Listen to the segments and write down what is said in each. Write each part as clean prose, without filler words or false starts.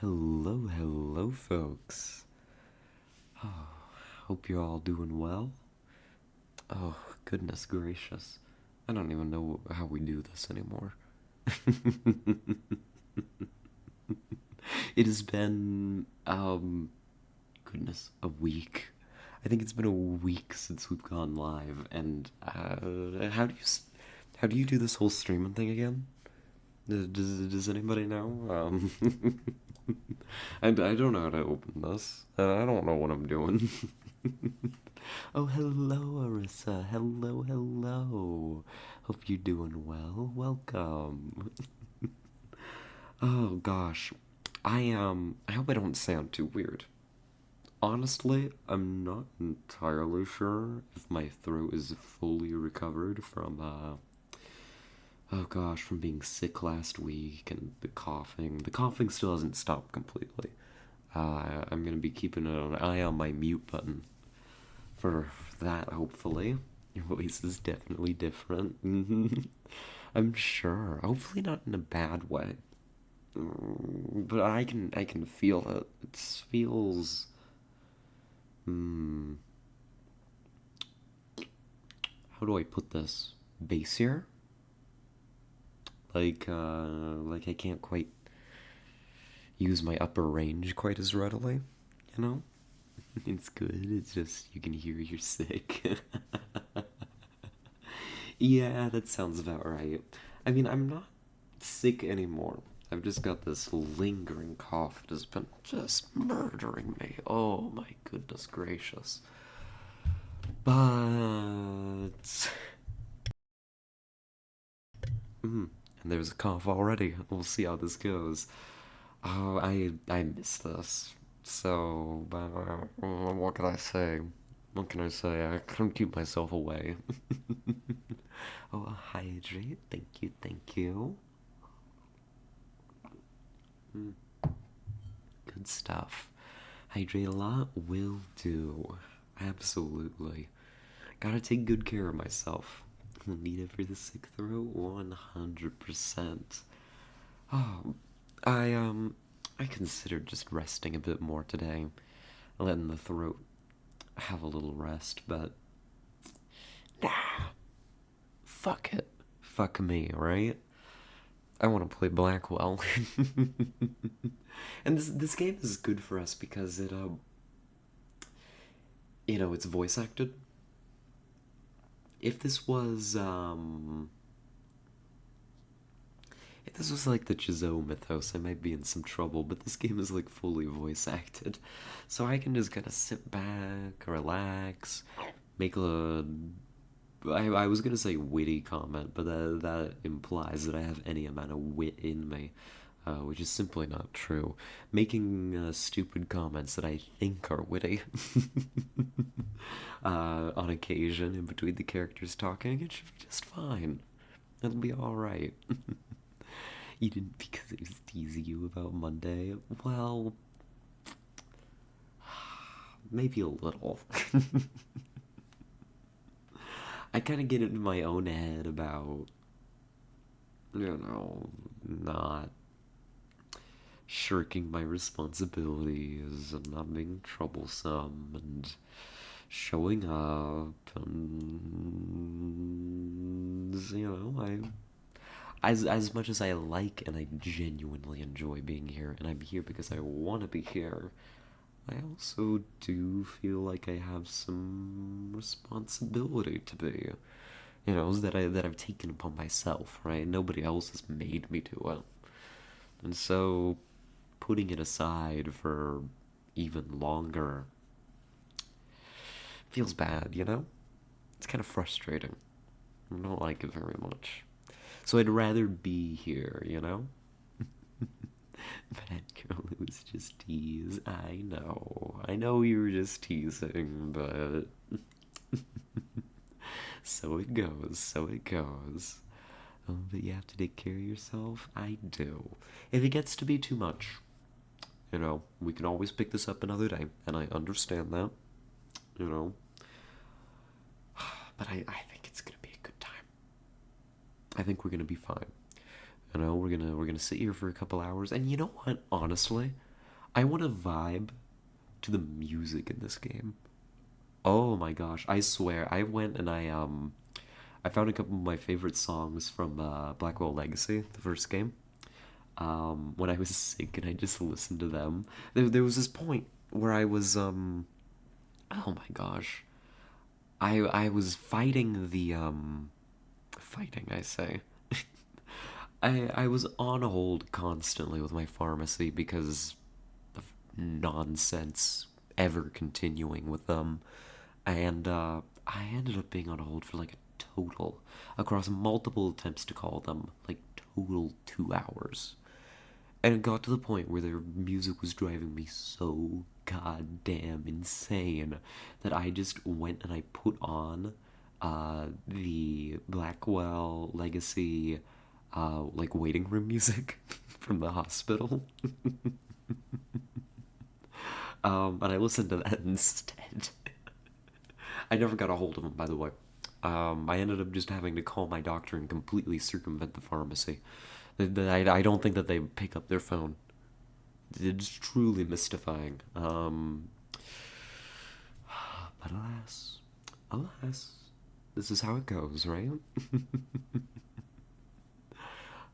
Hello, hello, folks. Oh, hope you're all doing well. Oh, goodness gracious. I don't even know how we do this anymore. It has been, goodness, a week. I think it's been a week since we've gone live, and how do you do this whole streaming thing again? Does anybody know? I don't know how to open this, and I don't know what I'm doing. Oh, hello, Arissa. Hello, hello. Hope you're doing well. Welcome. Oh gosh, I hope I don't sound too weird. Honestly, I'm not entirely sure if my throat is fully recovered from oh gosh, from being sick last week and the coughing. The coughing still hasn't stopped completely. I'm gonna be keeping an eye on my mute button for that, hopefully. Your voice is definitely different. I'm sure. Hopefully not in a bad way. But I can feel it. It feels hmm how do I put this? Bassier? Like I can't quite use my upper range quite as readily, you know? It's good. It's just you can hear you're sick. Yeah, that sounds about right. I mean, I'm not sick anymore. I've just got this lingering cough that has been just murdering me. Oh my goodness gracious. But. And there's a cough already. We'll see how this goes. Oh, I miss this. So, what can I say? What can I say? I couldn't keep myself away. Oh, hydrate. Thank you, thank you. Mm, good stuff. Hydrate a lot will do. Absolutely. Gotta take good care of myself. Need it for the sick throat? 100%. Oh, I considered just resting a bit more today, letting the throat have a little rest, but nah, fuck it. Fuck me, right? I want to play Blackwell. And this game is good for us because it's voice acted. If this was if this was like the Chizo mythos, I might be in some trouble, but this game is like fully voice acted. So I can just kind of sit back, relax, make a I was gonna say witty comment, but that implies that I have any amount of wit in me, which is simply not true. Making stupid comments that I think are witty on occasion in between the characters talking, it should be just fine. It'll be alright. You didn't because it was teasing you about Monday? Well, maybe a little. I kind of get into my own head about, not shirking my responsibilities and not being troublesome and showing up and as much as I like and I genuinely enjoy being here and I'm here because I want to be here, I also do feel like I have some responsibility to be, that I've taken upon myself, right? Nobody else has made me do it. And so putting it aside for even longer feels bad, you know? It's kind of frustrating. I don't like it very much. So I'd rather be here, you know? Bad girl, it was just tease. I know. I know you were just teasing, but so it goes. So it goes. But you have to take care of yourself. I do. If it gets to be too much, we can always pick this up another day, and I understand that, you know. But I think it's gonna be a good time. I think we're gonna be fine. We're gonna sit here for a couple hours, and you know what? Honestly, I want to vibe to the music in this game. Oh my gosh, I swear, I went and I found a couple of my favorite songs from Blackwell Legacy, the first game. When I was sick and I just listened to them. There was this point where I was oh my gosh. I was fighting the fighting, I say. I was on hold constantly with my pharmacy because of nonsense ever continuing with them. And I ended up being on hold for like a total, across multiple attempts to call them, like total 2 hours. And it got to the point where their music was driving me so goddamn insane that I just went and I put on the Blackwell Legacy like waiting room music from the hospital. And I listened to that instead. I never got a hold of him, by the way. I ended up just having to call my doctor and completely circumvent the pharmacy. I don't think that they pick up their phone. It's truly mystifying. But alas, this is how it goes, right?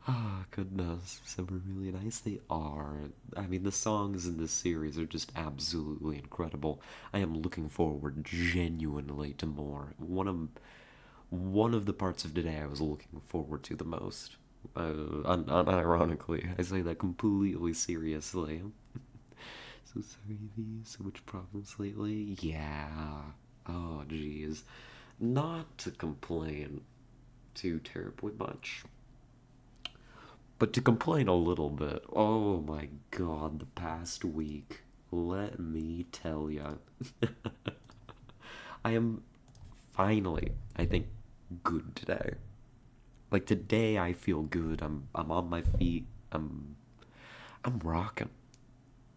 Ah, goodness, so really nice they are. I mean, the songs in this series are just absolutely incredible. I am looking forward genuinely to more. One of the parts of today I was looking forward to the most. Unironically, I say that completely seriously. So sorry, V. So much problems lately. Yeah. Oh, jeez. Not to complain too terribly much, but to complain a little bit. Oh my god, the past week. Let me tell ya. I am finally, I think, good today. Like today I feel good. I'm on my feet. I'm rocking,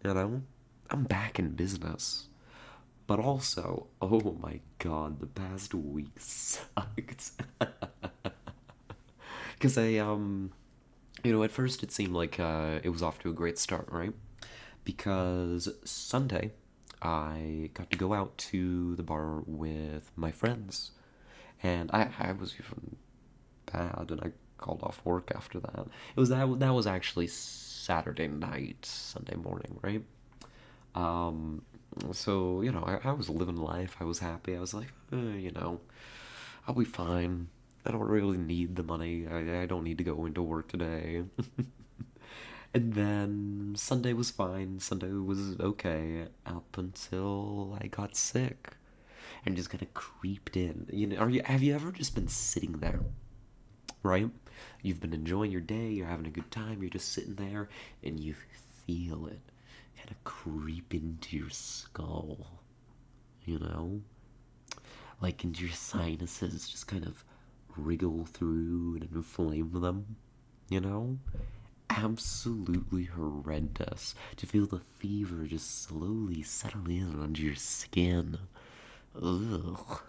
you know? I'm back in business. But also, oh my god, the past week sucked. Cuz at first it seemed like it was off to a great start, right? Because Sunday I got to go out to the bar with my friends. And I was even bad and I called off work after that. That was actually Saturday night, Sunday morning, right? Um, so I was living life. I was happy. I was like, I'll be fine. I don't really need the money. I don't need to go into work today. And then Sunday was fine. Sunday was okay up until I got sick and just kind of creeped in. Have you ever just been sitting there, right? You've been enjoying your day, you're having a good time, you're just sitting there, and you feel it kind of creep into your skull, you know? Like into your sinuses, just kind of wriggle through and inflame them, you know? Absolutely horrendous to feel the fever just slowly settle in under your skin. Ugh.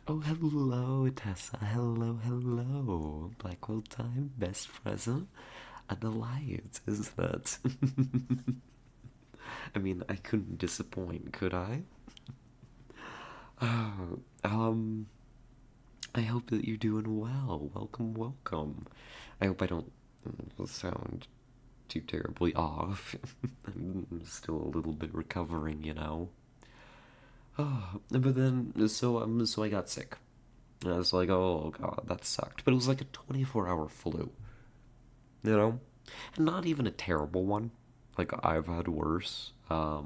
Oh, hello, Tessa. Hello, hello. Blackwell time, best present. A delight, isn't it? I mean, I couldn't disappoint, could I? Oh, I hope that you're doing well. Welcome, welcome. I hope I don't sound too terribly off. I'm still a little bit recovering. Oh, but then, so I got sick. And I was like, oh god, that sucked. But it was like a 24-hour flu, you know? And not even a terrible one. Like, I've had worse. I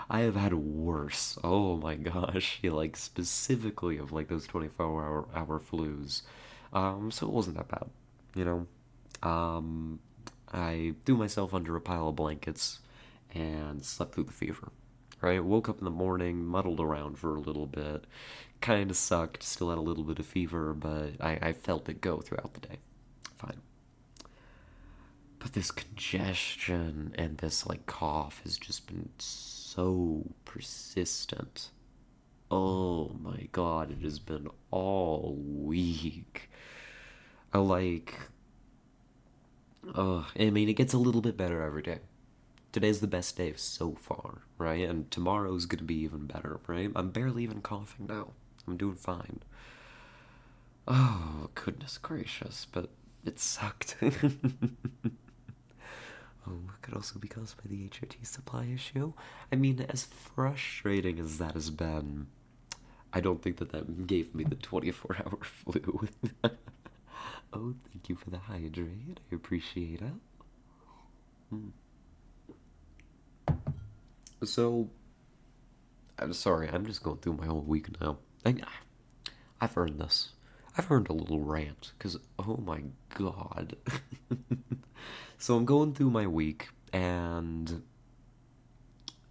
have had worse. Oh my gosh. Yeah, like, specifically of, like, those 24-hour flus. So it wasn't that bad, you know? Um, I threw myself under a pile of blankets and slept through the fever. Right? Woke up in the morning, muddled around for a little bit. Kind of sucked, still had a little bit of fever, but I felt it go throughout the day. Fine. But this congestion and this like cough has just been so persistent. Oh my god, it has been all week. I like I mean, it gets a little bit better every day. Today's the best day so far, right? And tomorrow's gonna be even better, right? I'm barely even coughing now. I'm doing fine. Oh, goodness gracious, but it sucked. Oh, it could also be caused by the HRT supply issue. I mean, as frustrating as that has been, I don't think that that gave me the 24-hour flu. Oh, thank you for the hydrate. I appreciate it. Mm. So, I'm sorry, I'm just going through my whole week now. I've earned this. I've earned a little rant, because, oh my god. So I'm going through my week, and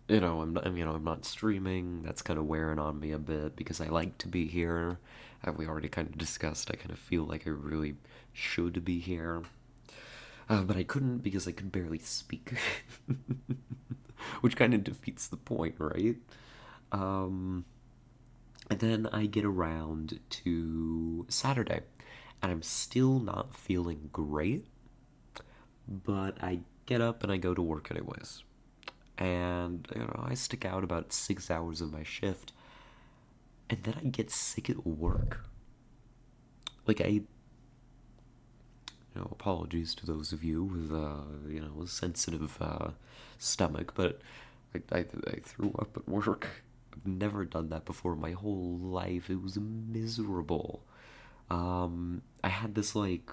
I'm not streaming. That's kind of wearing on me a bit because I like to be here. We already kind of discussed. I kind of feel like I really should be here, but I couldn't because I could barely speak, which kind of defeats the point, right? Um, and then I get around to Saturday, and I'm still not feeling great, but I get up and I go to work anyways. And I stick out about 6 hours of my shift, and then I get sick at work. Like apologies to those of you with a sensitive stomach, but I threw up at work. I've never done that before in my whole life. It was miserable. I had this like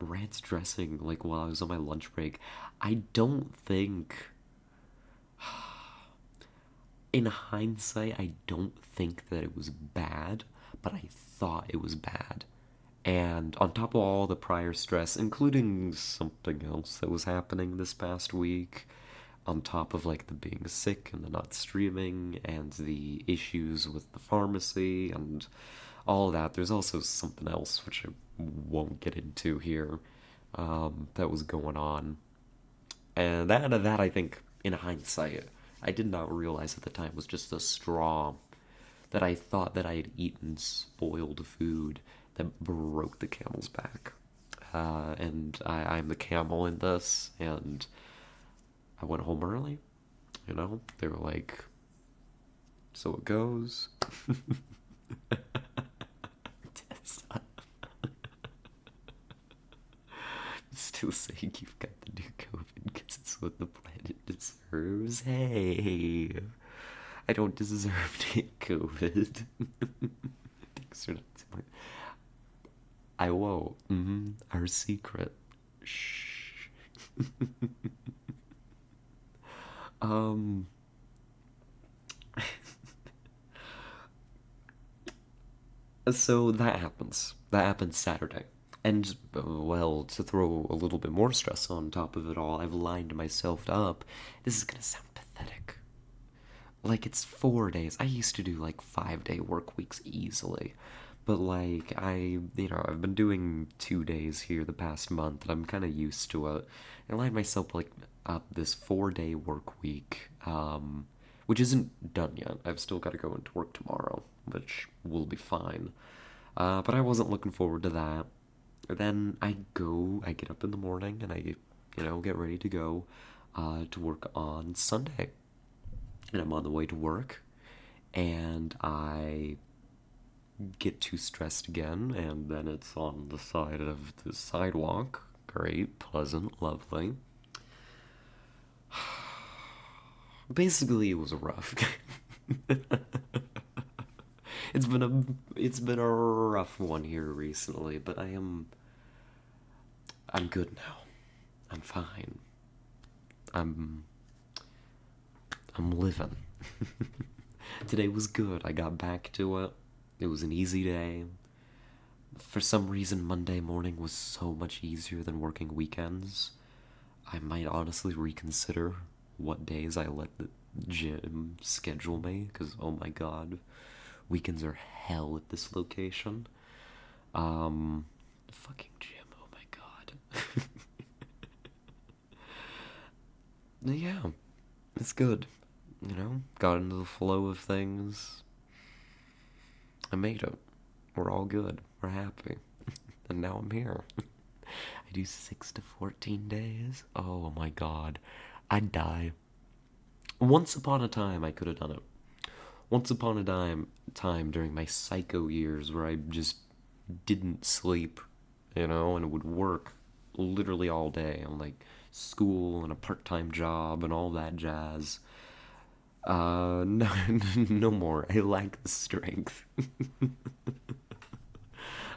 ranch dressing like while I was on my lunch break. I don't think in hindsight, I don't think that it was bad, but I thought it was bad. And on top of all the prior stress, including something else that was happening this past week, on top of like the being sick and the not streaming and the issues with the pharmacy and all of that, there's also something else which I won't get into here that was going on. And that I think, in hindsight, I did not realize at the time was just a straw that I thought that I had eaten spoiled food that broke the camel's back. And I'm the camel in this, and I went home early. They were like, so it goes. Still saying you've got the new COVID because it's what the planet deserves. Hey, I don't deserve to get COVID. Thanks for not telling. I won't. Our secret. Shh. um. So that happens. That happens Saturday. And, well, to throw a little bit more stress on top of it all, I've lined myself up. This is gonna sound pathetic. Like, it's 4 days. I used to do, like, 5-day work weeks easily. But, like, I've been doing 2 days here the past month, and I'm kind of used to it. I lined myself, like, up this 4-day work week, which isn't done yet. I've still got to go into work tomorrow, which will be fine. But I wasn't looking forward to that. Then I get up in the morning and get ready to go to work on Sunday. And I'm on the way to work, and I get too stressed again, and then it's on the side of the sidewalk. Great, pleasant, lovely. Basically, it was rough. It's been a rough one here recently, but I'm good now. I'm fine. I'm I'm living. Today was good. I got back to it. It was an easy day. For some reason, Monday morning was so much easier than working weekends. I might honestly reconsider what days I let the gym schedule me, because oh my god, weekends are hell at this location. Fucking gym, oh my god. Yeah, it's good. Got into the flow of things. I made it. We're all good. We're happy. And now I'm here. I do 6 to 14 days? Oh my god. I'd die. Once upon a time, I could have done it. Once upon a time during my psycho years where I just didn't sleep, and would work literally all day on like school and a part-time job and all that jazz. No, no more. I lack the strength.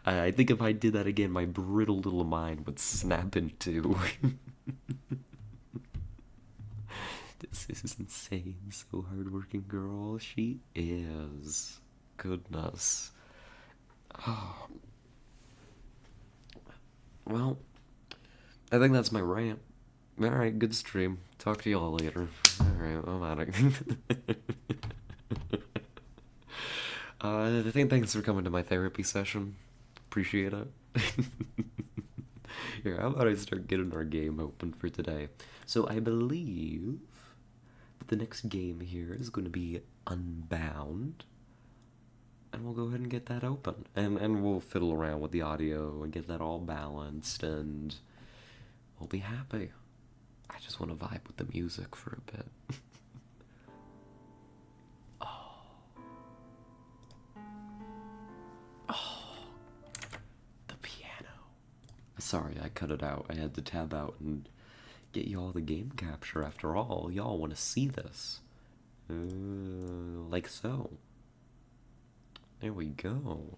I think if I did that again, my brittle little mind would snap in two. This is insane. So hardworking girl. She is. Goodness. Oh, well, I think that's my rant. Alright, good stream. Talk to y'all later. Alright, I'm out of I think thanks for coming to my therapy session. Appreciate it. Here, how about I start getting our game open for today? So I believe that the next game here is going to be Unbound. And we'll go ahead and get that open. And we'll fiddle around with the audio and get that all balanced, and we'll be happy. I just want to vibe with the music for a bit. The piano. Sorry, I cut it out. I had to tab out and get y'all the game capture. After all, y'all want to see this. Like so. There we go.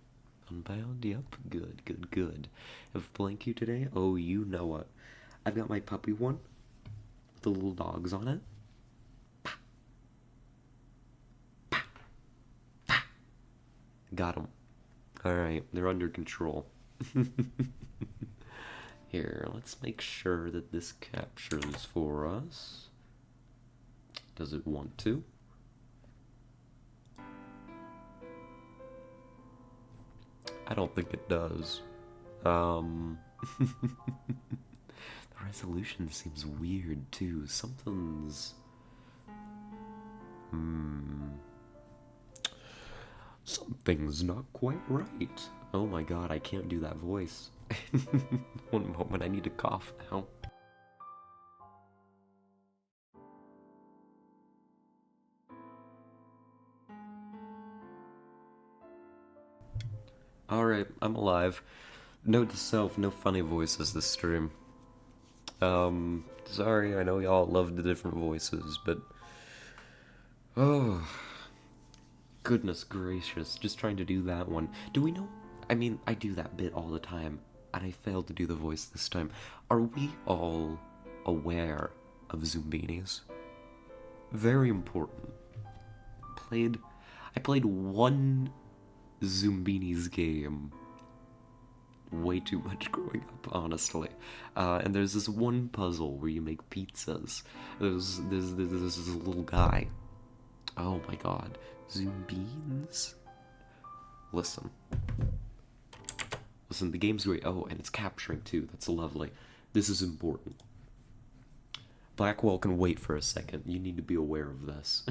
Unbound, yep. Good, good, good. Have blank you today? Oh, you know what. I've got my puppy one. The little dogs on it. Got them. Alright, they're under control. Here, let's make sure that this captures for us. Does it want to? I don't think it does. The resolution seems weird too. Something's... Something's not quite right. Oh my god, I can't do that voice. One moment, I need to cough now. Alright, I'm alive. Note to self, no funny voices this stream. Sorry, I know y'all love the different voices, but... Oh... Goodness gracious, just trying to do that one. Do we know? I mean, I do that bit all the time, and I failed to do the voice this time. Are we all aware of Zoombinis? Very important. I played one Zoombinis game way too much growing up, honestly. And there's this one puzzle where you make pizzas. There's this little guy. Oh my god. Zoombeans? Listen. Listen, the game's great. Oh, and it's capturing too. That's lovely. This is important. Blackwell can wait for a second. You need to be aware of this.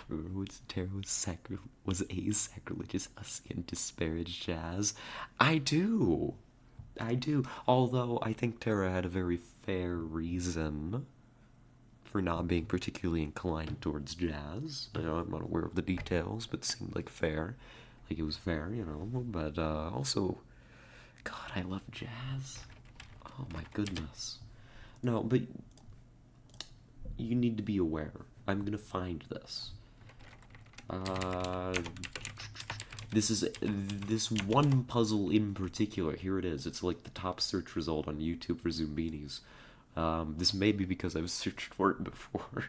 Remember when Terra was a sacrilegious hussy and disparaged jazz? I do. I do. Although I think Terra had a very fair reason for not being particularly inclined towards jazz. I'm not aware of the details, but it seemed like fair. Like it was fair, But also, God, I love jazz. Oh my goodness. No, but you need to be aware. I'm gonna find this. This one puzzle in particular. Here it is. It's like the top search result on YouTube for Zoombinis. This may be because I've searched for it before.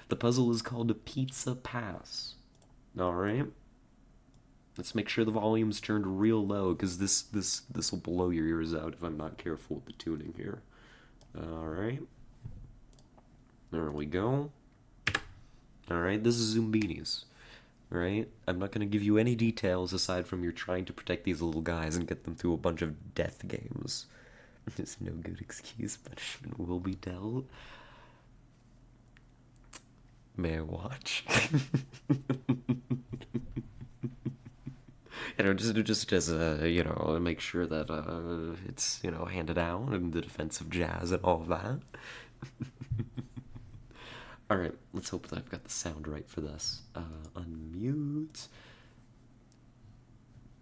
The puzzle is called a Pizza Pass. Alright? Let's make sure the volume's turned real low, because this will blow your ears out if I'm not careful with the tuning here. Alright. There we go. Alright, this is Zoombinis. Alright? I'm not going to give you any details aside from you're trying to protect these little guys and get them through a bunch of death games. There's no good excuse. Punishment will be dealt. May I watch? just as a, make sure that it's, handed out and the defensive jazz and all of that. All right, let's hope that I've got the sound right for this. Unmute.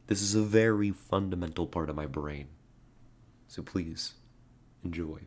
This is a very fundamental part of my brain, so please enjoy.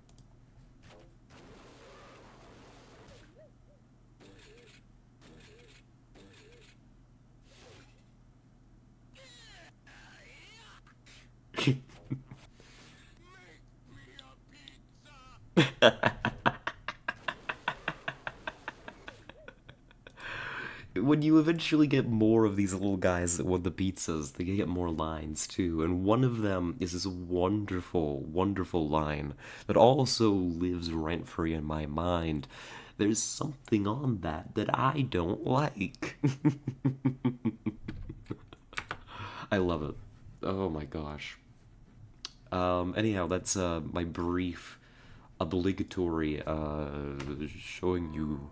When you eventually get more of these little guys that want the pizzas, they get more lines too. And one of them is this wonderful, wonderful line that also lives rent free in my mind. There's something on that that I don't like. I love it. Oh my gosh. Anyhow, that's my brief, obligatory showing you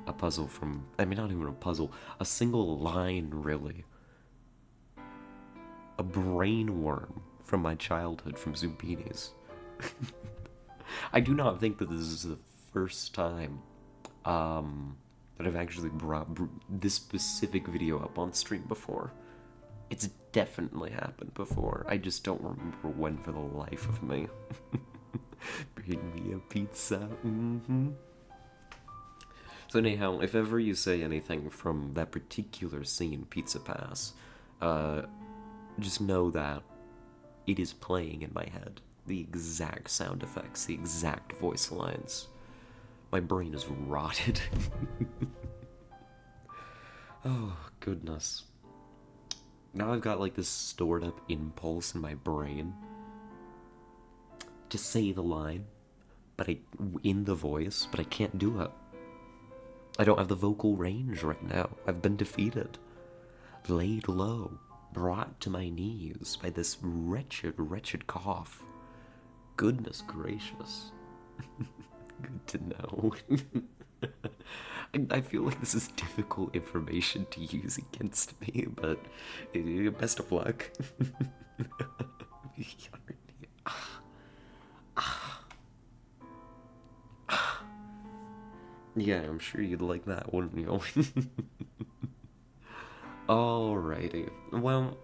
a puzzle from, I mean, not even a puzzle, a single line, really. A brain worm from my childhood from Zumbinis. I do not think that this is the first time that I've actually brought this specific video up on stream before. It's definitely happened before. I just don't remember when for the life of me. Bring me a pizza. Mm-hmm. So anyhow, if ever you say anything from that particular scene, Pizza Pass, just know that it is playing in my head. The exact sound effects, the exact voice lines. My brain is rotted. Oh, goodness. Now I've got like this stored up impulse in my brain to say the line, in the voice, but I can't do it. I don't have the vocal range right now. I've been defeated. Laid low. Brought to my knees by this wretched, wretched cough. Goodness gracious. Good to know. I feel like this is difficult information to use against me, but best of luck. Yeah, I'm sure you'd like that, wouldn't you? Alrighty. Well,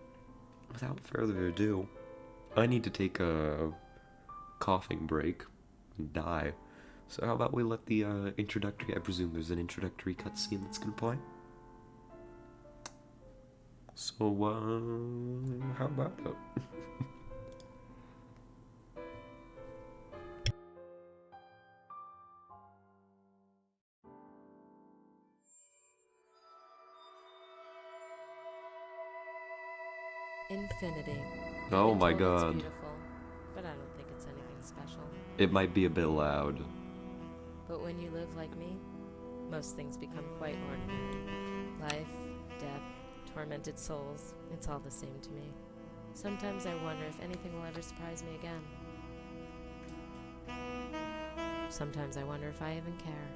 without further ado, I need to take a coughing break and die. So how about we let the introductory, I presume there's an introductory cutscene that's gonna play? So, how about it? Infinity. Oh my god. It's beautiful, but I don't think it's anything special. It might be a bit loud. But when you live like me, most things become quite ordinary. Life, death, tormented souls, it's all the same to me. Sometimes I wonder if anything will ever surprise me again. Sometimes I wonder if I even care.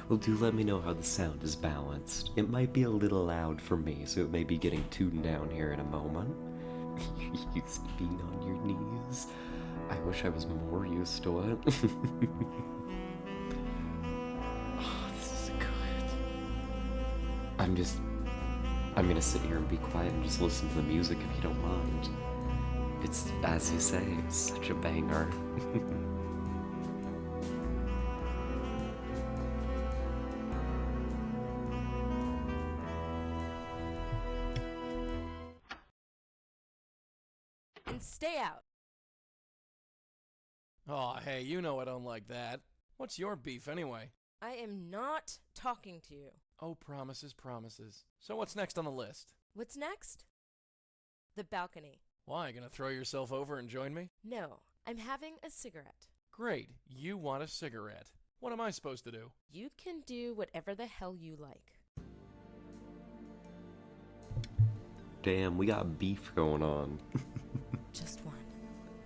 Well, do let me know how the sound is balanced. It might be a little loud for me, so it may be getting tuned down here in a moment. You're used to being on your knees. I wish I was more used to it. Oh, this is good. I'm gonna sit here and be quiet and just listen to the music if you don't mind. It's, as you say, such a banger. And stay out! Aw, hey, you know I don't like that. What's your beef anyway? I am not talking to you. Oh, promises, promises. So what's next on the list? What's next? The balcony. Why, gonna throw yourself over and join me? No, I'm having a cigarette. Great, you want a cigarette. What am I supposed to do? You can do whatever the hell you like. Damn, we got beef going on. Just one.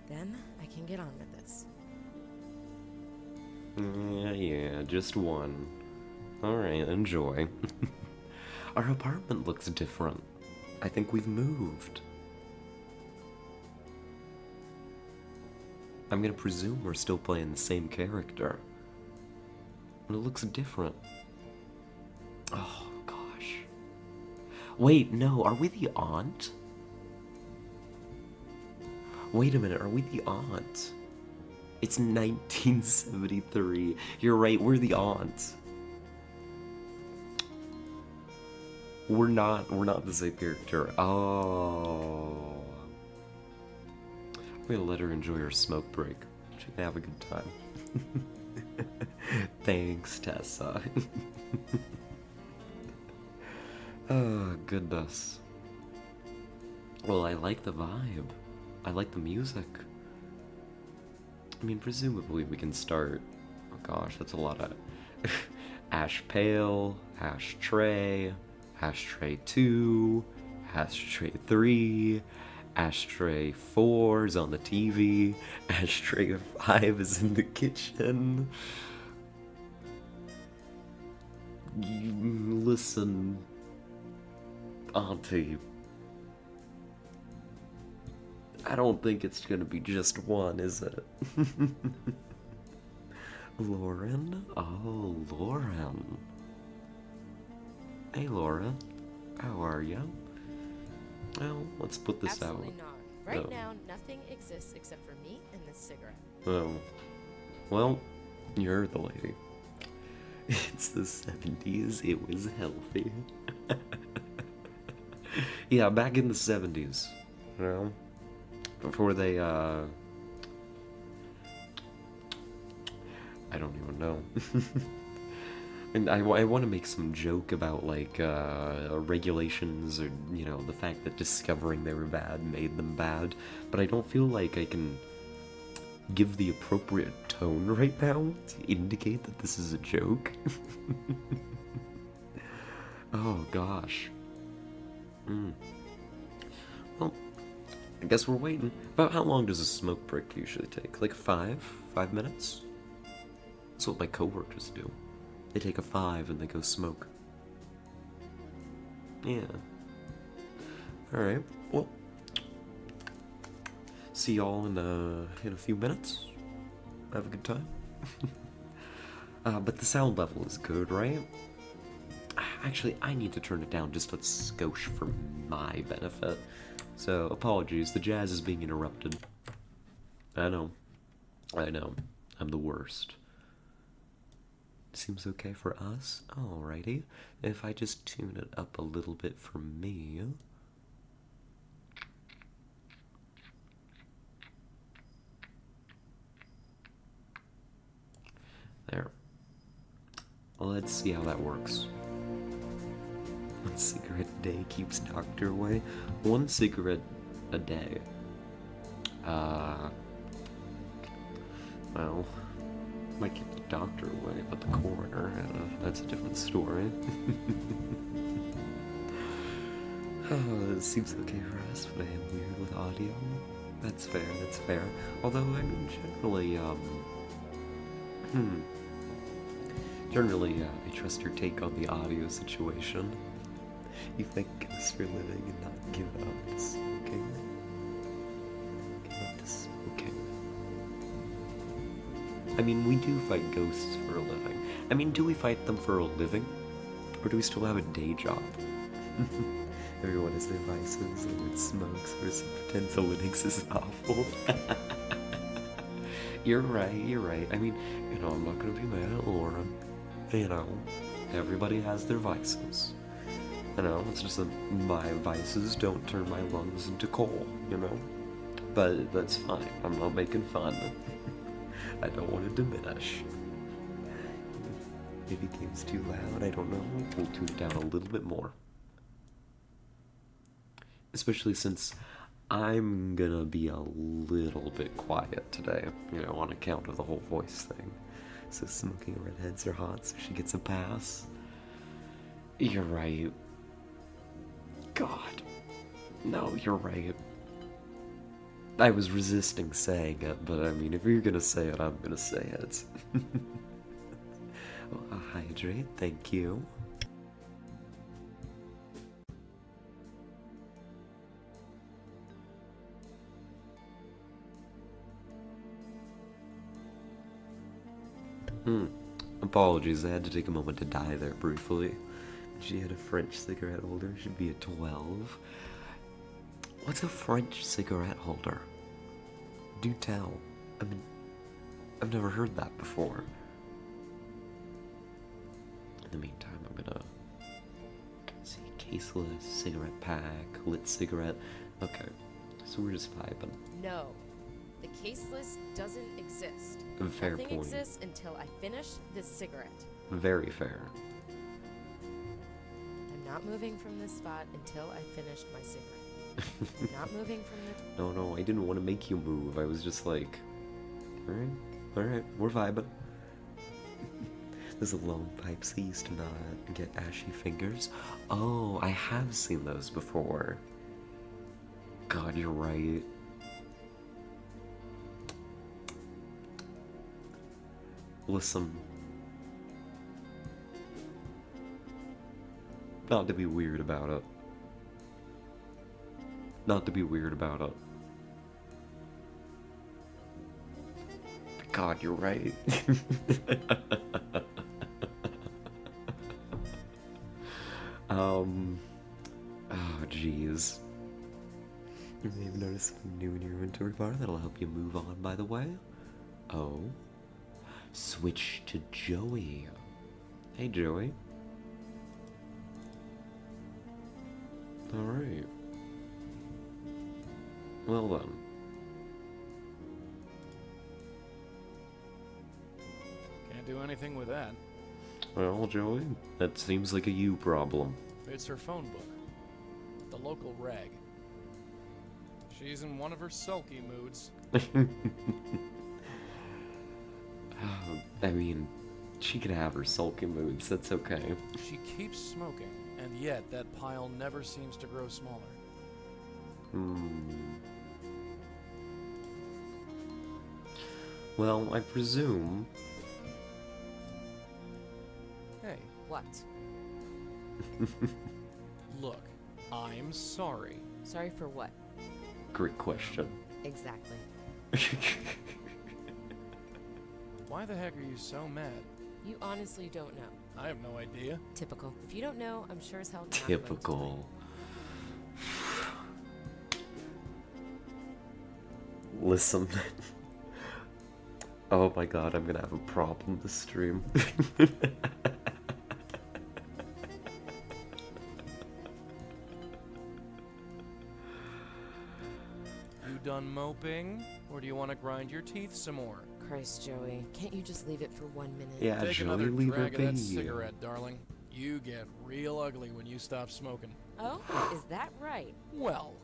Then I can get on with this. Yeah, just one. Alright, enjoy. Our apartment looks different. I think we've moved. I'm gonna presume we're still playing the same character. And it looks different. Oh, gosh. Wait, no, are we the aunt? Wait a minute, are we the aunt? It's 1973. You're right, we're the aunt. We're not the same character. Oh. I'm gonna let her enjoy her smoke break. She can have a good time. Thanks, Tessa. Oh, goodness. Well, I like the vibe. I like the music. I mean, presumably we can start... Oh gosh, that's a lot of... Ash Pale, Ashtray, Ashtray 2, Ashtray 3, Ashtray 4 is on the TV, Ashtray 5 is in the kitchen. Listen, Auntie. I don't think it's gonna be just one, is it? Lauren? Oh, Lauren. Hey, Lauren. How are you? Well, let's put this Absolutely out. not. Right No. now, nothing exists except for me and this cigarette. Oh. Well, you're the lady. It's the 70s. It was healthy. Yeah, back in the 70s. You know? Before they, I don't even know. And I want to make some joke about, like, regulations or, you know, the fact that discovering they were bad made them bad, but I don't feel like I can give the appropriate tone right now to indicate that this is a joke. Oh, gosh. Well, I guess we're waiting. About how long does a smoke break usually take? Like 5 minutes? That's what my coworkers do. They take a 5 and they go smoke. Yeah. Alright, well. See y'all in a few minutes. Have a good time. But the sound level is good, right? Actually, I need to turn it down just a skosh for my benefit. So, apologies, the jazz is being interrupted. I know. I'm the worst. Seems okay for us? Alrighty. If I just tune it up a little bit for me... There. Let's see how that works. 1 cigarette a day keeps doctor away. 1 cigarette a day. Well, might keep the doctor away, but the coroner, that's a different story. Oh, it seems okay for us, but I am weird with audio. That's fair. Although, I mean, generally, I trust your take on the audio situation. You thank us for living and not give up to smoking. Give up to smoking. I mean, we do fight ghosts for a living. I mean, do we fight them for a living? Or do we still have a day job? Everyone has their vices, and it smokes, or pretends the Linux is awful. You're right. I mean, you know, I'm not gonna be mad at Lauren. You know, everybody has their vices. You know, it's just that my vices don't turn my lungs into coal, you know? But that's fine. I'm not making fun. I don't want to diminish. Maybe the game's too loud, I don't know. We'll tune it down a little bit more. Especially since I'm gonna be a little bit quiet today, you know, on account of the whole voice thing. So smoking redheads are hot, so she gets a pass. You're right. God. No, you're right. I was resisting saying it, but I mean, if you're gonna say it, I'm gonna say it. Hydrate, thank you. Apologies, I had to take a moment to die there briefly. She had a French cigarette holder, should be a 12. What's a French cigarette holder? Do tell. I mean, I've never heard that before. In the meantime, I'm gonna see caseless, cigarette pack, lit cigarette. Okay, so we're just vibing. No. The caseless doesn't exist. Fair Nothing point. exists until I finish this cigarette. Very fair. I'm not moving from this spot until I finished my cigarette. I'm not moving from the... No, I didn't want to make you move. I was just like, alright, we're vibing. There's a long pipe so used to not get ashy fingers. Oh, I have seen those before. God, you're right. Listen. Not to be weird about it. Not to be weird about it. God, you're right. Oh, jeez. You may have noticed something new in your inventory bar that'll help you move on, by the way. Oh. Switch to Joey. Hey, Joey. Alright. Well then. Can't do anything with that. Well, Joey, that seems like a you problem. It's her phone book. The local rag. She's in one of her sulky moods. I mean, she can have her sulky moods, that's okay. She keeps smoking, and yet that pile never seems to grow smaller. Well, I presume... Hey, What? look, I'm sorry. Sorry for what? Great question. Exactly. Why the heck are you so mad? You honestly don't know. I have no idea. Typical. If you don't know, I'm sure as hell not going to Typical. Listen. Oh my god, I'm gonna have a problem this stream. You done moping? Or do you want to grind your teeth some more? Christ, Joey. Can't you just leave it for 1 minute? Yeah, Take Joey, another leave her drag of that be. cigarette, darling. You get real ugly when you stop smoking. Oh? Is that right? Well,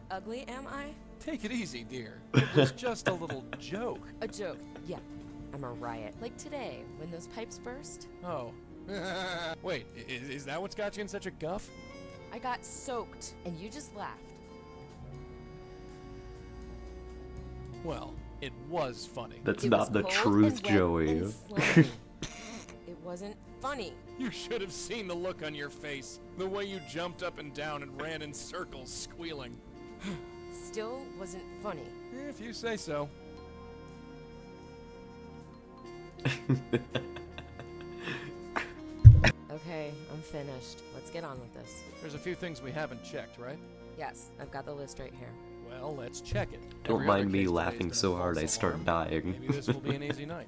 Ugly, am I? take it easy, dear. It was just a little joke. A joke. Yeah. I'm a riot. Like today, when those pipes burst. Oh. Wait, is that what's got you in such a guff? I got soaked, and you just laughed. Well, it was funny. That's It not was the cold truth, and wet Joey. and slimy. It wasn't funny. You should have seen the look on your face. The way you jumped up and down and ran in circles, squealing. Still wasn't funny. If you say so. Okay, I'm finished. Let's get on with this. There's a few things we haven't checked, right? Yes, I've got the list right here. Well, let's check it. Don't Every other mind me case today laughing has been so a hard I false start alarm. dying. Maybe this will be an easy night.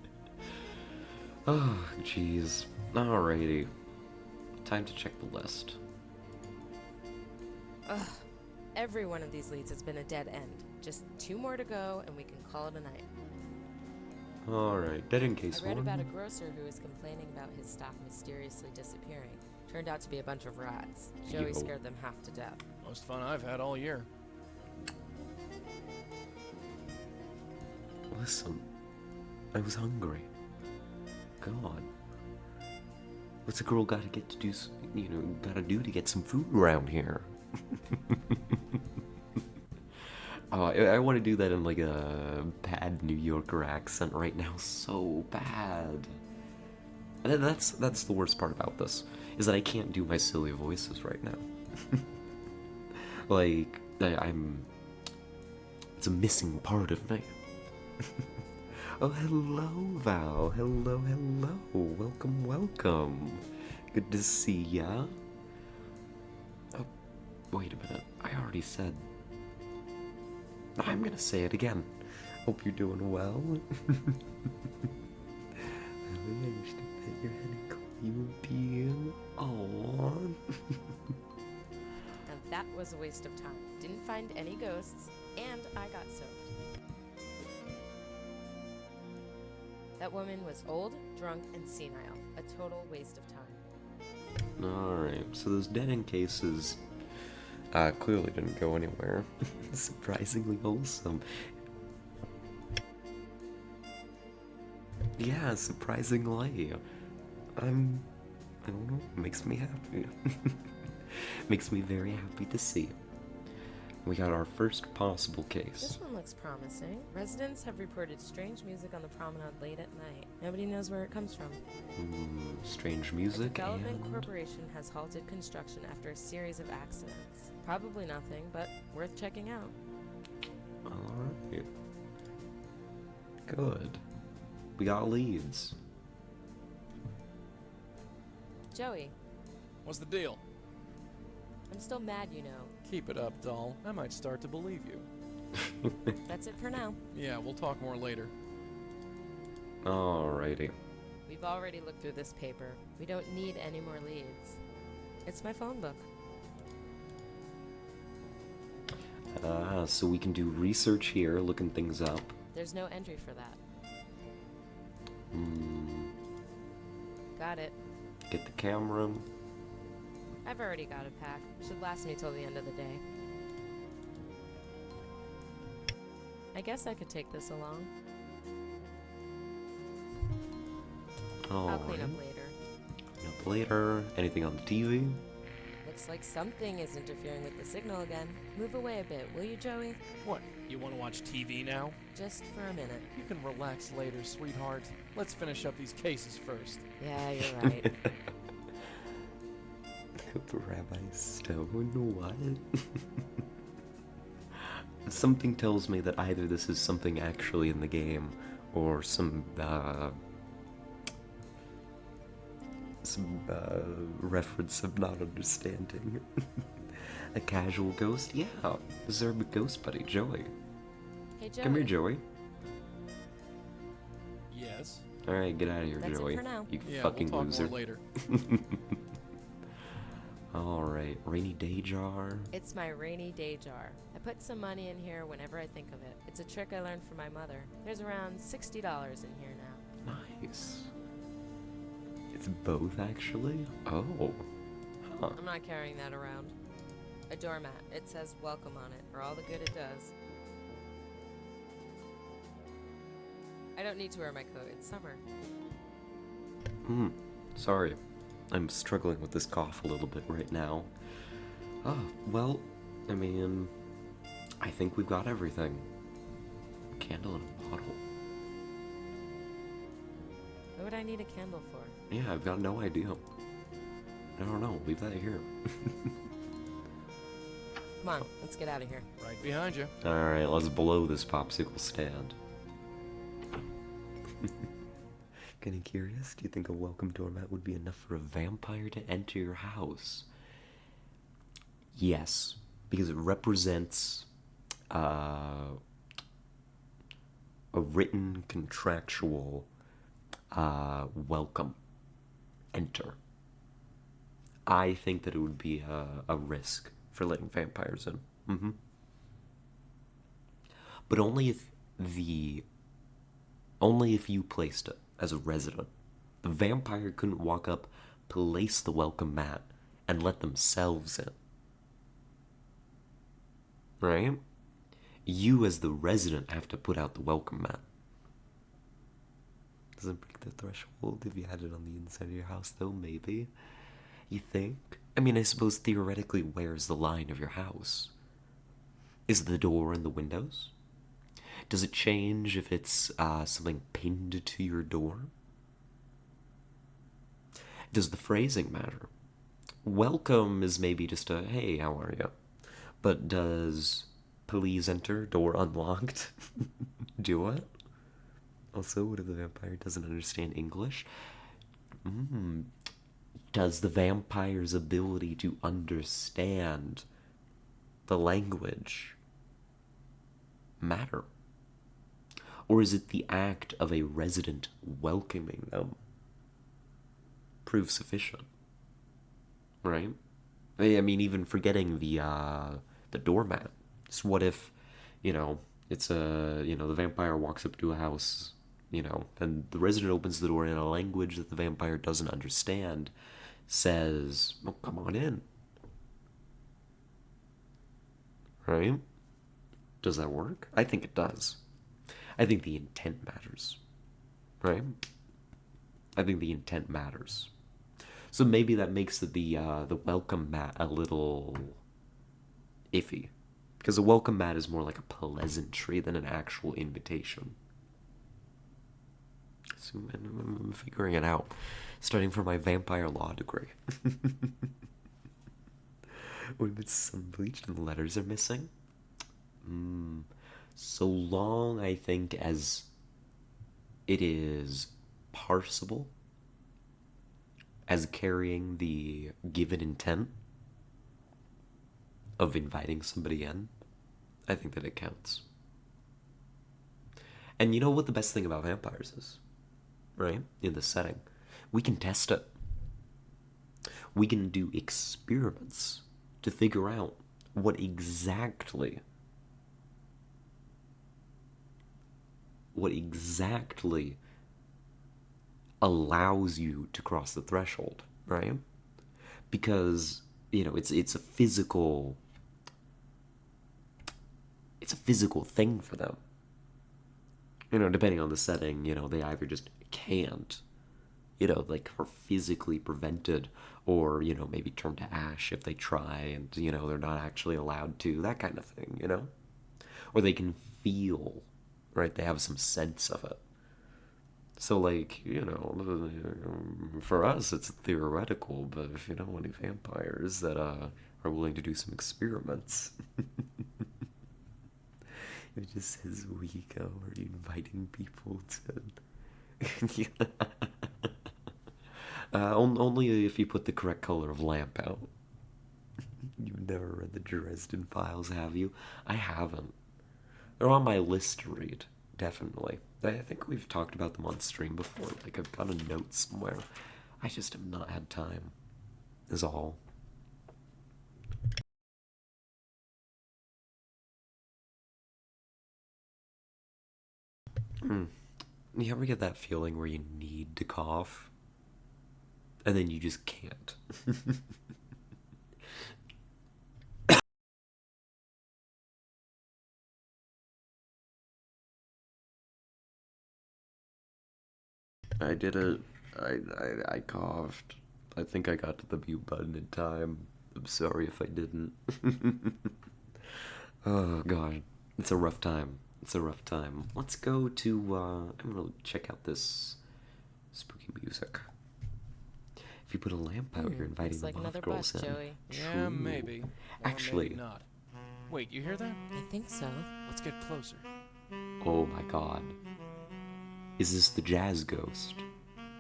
Oh, jeez. Alrighty. Time to check the list. Ugh. Every one of these leads has been a dead end. Just 2 more to go, and we can call it a night. Alright, dead in case I read one. about a grocer who was complaining about his stock mysteriously disappearing. Turned out to be a bunch of rats. Joey Yo. scared them half to death. Most fun I've had all year. Listen, I was hungry. God. What's a girl gotta get to do, gotta do to get some food around here? Oh, I want to do that in like a bad New Yorker accent right now, so bad. That's the worst part about this, is that I can't do my silly voices right now. Like, I'm... It's a missing part of me. Oh, hello, Val. Hello, hello. Welcome, welcome. Good to see ya. Oh, wait a minute. I already said... I'm gonna say it again. Hope you're doing well. I managed to pet your head and call you a bean. Aww. And that was a waste of time. Didn't find any ghosts, and I got soaked. That woman was old, drunk, and senile. A total waste of time. Alright, so those dead-end cases clearly didn't go anywhere. Surprisingly wholesome. Yeah, surprisingly. I don't know, makes me happy. Makes me very happy to see it. We got our first possible case. This one looks promising. Residents have reported strange music on the promenade late at night. Nobody knows where it comes from. Strange A music development and... corporation has halted construction after a series of accidents. Probably nothing, but worth checking out. Alright. Good. We got leads. Joey, What's the deal? I'm still mad, you know. Keep it up, doll. I might start to believe you. That's it for now. Yeah, we'll talk more later. Alrighty. We've already looked through this paper. We don't need any more leads. It's my phone book. So we can do research here, looking things up. There's no entry for that. Got it. Get the camera. I've already got a pack. Should last me till the end of the day. I guess I could take this along. I'll clean up later. Clean up later. Anything on the TV? Looks like something is interfering with the signal again. Move away a bit, will you, Joey? What? You want to watch TV now? Just for a minute. You can relax later, sweetheart. Let's finish up these cases first. Yeah, you're right. Rabbi Stone, what? Something tells me that either this is something actually in the game, or some reference I'm not understanding. A casual ghost? Yeah, this is our ghost buddy, Joey. Hey, Joey. Come here, Joey. Yes? Alright, get out of here, That's it Joey. for now. You Yeah, fucking we'll talk loser. more later. Alright, rainy day jar. It's my rainy day jar. I put some money in here whenever I think of it. It's a trick I learned from my mother. There's around $60 in here now. Nice. It's both, actually? Oh. Huh. I'm not carrying that around. A doormat. It says welcome on it, for all the good it does. I don't need to wear my coat. It's summer. Sorry. I'm struggling with this cough a little bit right now. Oh, well, I mean, I think we've got everything. Candle in a bottle. What would I need a candle for? Yeah, I've got no idea. I don't know. Leave that here. Come on, let's get out of here. Right behind you. Alright, let's blow this popsicle stand. Kinda curious? Do you think a welcome doormat would be enough for a vampire to enter your house? Yes, because it represents a written contractual welcome. Enter. I think that it would be a risk for letting vampires in. But only if you placed it as a resident. The vampire couldn't walk up, place the welcome mat, and let themselves in. Right? You as the resident have to put out the welcome mat. Doesn't break the threshold if you had it on the inside of your house, though, maybe. You think? I mean, I suppose theoretically, where's the line of your house? Is it the door and the windows? Does it change if it's something pinned to your door? Does the phrasing matter? Welcome is maybe just a, hey, how are you? But does please enter, door unlocked do it? Also, what if the vampire doesn't understand English? Does the vampire's ability to understand the language matter? Or is it the act of a resident welcoming them prove sufficient? Right? I mean, even forgetting the doormat. So what if, you know, it's the vampire walks up to a house, and the resident opens the door in a language that the vampire doesn't understand, says, "Oh, come on in." Right? Does that work? I think it does. I think the intent matters. Right? I think the intent matters. So maybe that makes the welcome mat a little iffy, because a welcome mat is more like a pleasantry than an actual invitation. So I'm figuring it out, studying for my vampire law degree. What if it's sun-bleached and the letters are missing? So long, I think, as it is parsable as carrying the given intent of inviting somebody in, I think that it counts. And you know what the best thing about vampires is, right? In this setting, we can test it. We can do experiments to figure out what exactly allows you to cross the threshold, right? Because it's a physical thing for them. Depending on the setting, they either just can't, like are physically prevented, or maybe turn to ash if they try, and they're not actually allowed to, that kind of thing, or they can feel, right? They have some sense of it. So, like, for us, it's theoretical, but if you know any vampires that are willing to do some experiments, it just says, we go, are you inviting people to. Only if you put the correct color of lamp out. You've never read the Dresden Files, have you? I haven't. They're on my list to read, definitely. I think we've talked about them on stream before. Like, I've got a note somewhere. I just have not had time, is all. You ever get that feeling where you need to cough, and then you just can't? I did it. I coughed. I think I got to the mute button in time. I'm sorry if I didn't. Oh, God. It's a rough time. It's a rough time. Let's go to, I'm gonna check out this spooky music. If you put a lamp out, you're inviting Looks the like moth another girls bus, in. Joey. Yeah, True. maybe. Or Actually, maybe not. Wait, you hear that? I think so. Let's get closer. oh my God. Is this the jazz ghost?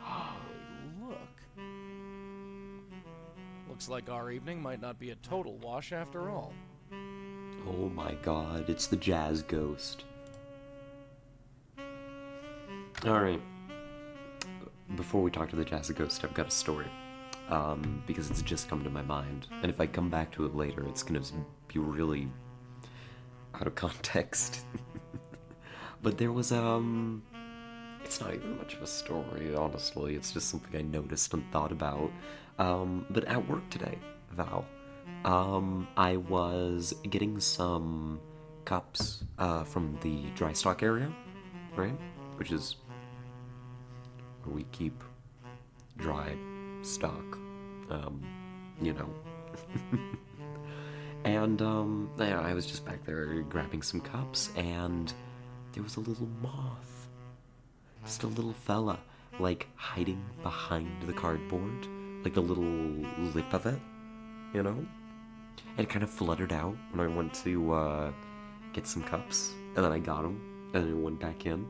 Hey, look. Looks like our evening might not be a total wash after all. Oh my God, it's the jazz ghost. Alright. Before we talk to the jazz ghost, I've got a story. Because it's just come to my mind. And if I come back to it later, it's gonna be really out of context. But there was, it's not even much of a story, honestly. It's just something I noticed and thought about. But at work today, Val, I was getting some cups from the dry stock area, right? Which is where we keep dry stock, you know. And yeah, I was just back there grabbing some cups, and there was a little moth. Just a little fella, like, hiding behind the cardboard. like the little lip of it, you know? And it kind of fluttered out when I went to get some cups, and then I got them, and then it went back in.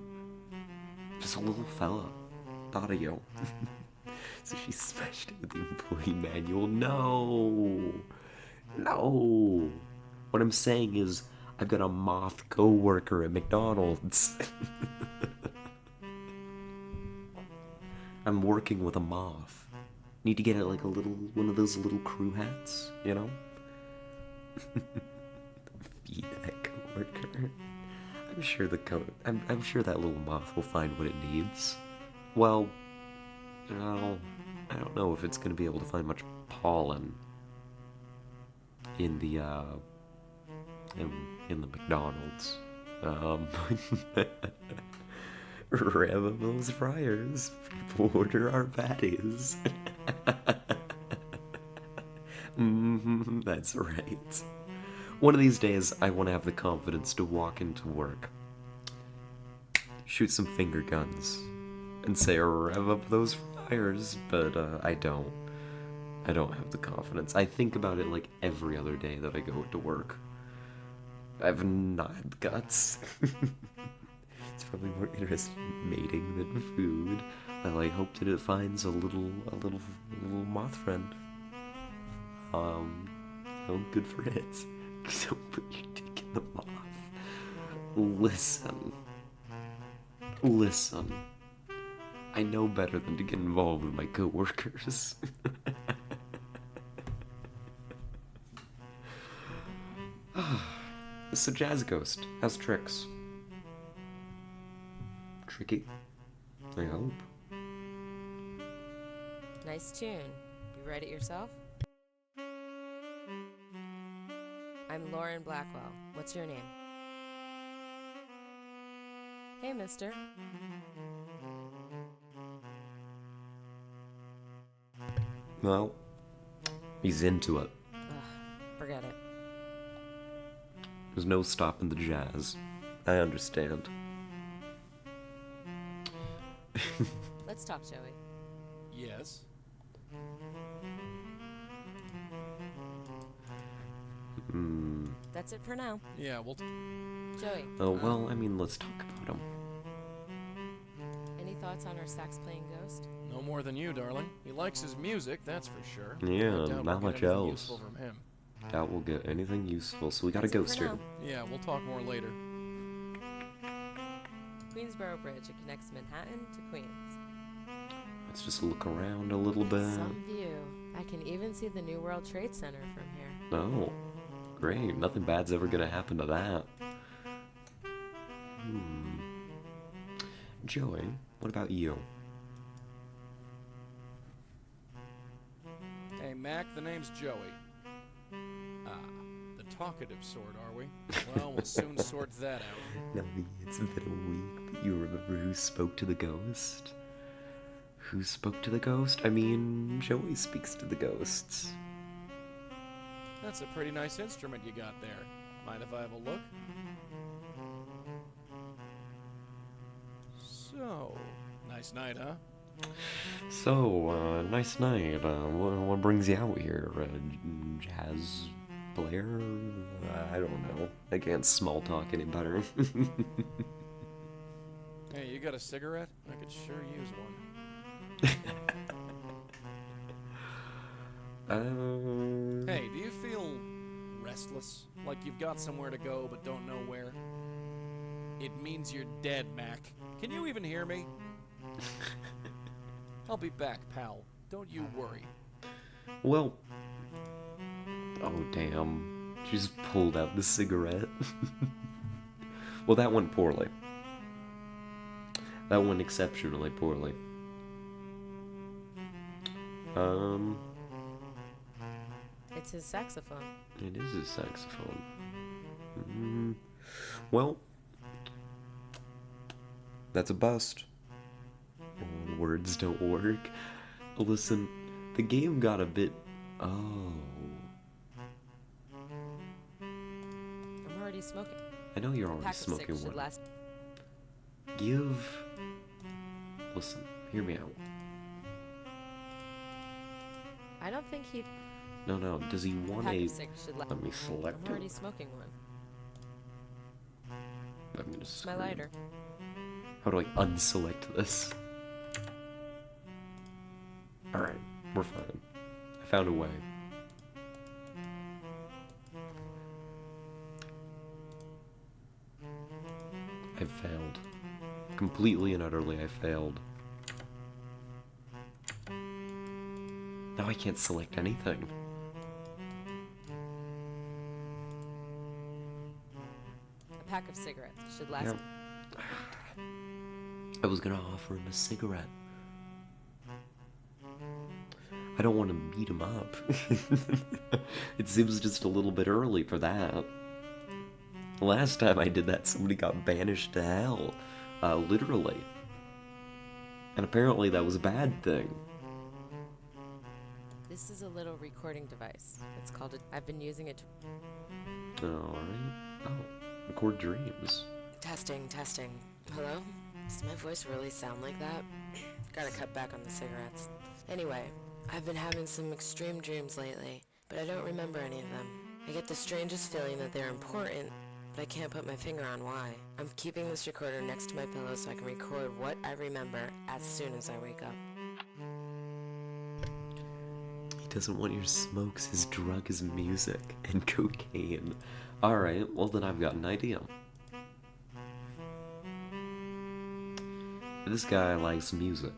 Just a little fella. Thought of you. So she smashed it with the employee manual. No! No! What I'm saying is, I've got a moth co-worker at McDonald's. I'm working with a moth. Need to get it like one of those little crew hats, you know? Feed that co-worker. I'm sure that little moth will find what it needs. Well, I don't know if it's gonna be able to find much pollen in the in the McDonald's. Rev up those fryers. People order our patties. That's right. One of these days, I want to have the confidence to walk into work, shoot some finger guns, and say rev up those fryers, but I don't. I don't have the confidence. I think about it like every other day that I go to work. I've not had the guts. It's probably more interested in mating than food. Well, I hope that it finds a little moth friend. Oh, good for it. So put your dick in the moth. Listen. I know better than to get involved with my coworkers. So Jazz Ghost, how's tricks? Tricky? I hope. Nice tune. You write it yourself? I'm Lauren Blackwell. What's your name? Hey, mister. Well, he's into it. Forget it. There's no stopping the jazz. I understand. Let's talk, Joey. Yes. That's it for now. Yeah, Joey. Oh, well, I mean, let's talk about him. Any thoughts on our sax-playing ghost? no more than you, darling. He likes his music, that's for sure. Yeah, I doubt not we'll much get anything else. useful from him. Doubt we'll get anything useful, so we got a That's it ghost for here. now. Yeah, we'll talk more later. Queensboro Bridge. It connects Manhattan to Queens. Let's just look around a little bit. Some view. I can even see the New World Trade Center from here. Oh, great. Nothing bad's ever gonna happen to that. Joey, what about you? Hey, Mac, the name's Joey. Ah, the talkative sort, are we? Well, we'll soon sort that out. No, it's been a week, but you remember who spoke to the ghost? Who spoke to the ghost? I mean, Joey speaks to the ghosts. That's a pretty nice instrument you got there. Mind if I have a look? So, nice night, huh? So, nice night. What brings you out here? Jazz player? I don't know. I can't small talk any better. Hey, you got a cigarette? I could sure use one. Hey, do you feel restless? Like you've got somewhere to go but don't know where? It means you're dead, Mac. Can you even hear me? I'll be back, pal. Don't you worry. Well, oh damn. She just pulled out the cigarette. Well, that went poorly. That went exceptionally poorly. It's his saxophone. It is a saxophone. Well, that's a bust. Words don't work. Listen, the game got a bit... Oh. I'm already smoking. I know you're already Pack of smoking six should one. last. Listen, hear me out. I don't think he... No, does he want pack a... of cigs should Let me select I'm it. already smoking one. I'm gonna It's my scream. lighter. How do I unselect this? Alright, we're fine. I found a way. I failed. Completely and utterly, I failed. Now I can't select anything. A pack of cigarettes should last... Yeah. I was gonna offer him a cigarette. I don't want to beat him up. It seems just a little bit early for that. Last time I did that, somebody got banished to hell. Literally. And apparently that was a bad thing. This is a little recording device. It's called a... I've been using it to... Alright. Oh, record dreams. Testing. Hello? Does my voice really sound like that? Gotta cut back on the cigarettes. Anyway, I've been having some extreme dreams lately, but I don't remember any of them. I get the strangest feeling that they're important, but I can't put my finger on why. I'm keeping this recorder next to my pillow so I can record what I remember as soon as I wake up. He doesn't want your smokes, his drug is music and cocaine. Alright, well then I've got an idea. This guy likes music.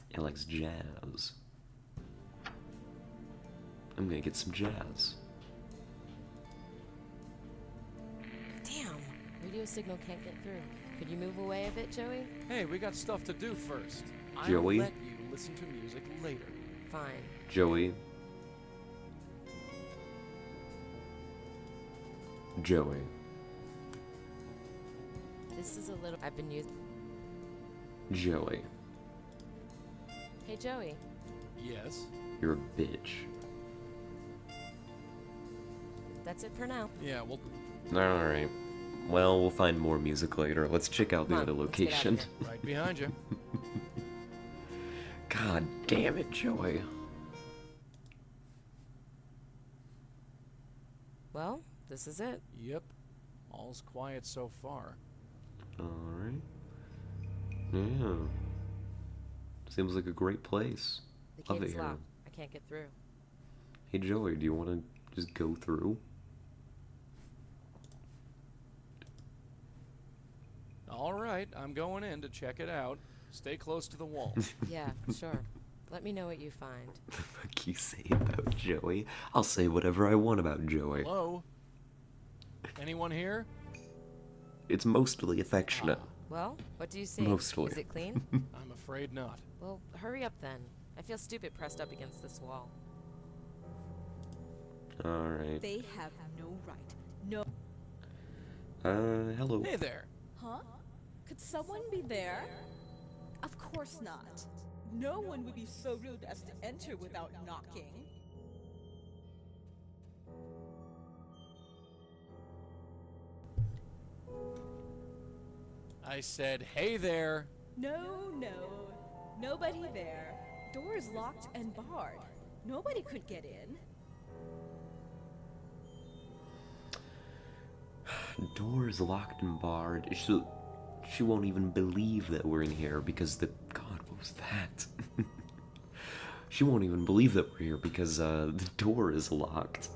He likes jazz. I'm gonna get some jazz. Damn! Radio signal can't get through. Could you move away a bit, Joey? Hey, we got stuff to do first. Joey? I'll let you listen to music later. Fine. Joey. Joey. This is a little... I've been using... Joey. Hey, Joey. Yes? You're a bitch. That's it for now. Yeah, well, Alright. Well, we'll find more music later. Let's check out the Come on, other let's get out of location. here. right behind you. God damn it, Joey. Well, this is it. Yep. All's quiet so far. Alright. Yeah. Seems like a great place. The Love gate it is here. locked. I can't get through. Hey Joey, do you want to just go through? All right, I'm going in to check it out. Stay close to the wall. Yeah, sure. Let me know what you find. The fuck you say about Joey? I'll say whatever I want about Joey. Hello? Anyone here? It's mostly affectionate. Well, what do you see? Mostly. Is it clean? I'm afraid not. Well, hurry up then. I feel stupid pressed up against this wall. Alright. They have no right. No. Hello. Hey there. Huh? Could someone be there? Of course not. No one would be so rude as to enter without knocking. I said, hey there. No. Nobody there. Door is locked and barred. Nobody could get in. Door is locked and barred. She won't even believe that we're in here because the... God, what was that? She won't even believe that we're here because the door is locked.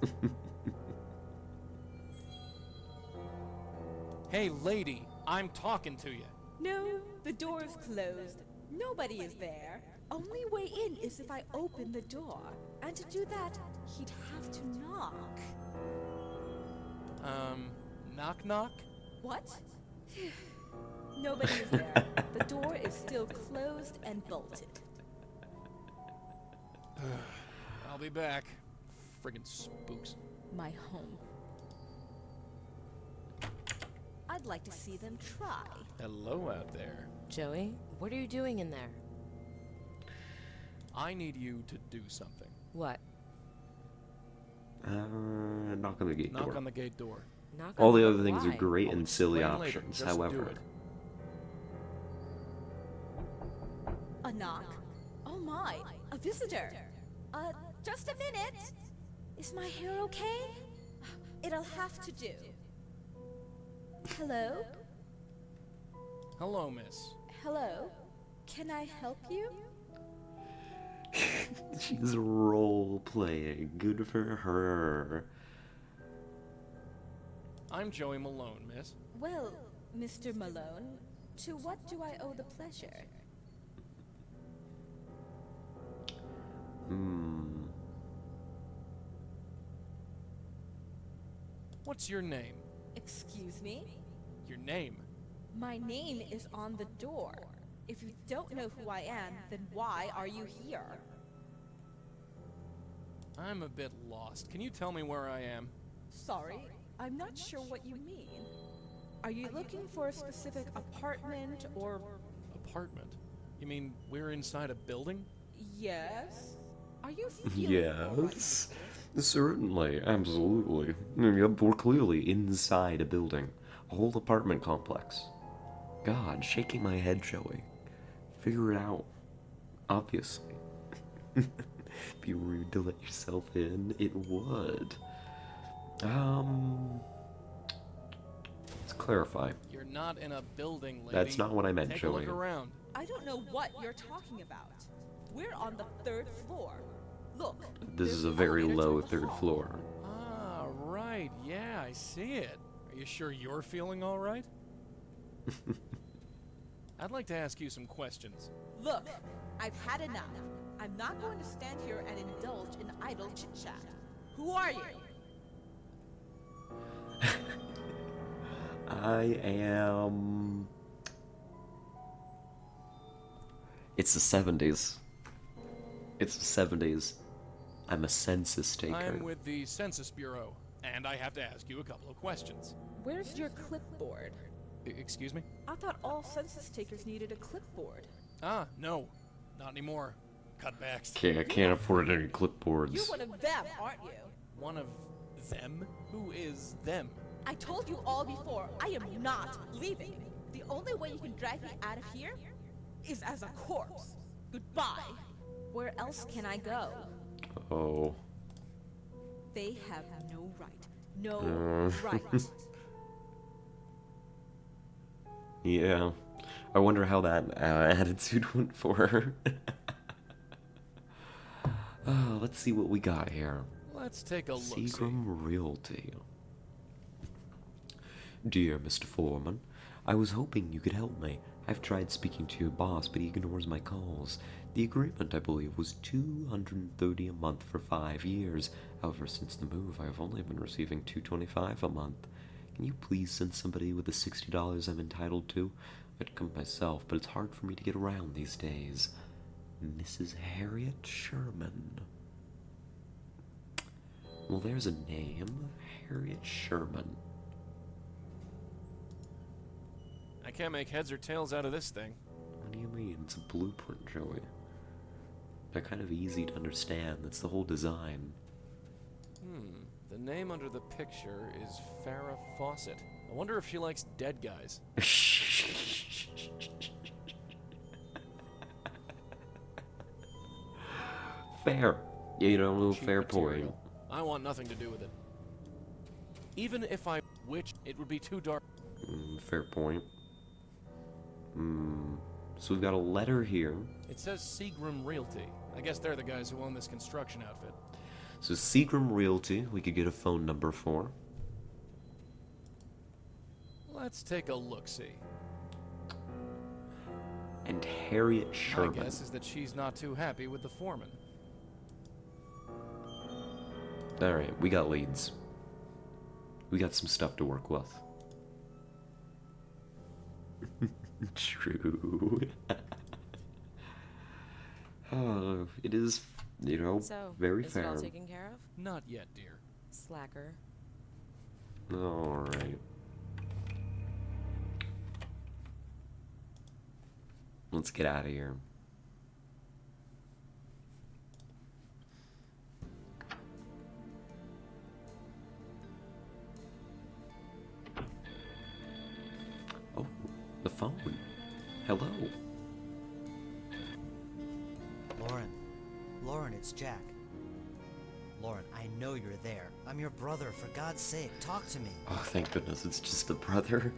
Hey, lady, I'm talking to you. No, the door is closed. Nobody is there. Only way in is if I open the door. And to do that, he'd have to knock. Knock knock? What? Nobody is there. The door is still closed and bolted. I'll be back. Friggin' spooks. My home. I'd like to see them try. Hello out there. Joey, what are you doing in there? I need you to do something. What? Knock on the gate Knock door. on the gate door. Knock All on the door? other things are Why? great I'll and silly explain later. options, Just do however. it. A knock? Oh my, a visitor. Just a minute. Is my hair okay? It'll have to do. Hello? Hello, miss. Hello? Can I help you? She's role playing. Good for her. I'm Joey Malone, miss. Well, Mr. Malone, to what do I owe the pleasure? What's your name? Excuse me? Your name? My name is on the door. If you don't know who I am, then why are you here? I'm a bit lost. Can you tell me where I am? Sorry, I'm not sure what you mean. Are you looking for a specific apartment or... Apartment? You mean we're inside a building? Yes? Are you feeling all right, Yes. mister? Certainly, absolutely. Yep, we're clearly inside a building. A whole apartment complex. God, shaking my head, Joey. Figure it out. Obviously. Be rude to let yourself in. It would. Let's clarify. You're not in a building, lady. That's not what I meant, Take Joey. a look around. I don't know what you're talking about. We're on the 3rd floor. Look. This there's is a an very elevator low down the 3rd hall. floor. Ah, right. Yeah, I see it. Are you sure you're feeling all right? I'd like to ask you some questions. Look, I've had enough. I'm not going to stand here and indulge in idle chit-chat. Who are you? I am... It's the 70s. It's the 70s. I'm a census taker. I'm with the Census Bureau, and I have to ask you a couple of questions. Where's your clipboard? Excuse me? I thought all census takers needed a clipboard. Ah, no. Not anymore. Cutbacks. I can't afford any clipboards. You're one of them, aren't you? One of them? Who is them? I told you all before, I am not leaving. The only way you can drag me out of here is as a corpse. Goodbye. Where else can I go? Oh. They have no right. No right. Yeah. I wonder how that attitude went for her. Let's see what we got here. Let's take a look. Seagram Realty. Dear Mr. Foreman, I was hoping you could help me. I've tried speaking to your boss, but he ignores my calls. The agreement, I believe, was $230 a month for 5 years. However, since the move, I've only been receiving $225 a month. Can you please send somebody with the $60 I'm entitled to? I'd come myself, but it's hard for me to get around these days. Mrs. Harriet Sherman. Well, there's a name. Harriet Sherman. I can't make heads or tails out of this thing. What do you mean? It's a blueprint, Joey. They're kind of easy to understand. That's the whole design. The name under the picture is Farrah Fawcett. I wonder if she likes dead guys. Fair. You know, Cheap fair material. point. I want nothing to do with it. Even if I witch, it would be too dark. Fair point. So we've got a letter here. It says Seagram Realty. I guess they're the guys who own this construction outfit. So Seagram Realty, we could get a phone number for. Let's take a look-see. And Harriet My Sherman. guess is that she's not too happy with the foreman. Alright, we got leads. We got some stuff to work with. True. It is, you know, So, very is fair. it all taken care of? Not yet, dear. Slacker. Alright. Let's get out of here. Oh, the phone. Hello. Lauren. Lauren, it's Jack. Lauren, I know you're there. I'm your brother, for God's sake, talk to me. Oh, thank goodness, it's just a brother.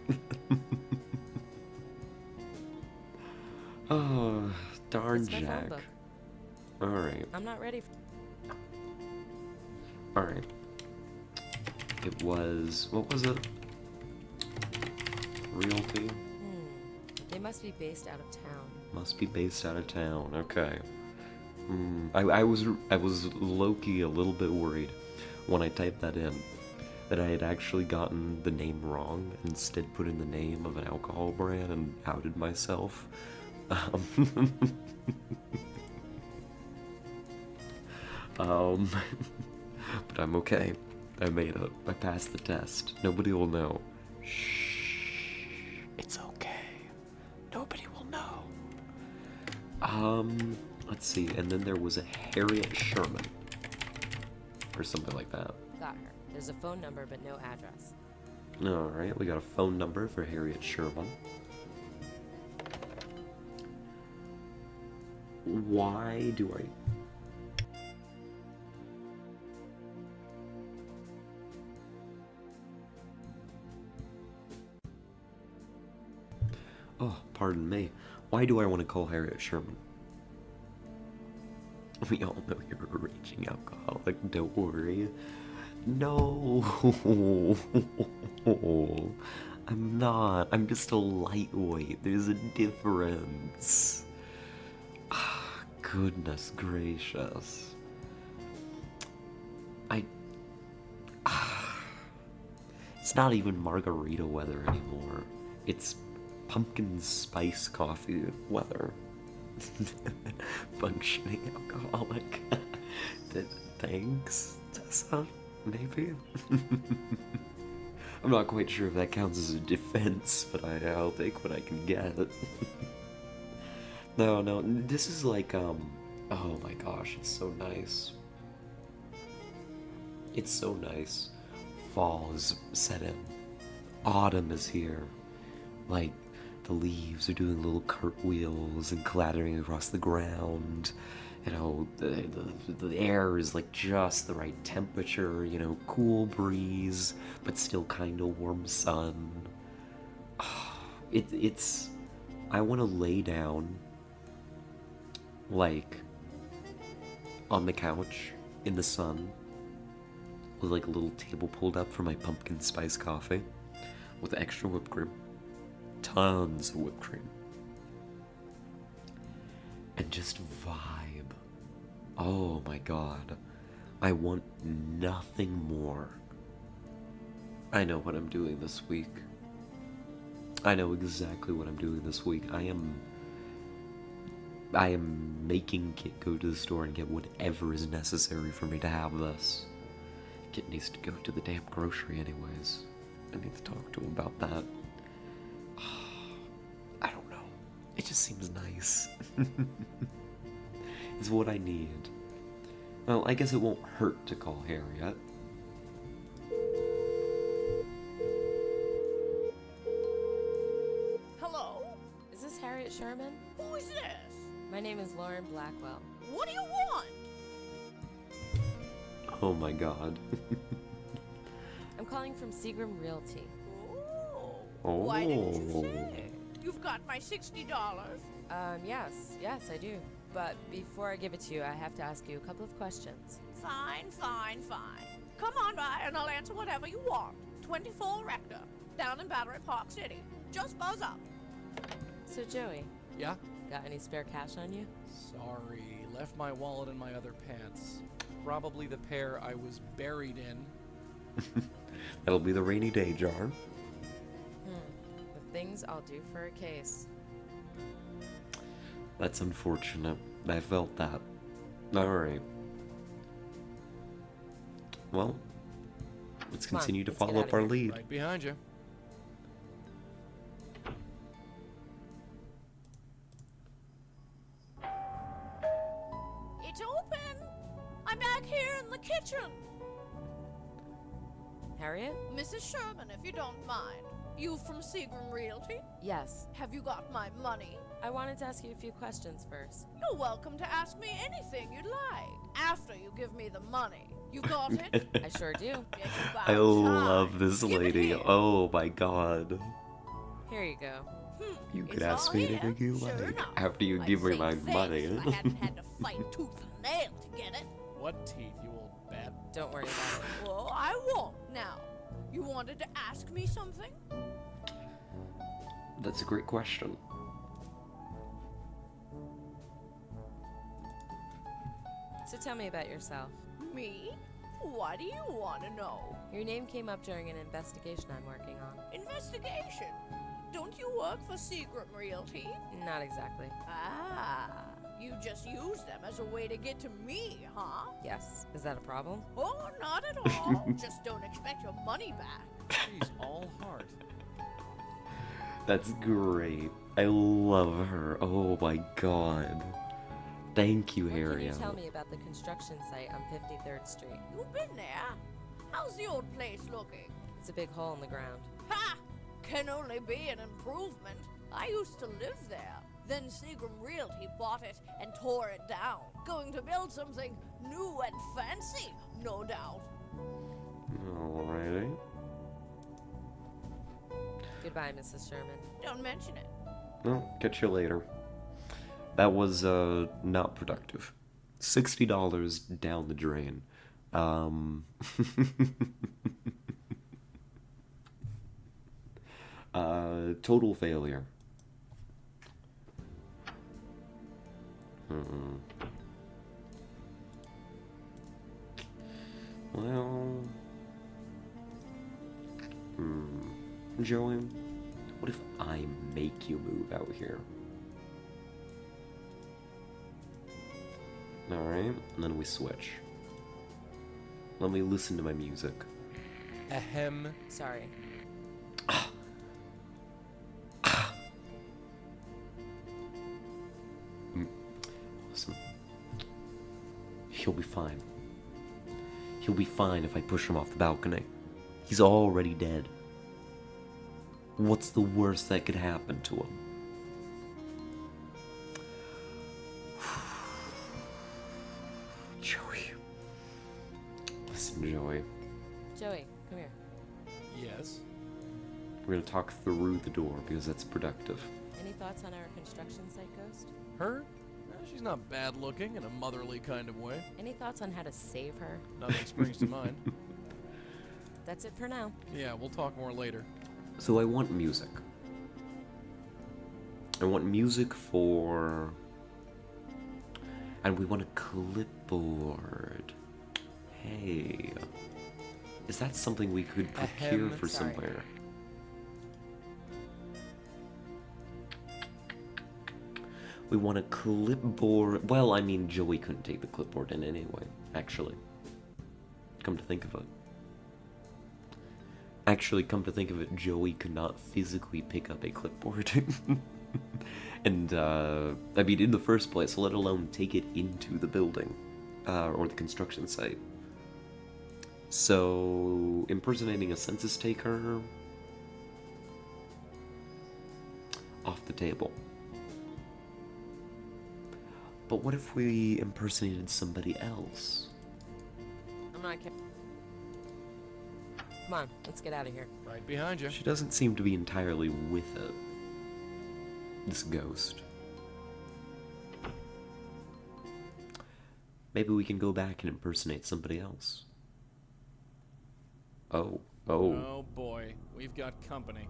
Oh, darn It's my phone Jack. book. Alright, I'm not ready alright. It was, what was it? Realty? They must be based out of town. Must be based out of town, okay. I was low-key a little bit worried when I typed that in, that I had actually gotten the name wrong, and instead put in the name of an alcohol brand and outed myself. But I'm okay. I made it. I passed the test. Nobody will know. Shh. It's okay. Nobody will know. Let's see. And then there was a Harriet Sherman. Or something like that. Got her. There's a phone number, but no address. Alright, we got a phone number for Harriet Sherman. Why do I... Oh, pardon me. Why do I want to call Harriet Sherman? We all know you're a raging alcoholic, don't worry. No, I'm not. I'm just a lightweight. There's a difference. Ah, goodness gracious. It's not even margarita weather anymore. It's pumpkin spice coffee weather. Functioning alcoholic. Thanks, Tessa? Maybe? I'm not quite sure if that counts as a defense, but I'll take what I can get. No, this is like, oh my gosh, it's so nice. It's so nice. Fall is set in. Autumn is here. Like, the leaves are doing little cartwheels and clattering across the ground. You know, the air is like just the right temperature, you know, cool breeze, but still kind of warm sun. It's, I want to lay down, like, on the couch in the sun, with like a little table pulled up for my pumpkin spice coffee, with extra whipped cream, tons of whipped cream, and just vibe. Oh my god. I want nothing more. I know what I'm doing this week. I know exactly what I'm doing this week. I am making Kit go to the store and get whatever is necessary for me to have this. Kit needs to go to the damn grocery anyways. I need to talk to him about that. I don't know. It just seems nice. It's what I need. Well, I guess it won't hurt to call Harriet. Hello? Is this Harriet Sherman? Who is this? My name is Lauren Blackwell. What do you want? Oh my god. I'm calling from Seagram Realty. Oh. Why didn't you Oh. say? You've got my $60. Yes, I do. But before I give it to you, I have to ask you a couple of questions. Fine. Come on by and I'll answer whatever you want. 24 Rector, down in Battery Park City. Just buzz up. So, Joey, Yeah? got any spare cash on you? Sorry, left my wallet in my other pants. Probably the pair I was buried in. That'll be the rainy day jar. The things I'll do for a case. That's unfortunate. I felt that. Alright. Well, let's Come on, continue to let's get follow outta up our here. lead. Right behind you. It's open. I'm back here in the kitchen. Harriet? Mrs. Sherman, if you don't mind. You from Seagram Realty? Yes. Have you got my money? I wanted to ask you a few questions first. You're welcome to ask me anything you'd like. After you give me the money. You got it? I sure do. It's about I love time. this Give it lady. here. Oh my god. Here you go. You could It's ask all me to here. give you Sure money enough. after you I'd give me say my thanks money. if I hadn't had to fight tooth and nail to get it. What teeth, you old bat? Don't worry about it. Well, I won't now. You wanted to ask me something? That's a great question. So tell me about yourself. Me? What do you want to know? Your name came up during an investigation I'm working on. Investigation? Don't you work for Secret Realty? Not exactly. Ah, you just use them as a way to get to me, huh? Yes. Is that a problem? Oh, not at all. Just don't expect your money back. She's all heart. That's great. I love her. Oh my god. Thank you, What can you Harriet. tell me about the construction site on 53rd Street? You've been there. How's the old place looking? It's a big hole in the ground. Ha! Can only be an improvement. I used to live there. Then Seagram Realty bought it and tore it down. Going to build something new and fancy, no doubt. Alrighty. Goodbye, Mrs. Sherman. Don't mention it. Well, catch you later. That was, not productive. $60 down the drain. Total failure. Well... Joey, what if I make you move out here? Alright, and then we switch. Let me listen to my music. Ahem. Sorry. Listen. He'll be fine. He'll be fine if I push him off the balcony. He's already dead. What's the worst that could happen to him? Joey. Listen, Joey. Joey, come here. Yes. We're gonna talk through the door because that's productive. Any thoughts on our construction site ghost? Her? She's not bad looking in a motherly kind of way. Any thoughts on how to save her? Nothing springs to mind. That's it for now. Yeah, we'll talk more later. So I want music. I want music for... And we want a clipboard. Hey. Is that something we could procure for Sorry. somewhere? We want a clipboard. Well, I mean, Joey couldn't take the clipboard in anyway, actually. Come to think of it. Actually, come to think of it, Joey could not physically pick up a clipboard. And, I mean, in the first place, let alone take it into the building, or the construction site. So, impersonating a census taker... off the table. But what if we impersonated somebody else? I'm not kidding. Come on, let's get out of here. Right behind you. She doesn't seem to be entirely with it. This ghost. Maybe we can go back and impersonate somebody else. Oh. Oh boy, we've got company.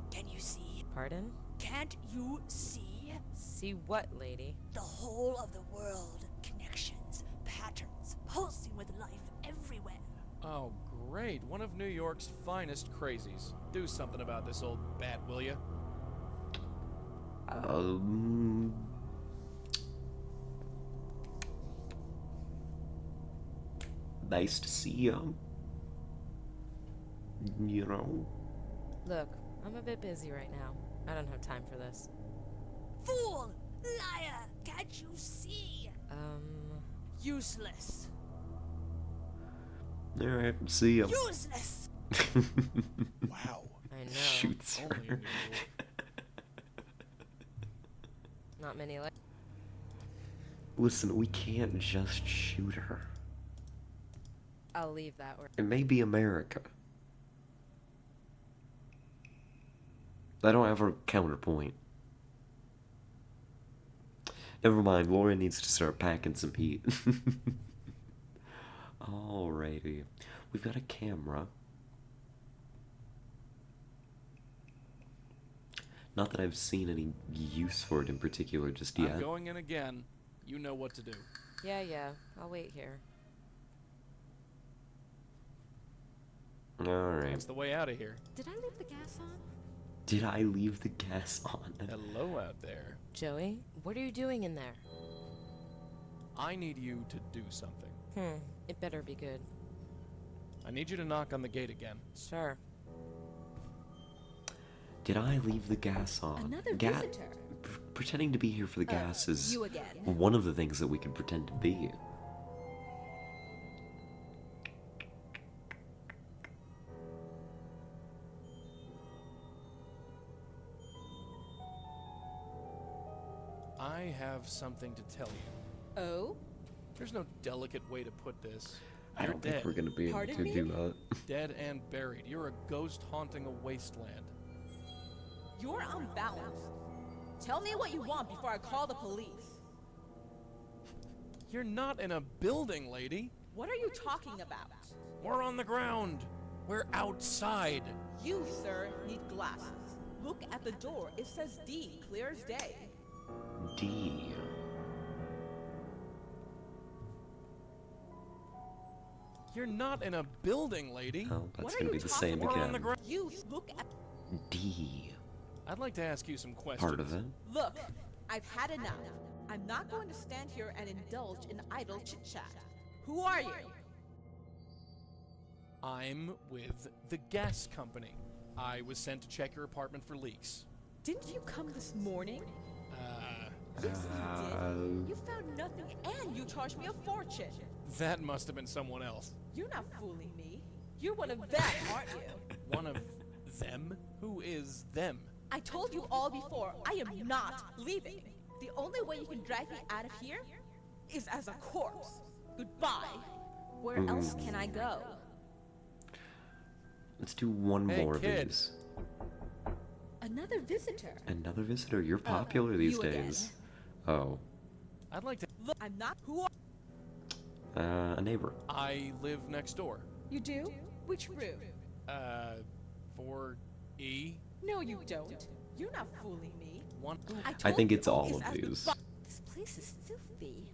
Can you see? Pardon? Can't you see? See what, lady? The whole of the world. Connections, patterns, pulsing with life everywhere. Oh, great. One of New York's finest crazies. Do something about this old bat, will ya? Nice to see you. You know? Look, I'm a bit busy right now. I don't have time for this. Fool! Liar! Can't you see? Useless. Alright, see ya. Useless! Wow. I know. Shoots Only in her. New York. Not many like. Listen, we can't just shoot her. I'll leave that where. It may be America. I don't have a counterpoint. Never mind, Laura needs to start packing some heat. Alrighty. We've got a camera. Not that I've seen any use for it in particular just yet. I'm going in again. You know what to do. Yeah, I'll wait here. Alright. That's the way out of here. Did I leave the gas on? Did I leave the gas on? Hello out there. Joey, what are you doing in there? I need you to do something. It better be good. I need you to knock on the gate again. Sure. Did I leave the gas on? Another visitor. Pretending to be here for the gas is You again. one of the things that we can pretend to be. I have something to tell you. Oh? There's no delicate way to put this. I You're don't dead. think we're gonna be able Pardon to me? do that. Dead and buried. You're a ghost haunting a wasteland. You're unbound. Tell me what you want before I call the police. You're not in a building, lady. What are you talking about? We're on the ground. We're outside. You, sir, need glasses. Look at the door. It says D, clear as day. D. You're not in a building, lady. Oh, that's What are gonna you be the talking same We're on the again. ground. You look at. D. I'd like to ask you some questions. Part of it. Look, I've had enough. I'm not going to stand here and indulge in idle chit chat. Who are you? I'm with the gas company. I was sent to check your apartment for leaks. Didn't you come this morning? Yes, you did. You found nothing and you charged me a fortune. That must have been someone else. You're not fooling me. You're one of them, aren't you? One of them? Who is them? I told you all before, I am not leaving. The only way you can drag me out of here is as a corpse. Goodbye. Where else can I go? Let's do one Hey, more of kid. these. Another visitor. Another visitor. You're popular these you again. days. Oh. I'd like to. Look, I'm not. Who are A neighbor. I live next door. you? Do? Which room? 4E? No, you don't. You're not fooling me. One. I told think you it's all is of as the these. This place is filthy.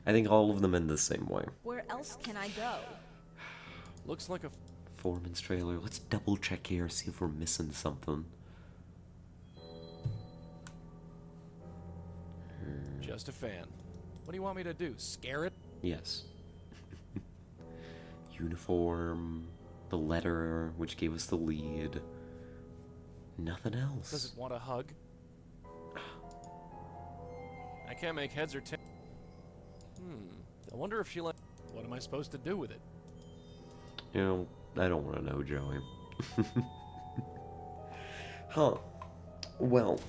I think all of them in the same way. Where else can I go? Looks like a. Foreman's trailer. Let's double check here, see if we're missing something. Just a fan. What do you want me to do? Scare it? Yes. Uniform. The letter, which gave us the lead. Nothing else. Does it want a hug? I can't make heads or tails. I wonder if she like. What am I supposed to do with it? You know, I don't want to know, Joey. Huh. Well.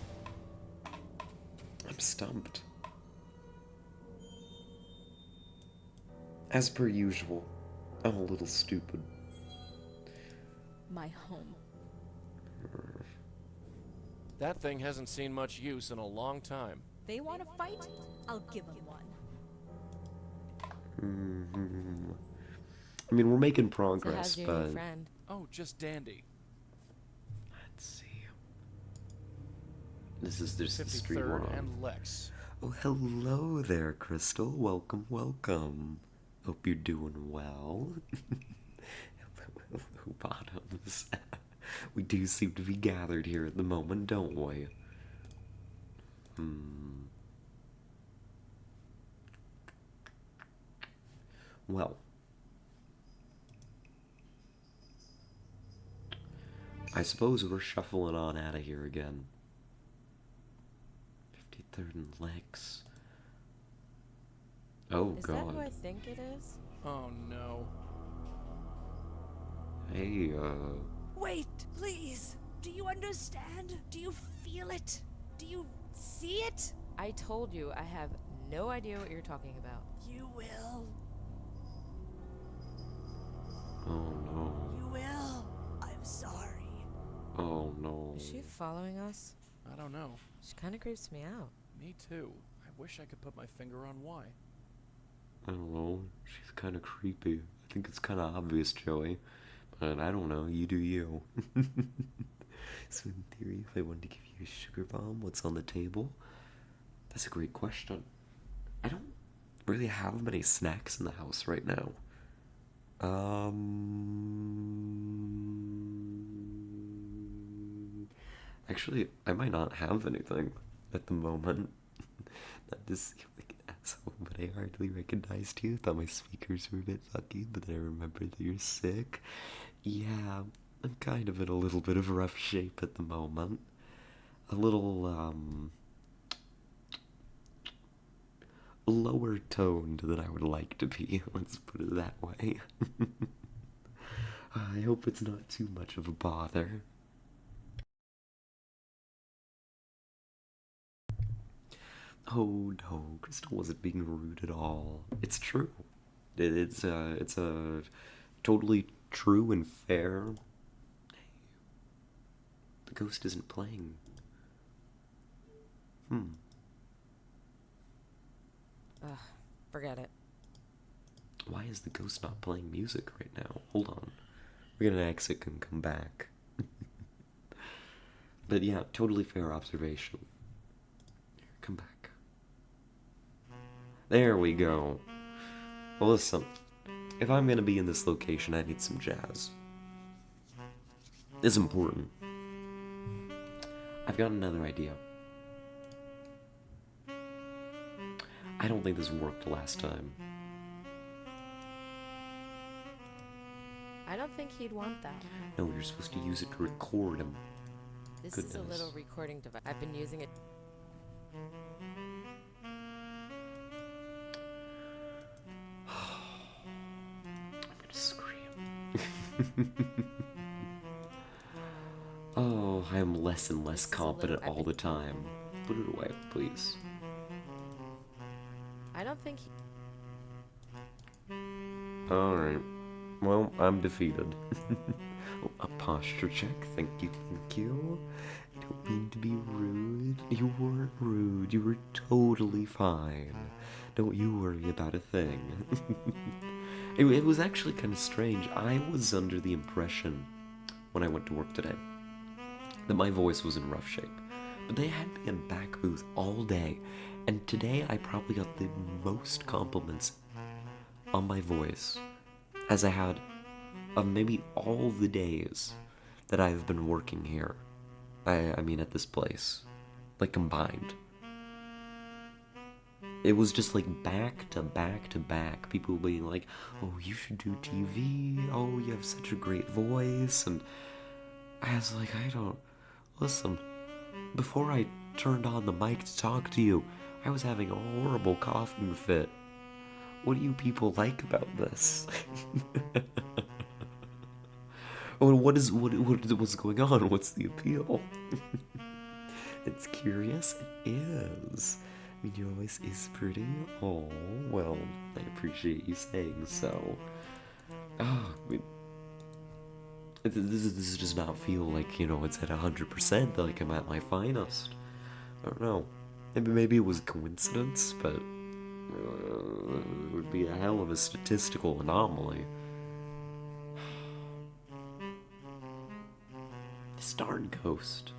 I'm stumped. As per usual, I'm a little stupid. My home. That thing hasn't seen much use in a long time. They want to fight? I'll give them one. I mean, we're making So progress, how's your but new friend? Oh, just dandy. let's see. This is just the street we're 53rd on. and Lex. Oh, hello there, Crystal. Welcome, welcome. Hope you're doing well. Hello, bottoms. We do seem to be gathered here at the moment, don't we? Well. I suppose we're shuffling on out of here again. 53rd and Lex. Oh, Is God. that who I think it is? Oh no. Hey, Wait, please. Do you understand? Do you feel it? Do you see it? I told you I have no idea what you're talking about. You will. Oh no. You will. I'm sorry. Oh no. Is she following us? I don't know. She kind of creeps me out. Me too. I wish I could put my finger on why. I don't know. She's kind of creepy. I think it's kind of obvious, Joey. But I don't know. You do you. So in theory, if I wanted to give you a sugar bomb, what's on the table? That's a great question. I don't really have many snacks in the house right now. Actually, I might not have anything at the moment. Not to seem like an asshole, but I hardly recognized you. Thought my speakers were a bit fucky, but then I remembered that you're sick. Yeah, I'm kind of in a little bit of rough shape at the moment. A little, lower toned than I would like to be, let's put it that way. I hope it's not too much of a bother. Oh no, Crystal wasn't being rude at all. It's true. It's a totally true and fair. The ghost isn't playing. Ugh, forget it. Why is the ghost not playing music right now? Hold on. We're gonna exit and come back. But yeah, totally fair observation. Come back. There we go. Well, listen. If I'm gonna be in this location, I need some jazz. It's important. I've got another idea. I don't think this worked last time. I don't think he'd want that. No, you're supposed to use it to record him. This is a Goodness. little recording device. I've been using it. I'm gonna scream. Oh, I am less and less This is a confident little- all the time. Put it away, please. I don't think he... Alright. Well, I'm defeated. Oh, a posture check. Thank you, thank you. I don't mean to be rude. You weren't rude. You were totally fine. Don't you worry about a thing. It was actually kind of strange. I was under the impression, when I went to work today, that my voice was in rough shape. But they had me in back booth all day, and today I probably got the most compliments on my voice as I had of maybe all the days that I've been working here. I mean at this place. Like combined. It was just like back to back to back. People being like, oh, you should do TV. Oh, you have such a great voice. And I was like, I don't... Listen, before I turned on the mic to talk to you, I was having a horrible coughing fit. What do you people like about this? Oh, what's going on? What's the appeal? It's curious. It is. I mean, your voice is pretty. Oh, well, I appreciate you saying so. Oh, I mean, this does not feel like, you know, it's at 100%, like I'm at my finest. I don't know. Maybe it was a coincidence, but it would be a hell of a statistical anomaly. This darn ghost.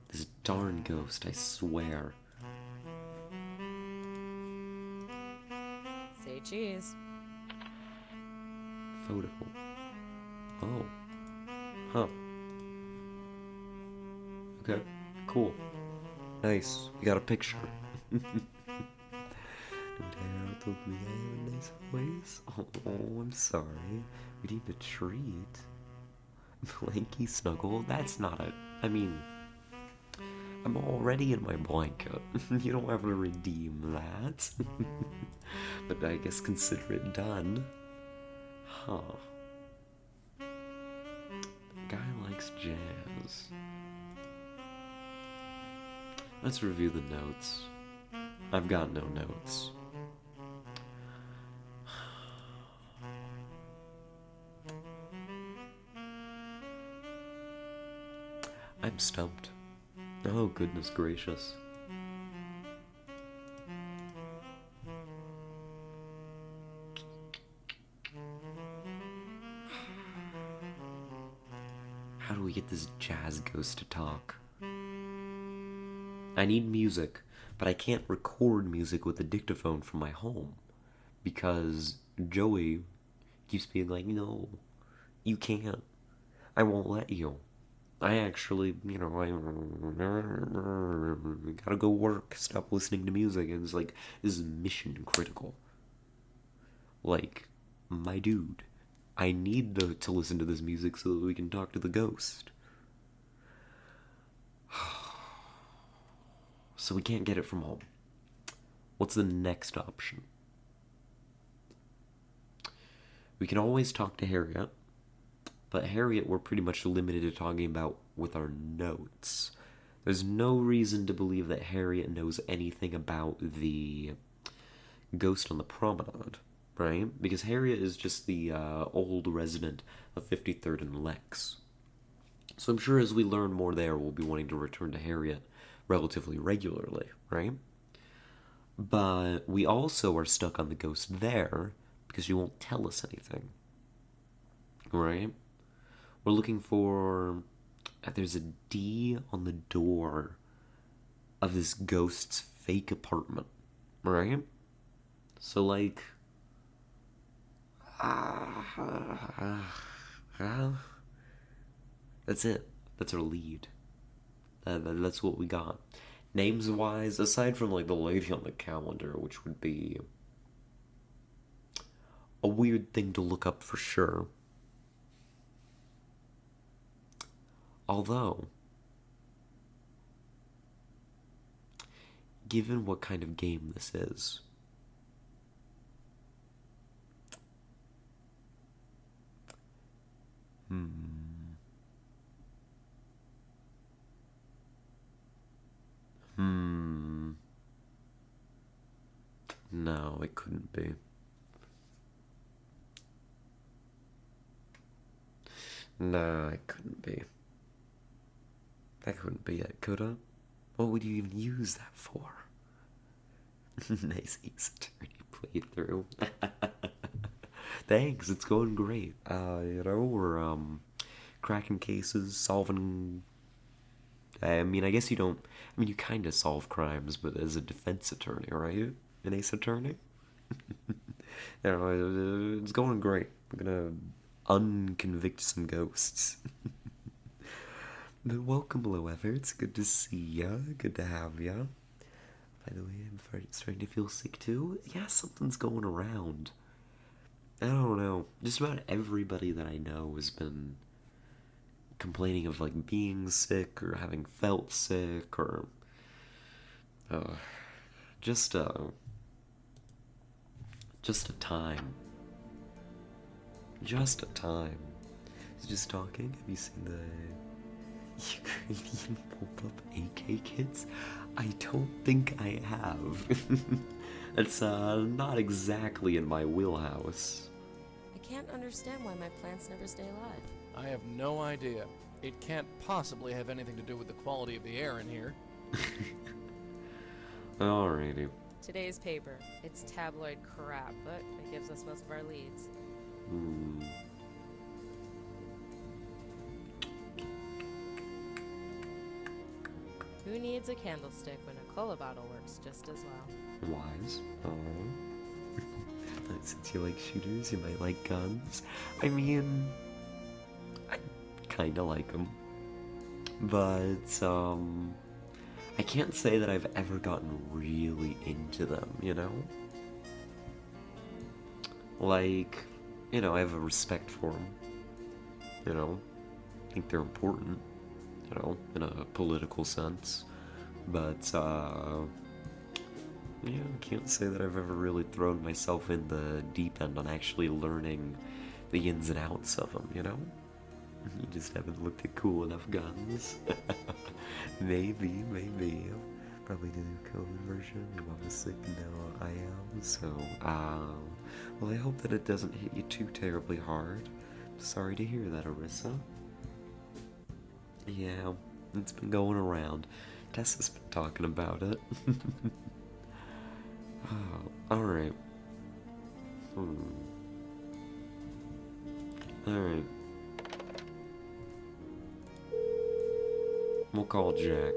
This darn ghost, I swear. Say cheese. Photo. Oh. Huh. Okay, cool. Nice. We got a picture. Don't Harold told me I have a nice voice. Oh, I'm sorry. We need a treat. Blanky snuggle? That's not it. I mean, I'm already in my blanket. You don't have to redeem that. But I guess consider it done. Huh. Guy likes jazz. Let's review the notes. I've got no notes. I'm stumped. Oh, goodness gracious. How do we get this jazz ghost to talk? I need music, but I can't record music with a dictaphone from my home because Joey keeps being like, no, you can't. I won't let you. I actually, I gotta go work, stop listening to music, and it's like, this is mission critical. Like, my dude, I need to listen to this music so that we can talk to the ghost. So we can't get it from home. What's the next option? We can always talk to Harriet, but Harriet we're pretty much limited to talking about with our notes. There's no reason to believe that Harriet knows anything about the ghost on the promenade, right? Because Harriet is just the old resident of 53rd and Lex. So I'm sure as we learn more there, we'll be wanting to return to Harriet relatively regularly, right? But we also are stuck on the ghost there because she won't tell us anything, right? We're looking for... There's a D on the door of this ghost's fake apartment, right? So, like... that's it. That's our lead. That's what we got. Names-wise, aside from, like, the lady on the calendar, which would be a weird thing to look up for sure. Although, given what kind of game this is, no, it couldn't be. No, it couldn't be. That couldn't be it, could it? What would you even use that for? Nice Ace Attorney playthrough. Thanks, it's going great. We're cracking cases, solving... I mean, I guess you don't... I mean, you kind of solve crimes, but as a defense attorney, right? An ace attorney? It's going great. We're gonna unconvict some ghosts. But welcome, however. It's good to see ya. Good to have ya. By the way, I'm starting to feel sick too. Yeah, something's going around. I don't know. Just about everybody that I know has been complaining of, like, being sick or having felt sick or... just a time. Just a time. Just talking. Have you seen the Ukrainian pop-up AK kits? I don't think I have. It's not exactly in my wheelhouse. I can't understand why my plants never stay alive. I have no idea. It can't possibly have anything to do with the quality of the air in here. Alrighty. Today's paper. It's tabloid crap, but it gives us most of our leads. Who needs a candlestick when a cola bottle works just as well? Wise. Since you like shooters, you might like guns. I mean, I kinda like them. But, I can't say that I've ever gotten really into them, you know? Like, I have a respect for them. I think they're important, in a political sense. But, I can't say that I've ever really thrown myself in the deep end on actually learning the ins and outs of them, You just haven't looked at cool enough guns. Maybe. probably do the COVID version. Your mom is sick and now I am, so, well, I hope that it doesn't hit you too terribly hard. Sorry to hear that, Arissa. Yeah, it's been going around. Tessa's been talking about it. Oh, alright. Alright. We'll call Jack.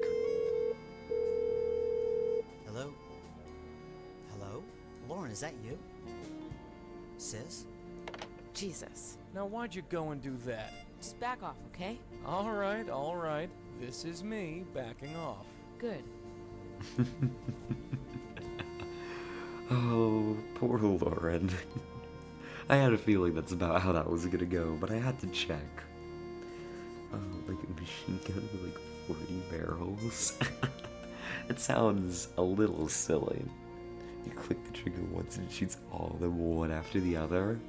Hello? Hello? Lauren, is that you? Sis? Jesus. Now, why'd you go and do that? Just back off, okay? All right. This is me backing off. Good. Oh, poor Lauren. I had a feeling that's about how that was gonna go, but I had to check. Oh, like a machine gun with like 40 barrels. It sounds a little silly. You click the trigger once and it shoots all of them one after the other.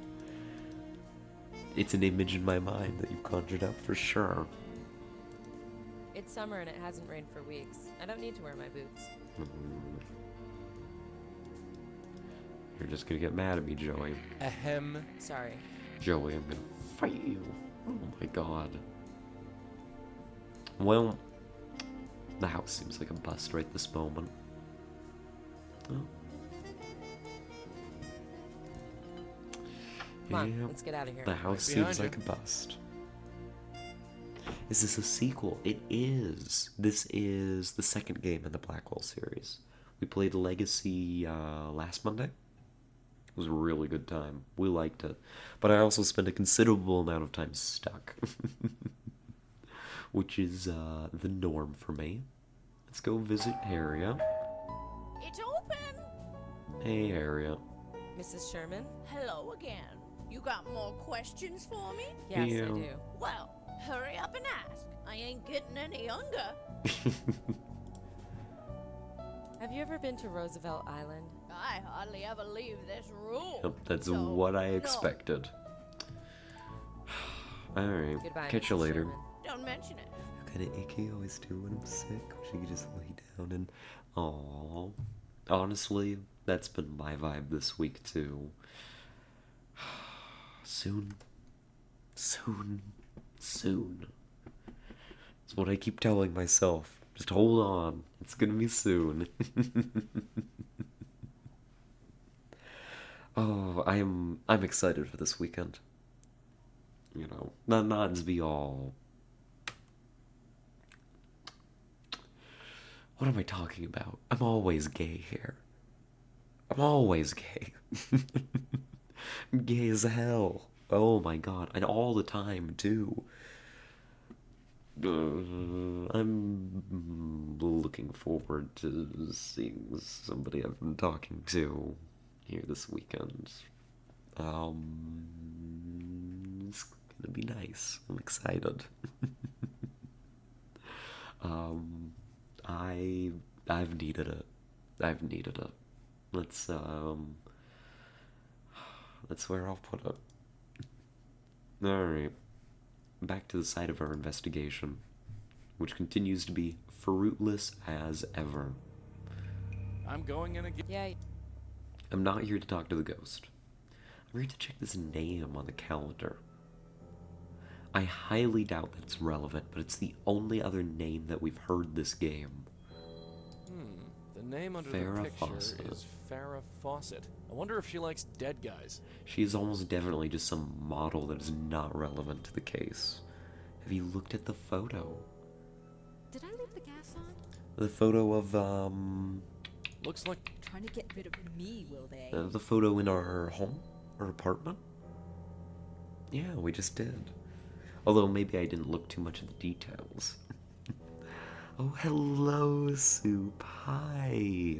It's an image in my mind that you've conjured up for sure. It's summer and it hasn't rained for weeks. I don't need to wear my boots. You're just gonna get mad at me, Joey. Ahem. Sorry. Joey, I'm gonna fight you. Oh my god. Well, the house seems like a bust right this moment. Oh. Come on, Yep. let's get out of here. The house Right behind seems like a bust. Is this a sequel? It is. This is the second game in the Blackwell series. We played Legacy last Monday. It was a really good time. We liked it. But I also spent a considerable amount of time stuck. Which is the norm for me. Let's go visit Harriet. It's open! Hey, Harriet. Mrs. Sherman? Hello again. You got more questions for me? Yes, Yeah. I do. Well, hurry up and ask. I ain't getting any younger. Have you ever been to Roosevelt Island? I hardly ever leave this room. Yep, that's So, what I no. expected. Alright, Goodbye, catch you Mrs. later. Sherman. Don't mention it. Kind of icky always too when I'm sick. Wish I could just lay down and aww. Honestly, that's been my vibe this week too. Soon. It's what I keep telling myself. Just hold on. It's gonna be soon. Oh, I'm excited for this weekend. You know, not to be all. What am I talking about? I'm always gay here. I'm always gay. I'm gay as hell. Oh my god. And all the time, too. I'm looking forward to seeing somebody I've been talking to here this weekend. It's gonna be nice. I'm excited. I've needed it. That's where I'll put it. Alright. Back to the site of our investigation, which continues to be fruitless as ever. I'm going in again. Yeah, I'm not here to talk to the ghost. I'm here to check this name on the calendar. I highly doubt that it's relevant, but it's the only other name that we've heard this game. The name under Farrah the picture Fawcett. is Farrah Fawcett. I wonder if she likes dead guys. She is almost definitely just some model that is not relevant to the case. Have you looked at the photo? Did I leave the gas on? The photo of, Looks like Trying to get rid of me, will they? the photo in our home? Our apartment? Yeah, we just did. Although maybe I didn't look too much at the details. Oh, hello, Soup. Hi.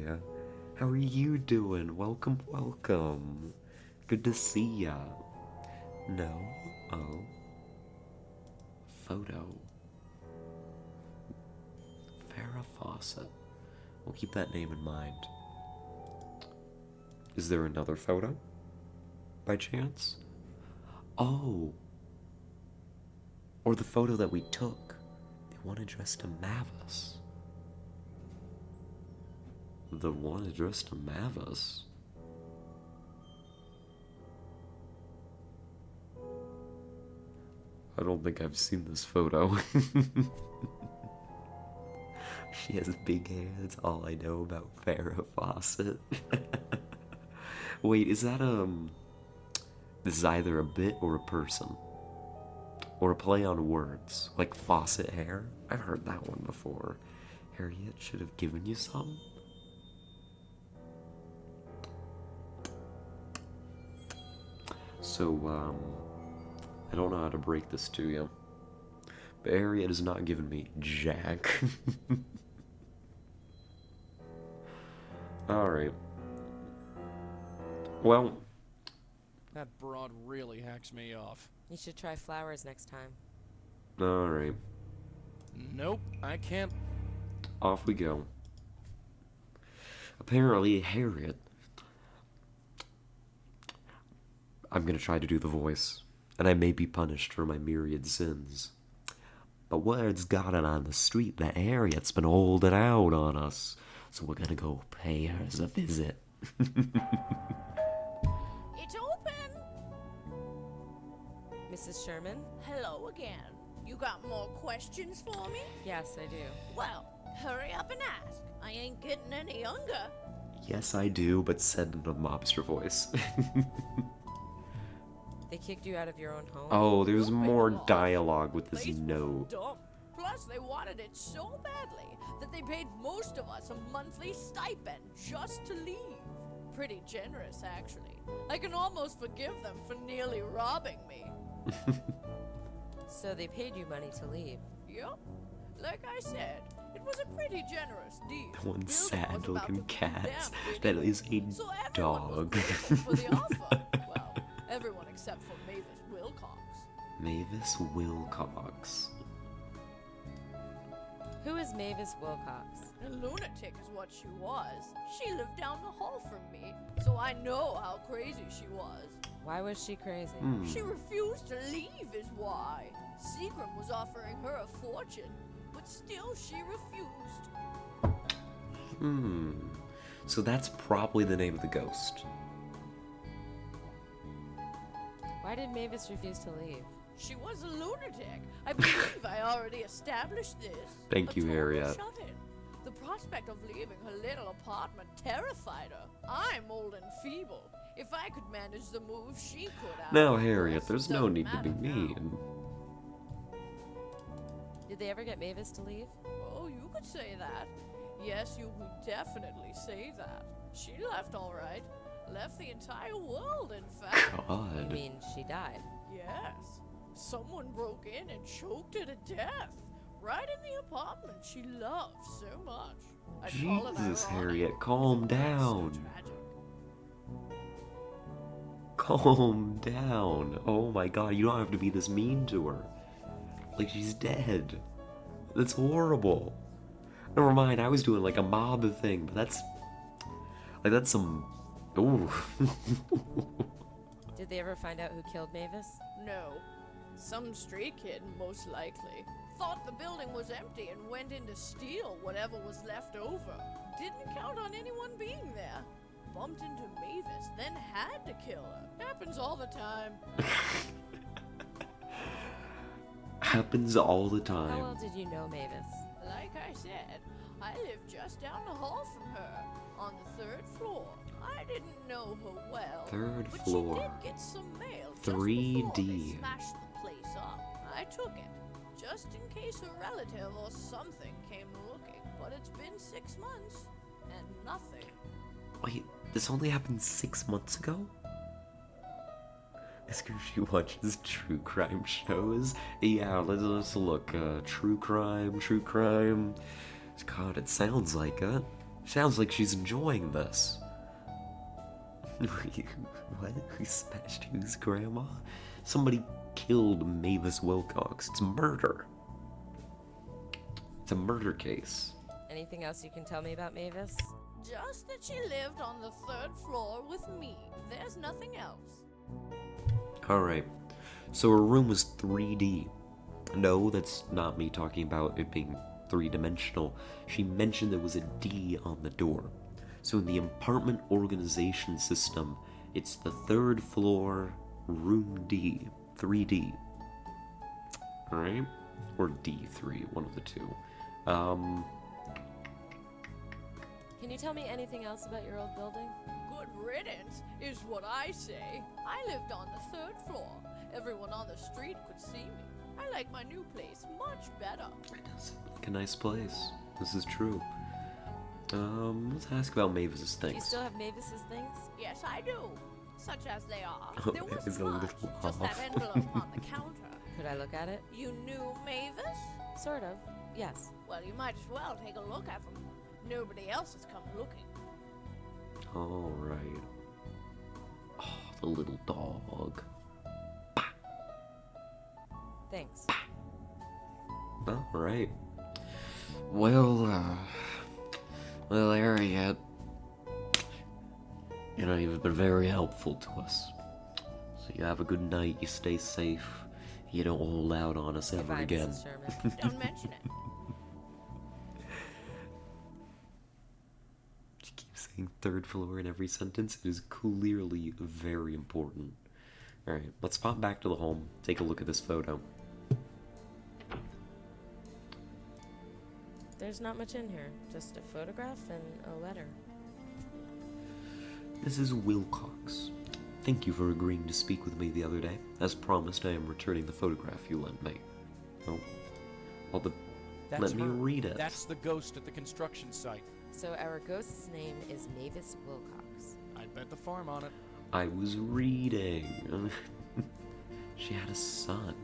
How are you doing? Welcome, welcome. Good to see ya. No? Oh. Photo. Farrah Fawcett. We'll keep that name in mind. Is there another photo? By chance? Oh. Or the photo that we took. The one addressed to Mavis. The one addressed to Mavis. I don't think I've seen this photo. She has big hair, that's all I know about Farrah Fawcett. Wait, is that, this is either a bit or a person? Or a play on words, like faucet hair? I've heard that one before. Harriet should have given you some? So, I don't know how to break this to you. But Harriet has not given me jack. Alright. Well, That broad really hacks me off. You should try flowers next time. alright. Nope, I can't. Off we go. Apparently, Harriet. I'm gonna try to do the voice, and I may be punished for my myriad sins. But word's gotten on the street that Harriet's been holding out on us, so we're gonna go pay her a visit. It's open! Mrs. Sherman? Hello again. You got more questions for me? Yes, I do. Well, hurry up and ask. I ain't getting any younger. Yes, I do, but said in a mobster voice. They kicked you out of your own home? Oh, there's Moving more along. dialogue with this Place was note. dumb. Plus, they wanted it so badly that they paid most of us a monthly stipend just to leave. Pretty generous, actually. I can almost forgive them for nearly robbing me. So they paid you money to leave. Yup. Like I said, it was a pretty generous deal. That one Building was sad about looking to be cat. condemned That anyway, is a so everyone dog. was grateful for the offer. Well, everyone except for Mavis Wilcox. Mavis Wilcox. Who is Mavis Wilcox? A lunatic is what she was. She lived down the hall from me, so I know how crazy she was. Why was she crazy? She refused to leave is why. Seagram was offering her a fortune, but still she refused. So that's probably the name of the ghost. Why did Mavis refuse to leave? She was a lunatic. I believe I already established this. Thank you, A total Harriet. shut-in. The prospect of leaving her little apartment terrified her. I'm old and feeble. If I could manage the move, she could. Now, after Harriet, all. there's no Doesn't need to be matter now. mean. Did they ever get Mavis to leave? Oh, you could say that. Yes, you could definitely say that. She left all right. Left the entire world, in fact. You God. mean she died? Yes. Someone broke in and choked her to death. Right in the apartment she loved so much. I'd call it Jesus, ironic Harriet, if calm it weren't down. So tragic. Calm down. Oh my god, you don't have to be this mean to her. Like, she's dead. That's horrible. Never mind, I was doing like a mob thing, but that's... Like, that's some... Ooh. Did they ever find out who killed Mavis? No. Some stray kid, most likely. Thought the building was empty and went in to steal whatever was left over. Didn't count on anyone being there. Bumped into Mavis, then had to kill her. Happens all the time. Happens all the How time. well did you know Mavis? Like I said, I lived just down the hall from her, on the 3rd floor. I didn't know her well, Third but floor. she did get some mail just 3D. before they smashed the place up. I took it, just in case a relative or something came looking. But it's been 6 months, and nothing. Wait, this only happened 6 months ago? Is because she watches true crime shows? Yeah, let's look. True crime. God, it sounds like it. Sounds like she's enjoying this. What? Who smashed whose grandma? Somebody killed Mavis Wilcox. It's murder. It's a murder case. Anything else you can tell me about Mavis? Just that she lived on the 3rd floor with me. There's nothing else. Alright, so her room was 3D. No, that's not me talking about it being three-dimensional. She mentioned there was a D on the door. So in the apartment organization system, it's the 3rd floor, room D, 3D. Alright? Or D3, one of the two. Can you tell me anything else about your old building? Good riddance is what I say. I lived on the 3rd floor. Everyone on the street could see me. I like my new place much better. It does seem like a nice place. This is true. Let's ask about Mavis's Do you things. still have Mavis's things? Yes, I do. Such as they are. Oh, There it is wasn't a much, little just that off. envelope on the counter. Could I look at it? You knew Mavis? Sort of. Yes. Well, you might as well take a look at them. Nobody else has come looking. Alright. Oh, the little dog. Thanks. Alright. Well, Harriet, you've been very helpful to us. So you have a good night, you stay safe, you don't hold out on us ever Goodbye, again. Mrs. Sherman. Don't mention it. She keeps saying 3rd floor in every sentence. It is clearly very important. Alright, let's pop back to the home, take a look at this photo. There's not much in here. Just a photograph and a letter. Mrs. Wilcox, thank you for agreeing to speak with me the other day. As promised, I am returning the photograph you lent me. Oh, That's let me her. read it. That's the ghost at the construction site. So our ghost's name is Mavis Wilcox. I'd bet the farm on it. I was reading. She had a son.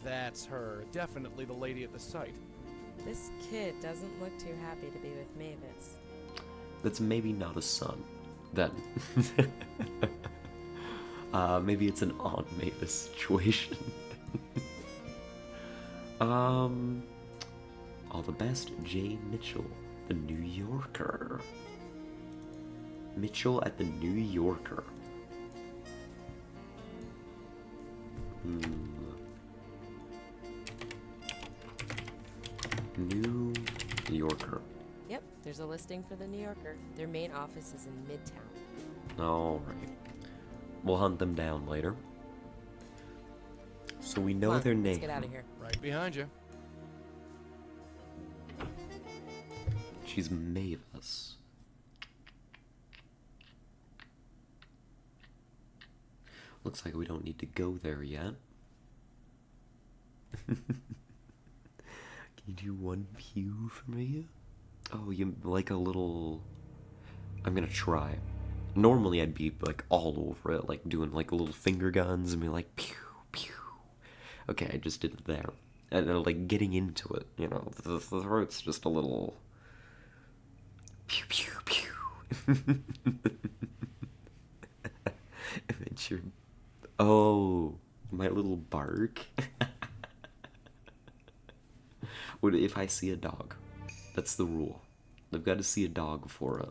That's her. Definitely the lady at the site. This kid doesn't look too happy to be with Mavis. That's maybe not a son. Then. Maybe it's an Aunt Mavis situation. All the best, Jay Mitchell, the New Yorker. Mitchell at the New Yorker. New Yorker. Yep, there's a listing for the New Yorker. Their main office is in Midtown. Alright. We'll hunt them down later. So we know Come on, their name. let's get out of here. Right behind you. She's Mavis. Looks like we don't need to go there yet. Can you do one pew for me? Oh, you like a little... I'm gonna try. Normally I'd be like all over it, like doing like little finger guns and be like pew, pew. Okay, I just did it there. And then like getting into it, the throat's just a little... Pew, pew, pew. And then you're... Oh, my little bark. What if I see a dog? That's the rule. I've got to see a dog for it.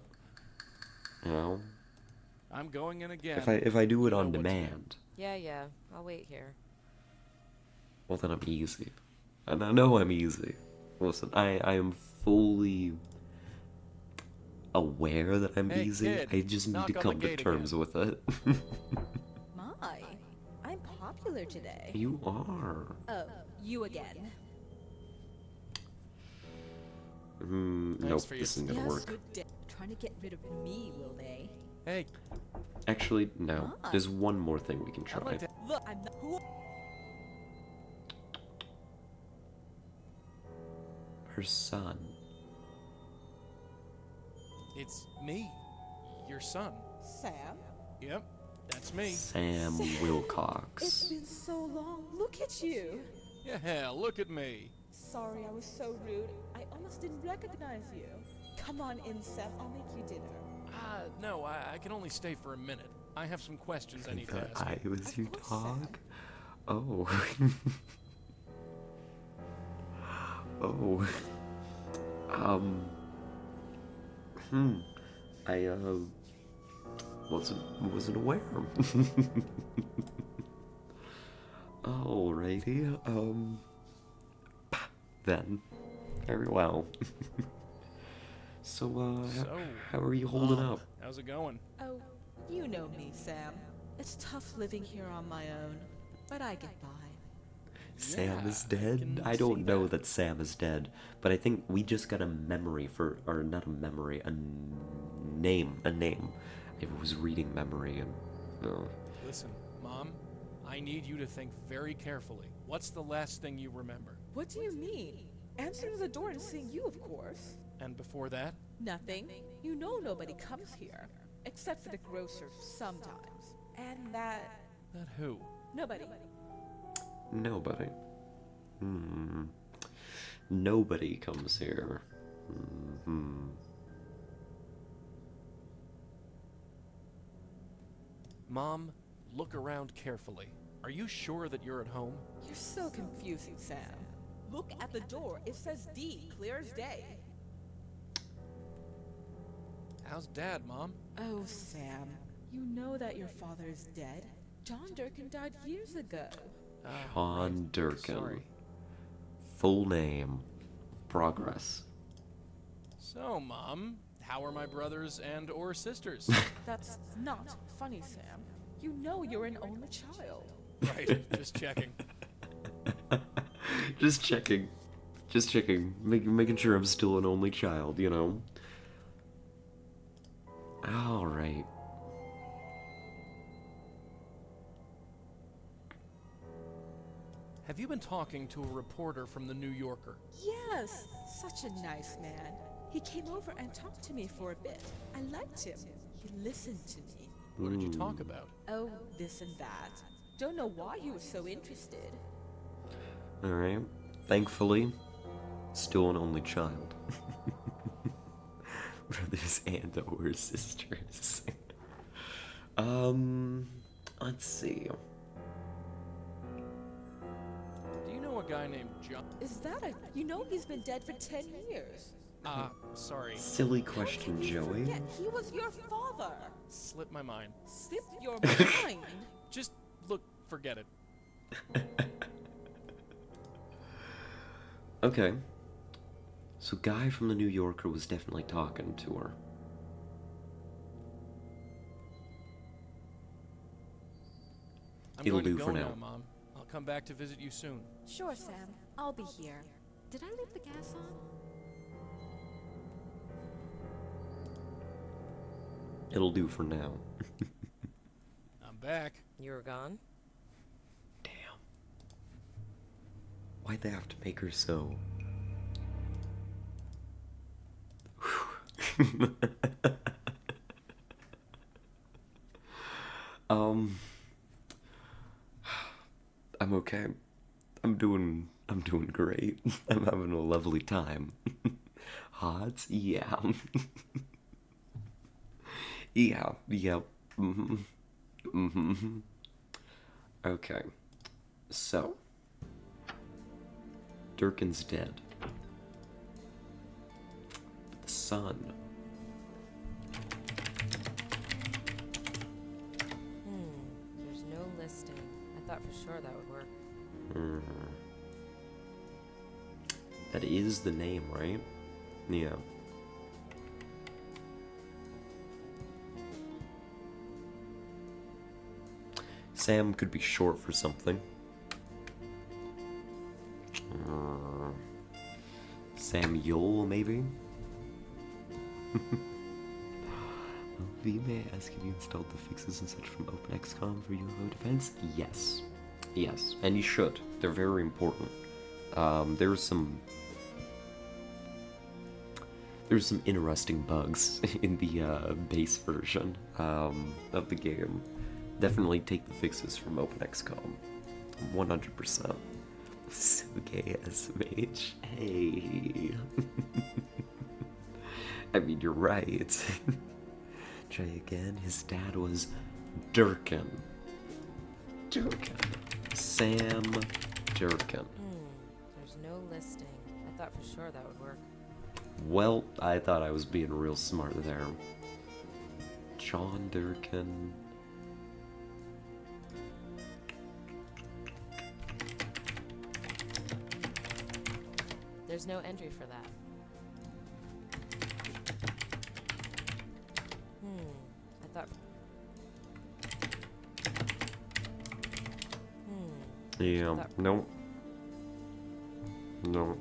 I'm going in again. If I do it You on know what to do. demand, Yeah, I'll wait here. well then I'm easy. And I know I'm easy. Listen, I am fully aware that I'm Hey, easy. kid, I just need knock to on come the to gate terms again. with it. My, I'm popular today. You are. Oh, you again. Nope, for your this isn't gonna Yes, work. good day. Trying to get rid of me, will they? Hey, Actually, no. Ah. There's one more thing we can I'd try. like to... Look, I'm not. Who? Her son. It's me. Your son. Sam? Yep, that's me. Sam It's Wilcox. been so long. Look at you. Yeah, look at me. Sorry, I was so rude. I almost didn't recognize you. Come on in, Sam. I'll make you dinner. No, I can only stay for a minute. I have some questions I I need to thought ask. I was Of your course, Sam. dog. Oh. Oh. I wasn't aware. Alrighty. Then, very well. So, So, how are you holding Mom, up? how's it going? Oh, you know me, Sam. It's tough living here on my own, but I get by. Sam is Yeah, I dead? can I don't see know that. that Sam is dead, but I think we just got a memory or not a memory, a name. I was reading memory and, Listen, Mom, I need you to think very carefully. What's the last thing you remember? What do you mean? Answering the door and seeing you, of course. And before that? Nothing. You know nobody comes here. Except for the grocer sometimes. And that... That who? nobody. nobody. Hmm. Nobody comes here. Hmm. Mom, look around carefully. Are you sure that you're at home? You're so confusing, Sam. Look at the door. It says D, clear as day. How's Dad, Mom? Oh, Sam. You know that your father is dead. John Durkin died years ago. Ah, John right. Durkin. Sorry. Full name. Progress. So, Mom, how are my brothers and or sisters? That's not funny, Sam. You know you're an only child. Right, just checking. Just checking. Just checking. Making sure I'm still an only child, you know? Alright. Have you been talking to a reporter from the New Yorker? Yes, such a nice man. He came over and talked to me for a bit. I liked him. He listened to me. What did you talk about? Oh, this and that. Don't know why he was so interested. Alright. Thankfully, still an only child. Brothers and or sisters. Let's see. Do you know a guy named John? Is that a... You know he's been dead for 10 years. Sorry. Silly How question, can you Joey. forget? He was your father. Slipped my mind. Slipped your mind. Just, look, forget it. Okay. So guy from the New Yorker was definitely talking to her. I'm It'll going to do go for now. Mom. I'll come back to visit you soon. Sure, Sam. I'll be here. Did I leave the gas on? It'll do for now. I'm back. You were gone? Damn. Why'd they have to make her so... I'm okay. I'm doing great. I'm having a lovely time. Hot? Yeah. Yeah, yep. Okay. So, Durkin's dead. But the son. There's no listing. I thought for sure that would work. That is the name, right? Yeah. Sam could be short for something. Samuel, maybe? V, may I ask if you installed the fixes and such from OpenXCom for UFO defense? Yes. Yes, and you should. They're very important. There's some interesting bugs in the base version of the game. Definitely take the fixes from OpenXCom. 100%. So gay SMH. Hey. I mean, you're right. Try again. His dad was Durkin. Durkin. Sam Durkin. There's no listing. I thought for sure that would work. Well, I thought I was being real smart there. John Durkin. There's no entry for that. Yeah, That- nope. No.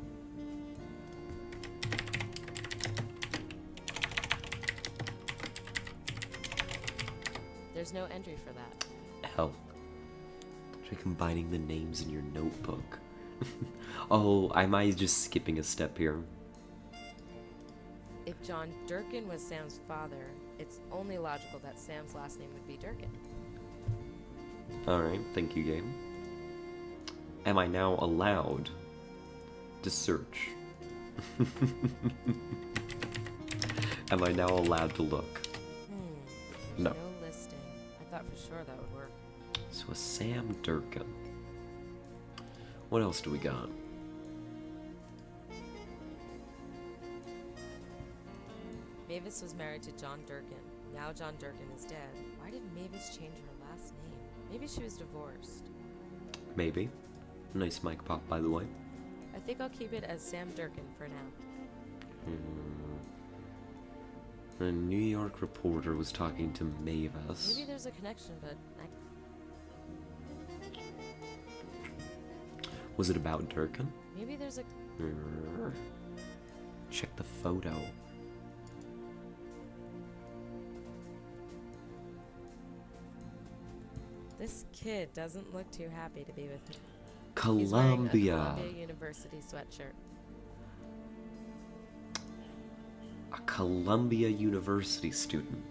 There's no entry for that. Hell. Try combining the names in your notebook. Oh, am I just skipping a step here? If John Durkin was Sam's father, it's only logical that Sam's last name would be Durkin. Alright, thank you, game. Am I now allowed to search? Am I now allowed to look? There's No. no listing. I thought for sure that would work. So a Sam Durkin. What else do we got? Mavis was married to John Durkin. Now John Durkin is dead. Why did Mavis change her last name? Maybe she was divorced. Maybe. Nice mic pop, by the way. I think I'll keep it as Sam Durkin for now. A New York reporter was talking to Mavis. Maybe there's a connection, but Was it about Durkin? maybe there's a... Check the photo. This kid doesn't look too happy to be with me. He's wearing a Columbia. Columbia University sweatshirt. A Columbia University student.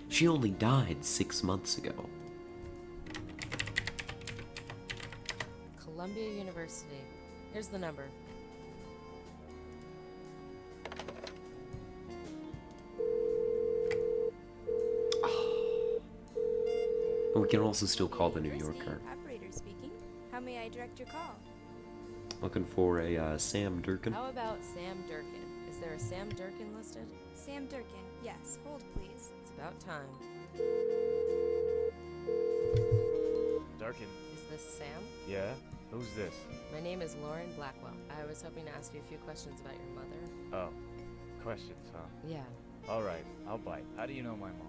She only died 6 months ago. Columbia University. Here's the number. We can also still call the New University Yorker. Operator speaking. How may I direct your call? Looking for a Sam Durkin. How about Sam Durkin? Is there a Sam Durkin listed? Sam Durkin. Yes. Hold, please. It's about time. Durkin. Is this Sam? Yeah? Who's this? My name is Lauren Blackwell. I was hoping to ask you a few questions about your mother. Oh. Questions, huh? Yeah. Alright, I'll bite. How do you know my mom?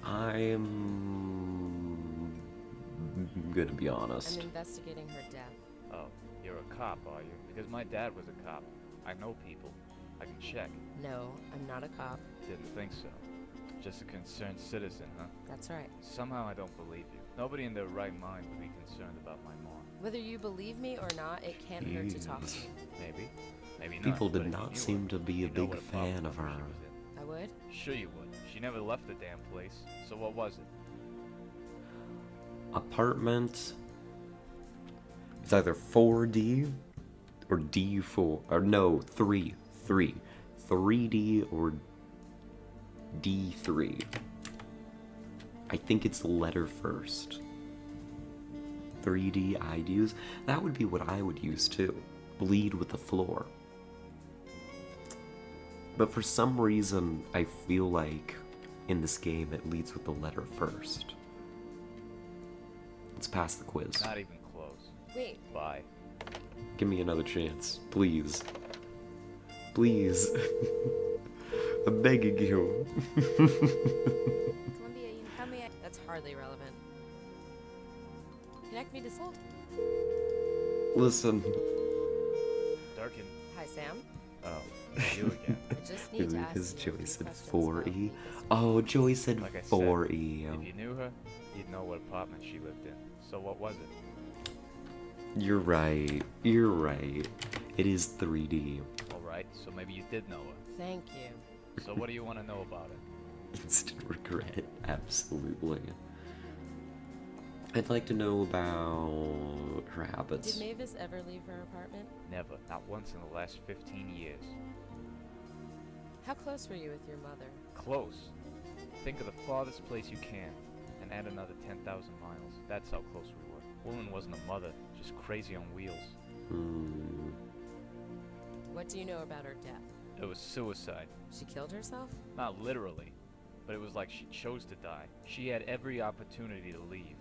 I'm gonna be honest. I'm investigating her death. Oh, you're a cop, are you? Because my dad was a cop. I know people. I can check. No, I'm not a cop. Didn't think so. Just a concerned citizen, huh? That's right. Somehow I don't believe you. Nobody in their right mind would be concerned about my mom. Whether you believe me or not, it can't hurt to talk to me. Maybe. Maybe not. People but did if you not knew seem her, to be a you'd know big what problem fan of she her. was in. I would? Sure you would. She never left the damn place. So what was it? Apartment. It's either 4D or D4. Or no, 3. 3. 3D or D3. I think it's the letter first. 3D I'd use. That would be what I would use too. Bleed with the floor. But for some reason, I feel like in this game it leads with the letter first. Let's pass the quiz. Not even close. Wait, Bye. Give me another chance, please. Please. I'm begging you. Columbia, how may I... that's hardly relevant. Connect me to Hold. Listen. Durkin. Hi, Sam. Oh, you again. I just need to ask you Because a Joey few said questions 4E. about Mavis. Oh, Joey said Like I said, 4E. If you knew her, you'd know what apartment she lived in. So what was it? You're right. You're right. It is 3D. Alright, so maybe you did know her. Thank you. So what do you want to know about it? Instant regret. Absolutely. I'd like to know about her habits. Did Mavis ever leave her apartment? Never. Not once in the last 15 years. How close were you with your mother? Close. Think of the farthest place you can, and add another 10,000 miles. That's how close we were. Woman wasn't a mother, just crazy on wheels. Hmm. What do you know about her death? It was suicide. She killed herself? Not literally, but it was like she chose to die. She had every opportunity to leave.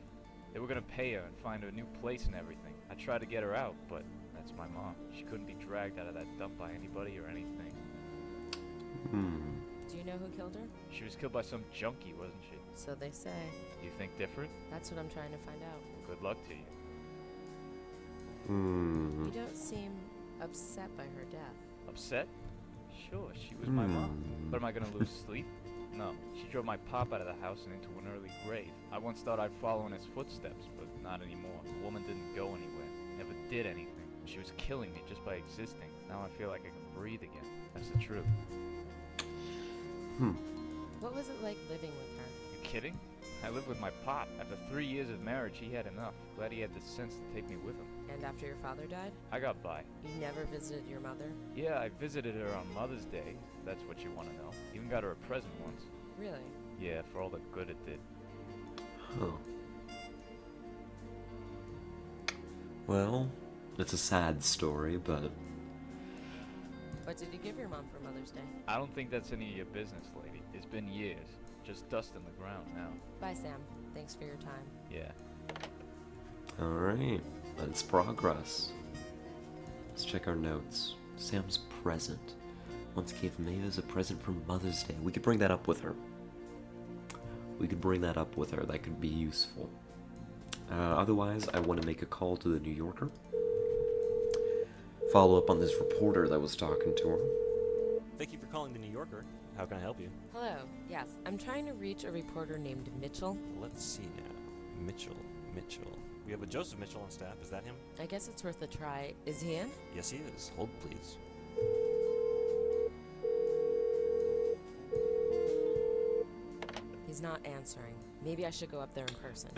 They were gonna pay her and find her a new place and everything. I tried to get her out, but that's my mom. She couldn't be dragged out of that dump by anybody or anything. Hmm. Do you you know who killed her? She was killed by some junkie, wasn't she? So they say. You think different? That's what I'm trying to find out. Good luck to you. You don't seem upset by her death. Upset? Sure, she was my mom. But am I gonna lose sleep? No. She drove my pop out of the house and into an early grave. I once thought I'd follow in his footsteps, but not anymore. The woman didn't go anywhere. Never did anything. She was killing me just by existing. Now I feel like I can breathe again. That's the truth. What was it like living with her? You kidding? I lived with my pop. After 3 years of marriage, he had enough. Glad he had the sense to take me with him. And after your father died? I got by. You never visited your mother? Yeah, I visited her on Mother's Day. If that's what you want to know. Even got her a present once. Really? Yeah, for all the good it did. Huh. Well, it's a sad story, but What did you give your mom for Mother's Day? I don't think that's any of your business, lady. It's been years. Just dust in the ground now. Bye, Sam. Thanks for your time. Yeah. alright. That's progress. Let's check our notes. Sam's present. Once gave Mavis a present for Mother's Day. We could bring that up with her. That could be useful. Otherwise, I want to make a call to the New Yorker. Follow up on this reporter that was talking to her. Thank you for calling the New Yorker. How can I help you? Hello. Yes, I'm trying to reach a reporter named Mitchell. Let's see now. Mitchell. We have a Joseph Mitchell on staff. Is that him? I guess it's worth a try. Is he in? Yes, he is. Hold, please. He's not answering. Maybe I should go up there in person.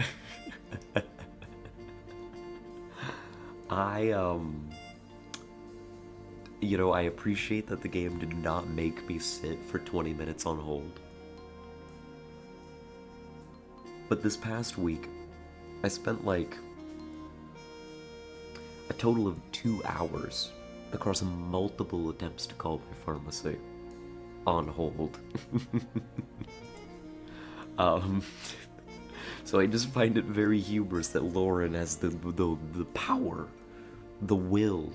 I appreciate that the game did not make me sit for 20 minutes on hold. But this past week, I spent like a total of 2 hours across multiple attempts to call my pharmacy on hold. So I just find it very humorous that Lauren has the power, the will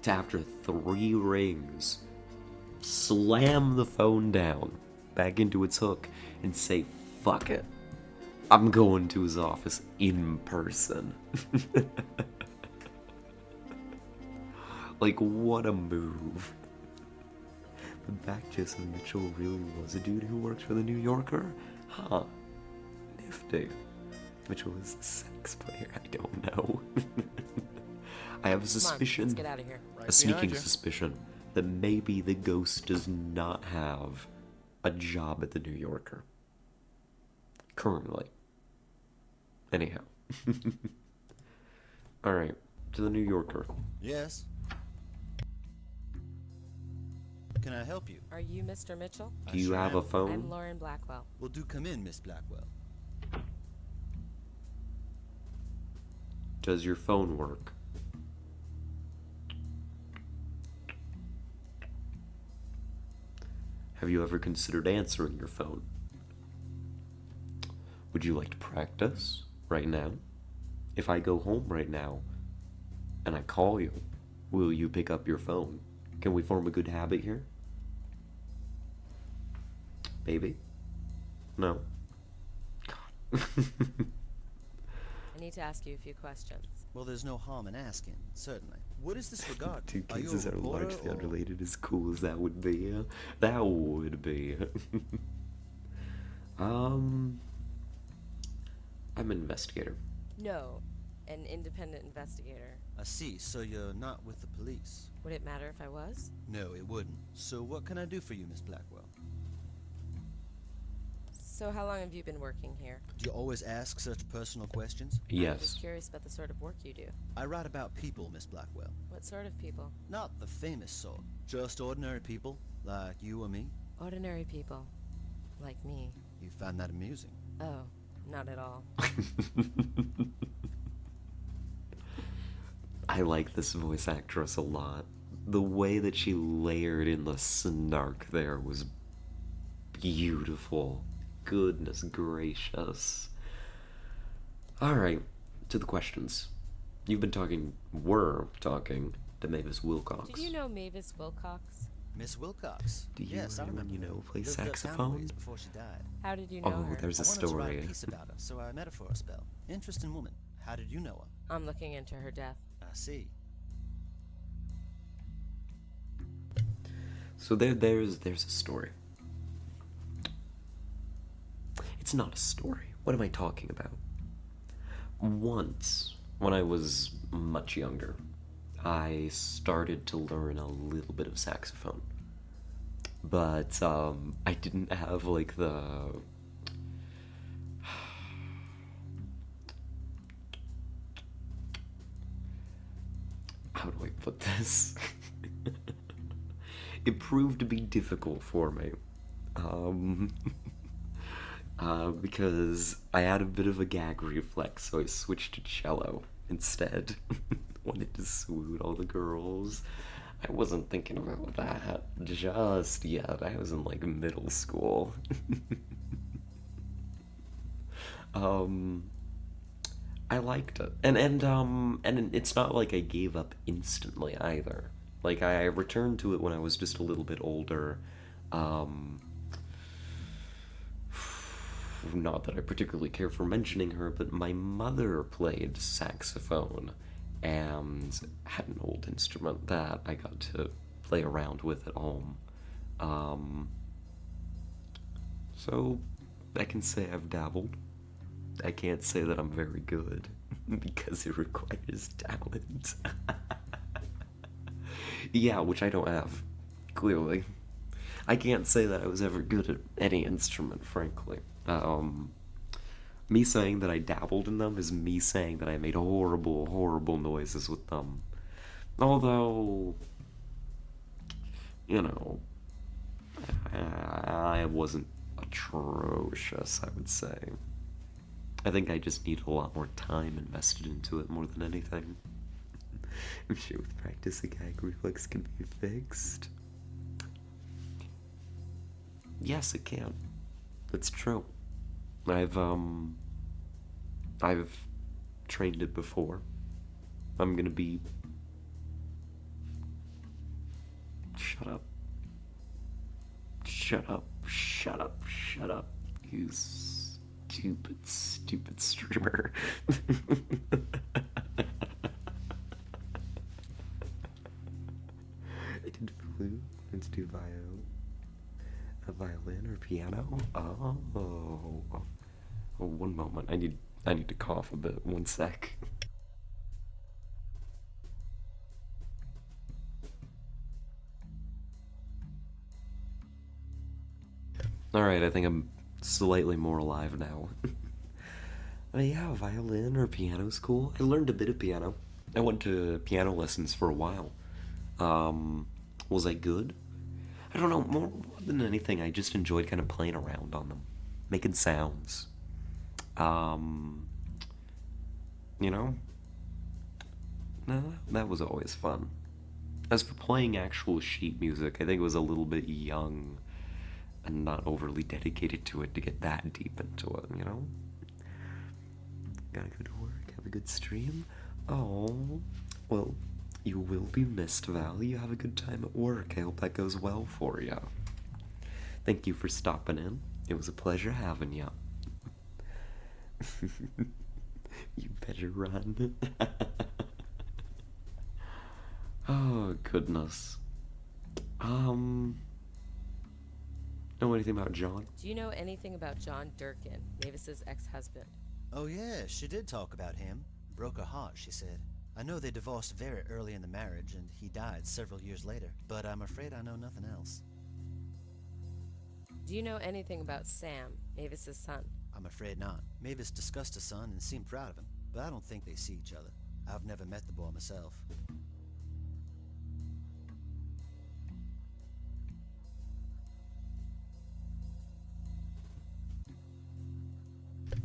to, after 3 rings, slam the phone down back into its hook and say, fuck it. I'm going to his office in person. Like, what a move. But back Joseph Mitchell really was a dude who works for the New Yorker? Huh. Nifty. Mitchell is the sex player, I don't know. I have a suspicion, Come on, let's get out of here. a sneaking suspicion, that maybe the ghost does not have a job at the New Yorker. Currently. Anyhow. Alright, to the New Yorker. Yes. Can I help you? Are you Mr. Mitchell? Do you have a phone? I'm Lauren Blackwell. Well, do come in, Miss Blackwell. Does your phone work? Have you ever considered answering your phone? Would you like to practice right now? If I go home right now and I call you, will you pick up your phone? Can we form a good habit here? Baby? No. God. I need to ask you a few questions. Well, there's no harm in asking, certainly. What is this regarding? Two Are you a cases are reporter largely or- unrelated, as cool as that would be. That would be. I'm an investigator. No, an independent investigator. I see, so you're not with the police. Would it matter if I was? No, it wouldn't. So what can I do for you, Miss Blackwell? So how long have you been working here? Do you always ask such personal questions? I'm Yes. just curious about the sort of work you do. I write about people, Miss Blackwell. What sort of people? Not the famous sort. Just ordinary people, like you or me. Ordinary people. Like me. You find that amusing. Oh, not at all. I like this voice actress a lot. The way that she layered in the snark there was beautiful. Goodness gracious. Alright, to the questions. We're talking to Mavis Wilcox. Did you know Mavis Wilcox? Miss Wilcox. Do you, Yes, I remember. play Lived uptown a saxophone? ways before she died. How did you know Oh, her? there's a I wanted to write a story. piece about her, so I met her for a spell. Interesting woman. How did you know her? I'm looking into her death. I see. So there's a story. It's not a story. What am I talking about? Once, when I was much younger, I started to learn a little bit of saxophone. But I didn't have like the how do I put this? It proved to be difficult for me. Because I had a bit of a gag reflex, so I switched to cello instead. Wanted to swoon all the girls. I wasn't thinking about that just yet. I was in like middle school. I liked it, and it's not like I gave up instantly either. Like I returned to it when I was just a little bit older. Not that I particularly care for mentioning her, but my mother played saxophone and had an old instrument that I got to play around with at home. So I can say I've dabbled. I can't say that I'm very good because it requires talent. Yeah, which I don't have, clearly. I can't say that I was ever good at any instrument, frankly. Me saying that I dabbled in them is me saying that I made horrible, horrible noises with them. Although, I wasn't atrocious, I would say. I think I just need a lot more time invested into it more than anything. I'm sure with practice a gag reflex can be fixed. Yes, it can. That's true. I've trained it before. I'm gonna be... Shut up. Shut up. Shut up. Shut up. You stupid, stupid streamer. I did flute. Let's do a violin or piano. Oh, one moment. I need to cough a bit. One sec. All right, I think I'm slightly more alive now. Yeah, violin or piano school. I learned a bit of piano. I went to piano lessons for a while. Was I good? I don't know, more than anything, I just enjoyed kind of playing around on them. Making sounds. No, that was always fun. As for playing actual sheet music, I think it was a little bit young and not overly dedicated to it to get that deep into it, Gotta go to work, have a good stream. Oh, well, you will be missed, Val. You have a good time at work. I hope that goes well for you. Thank you for stopping in. It was a pleasure having you. You better run. Oh, goodness. Know anything about John? Do you know anything about John Durkin, Mavis's ex-husband? Oh yeah, she did talk about him. Broke her heart, she said. I know they divorced very early in the marriage, and he died several years later, but I'm afraid I know nothing else. Do you know anything about Sam, Mavis's son? I'm afraid not. Mavis discussed his son and seemed proud of him, but I don't think they see each other. I've never met the boy myself.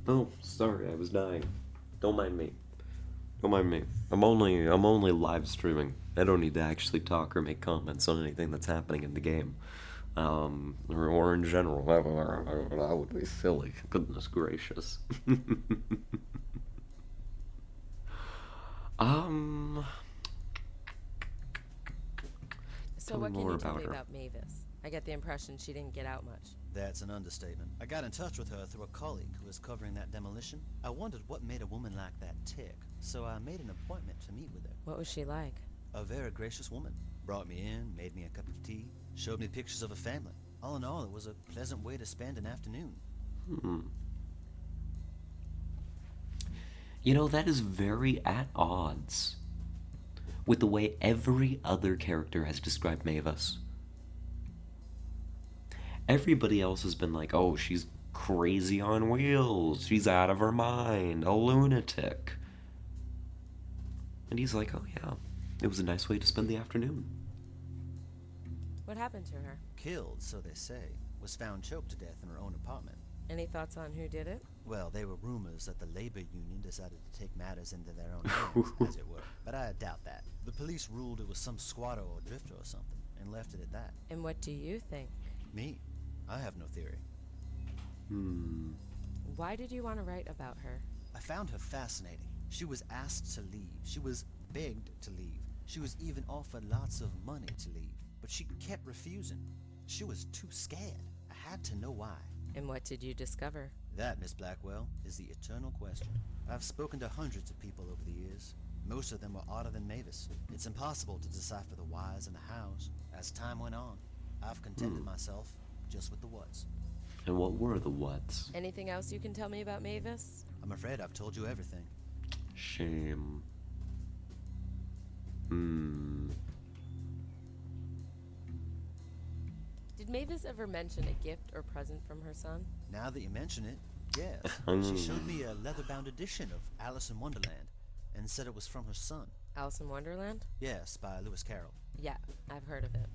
Oh, sorry, I was dying. Don't mind me. Don't mind me. I'm only live streaming. I don't need to actually talk or make comments on anything that's happening in the game. Or in general. That would be silly. Goodness gracious. So Tell me what can more you tell about me her. about Mavis? I get the impression she didn't get out much. That's an understatement. I got in touch with her through a colleague who was covering that demolition. I wondered what made a woman like that tick, so I made an appointment to meet with her. What was she like? A very gracious woman. Brought me in, made me a cup of tea, showed me pictures of her family. All in all, it was a pleasant way to spend an afternoon. You know, that is very at odds with the way every other character has described Mavis. Everybody else has been like, oh, she's crazy on wheels, she's out of her mind, a lunatic. And he's like, oh yeah, it was a nice way to spend the afternoon. What happened to her? Killed, so they say. Was found choked to death in her own apartment. Any thoughts on who did it? Well, there were rumors that the labor union decided to take matters into their own hands, as it were. But I doubt that. The police ruled it was some squatter or drifter or something, and left it at that. And what do you think? Me? I have no theory. Why did you want to write about her? I found her fascinating. She was asked to leave. She was begged to leave. She was even offered lots of money to leave. But she kept refusing. She was too scared. I had to know why. And what did you discover? That, Miss Blackwell, is the eternal question. I've spoken to hundreds of people over the years. Most of them were odder than Mavis. It's impossible to decipher the whys and the hows. As time went on, I've contented myself just with the whats. And what were the whats? Anything else you can tell me about Mavis? I'm afraid I've told you everything. Shame. Did Mavis ever mention a gift or present from her son? Now that you mention it, yes. She showed me a leather-bound edition of Alice in Wonderland and said it was from her son. Alice in Wonderland? Yes, by Lewis Carroll. Yeah, I've heard of it.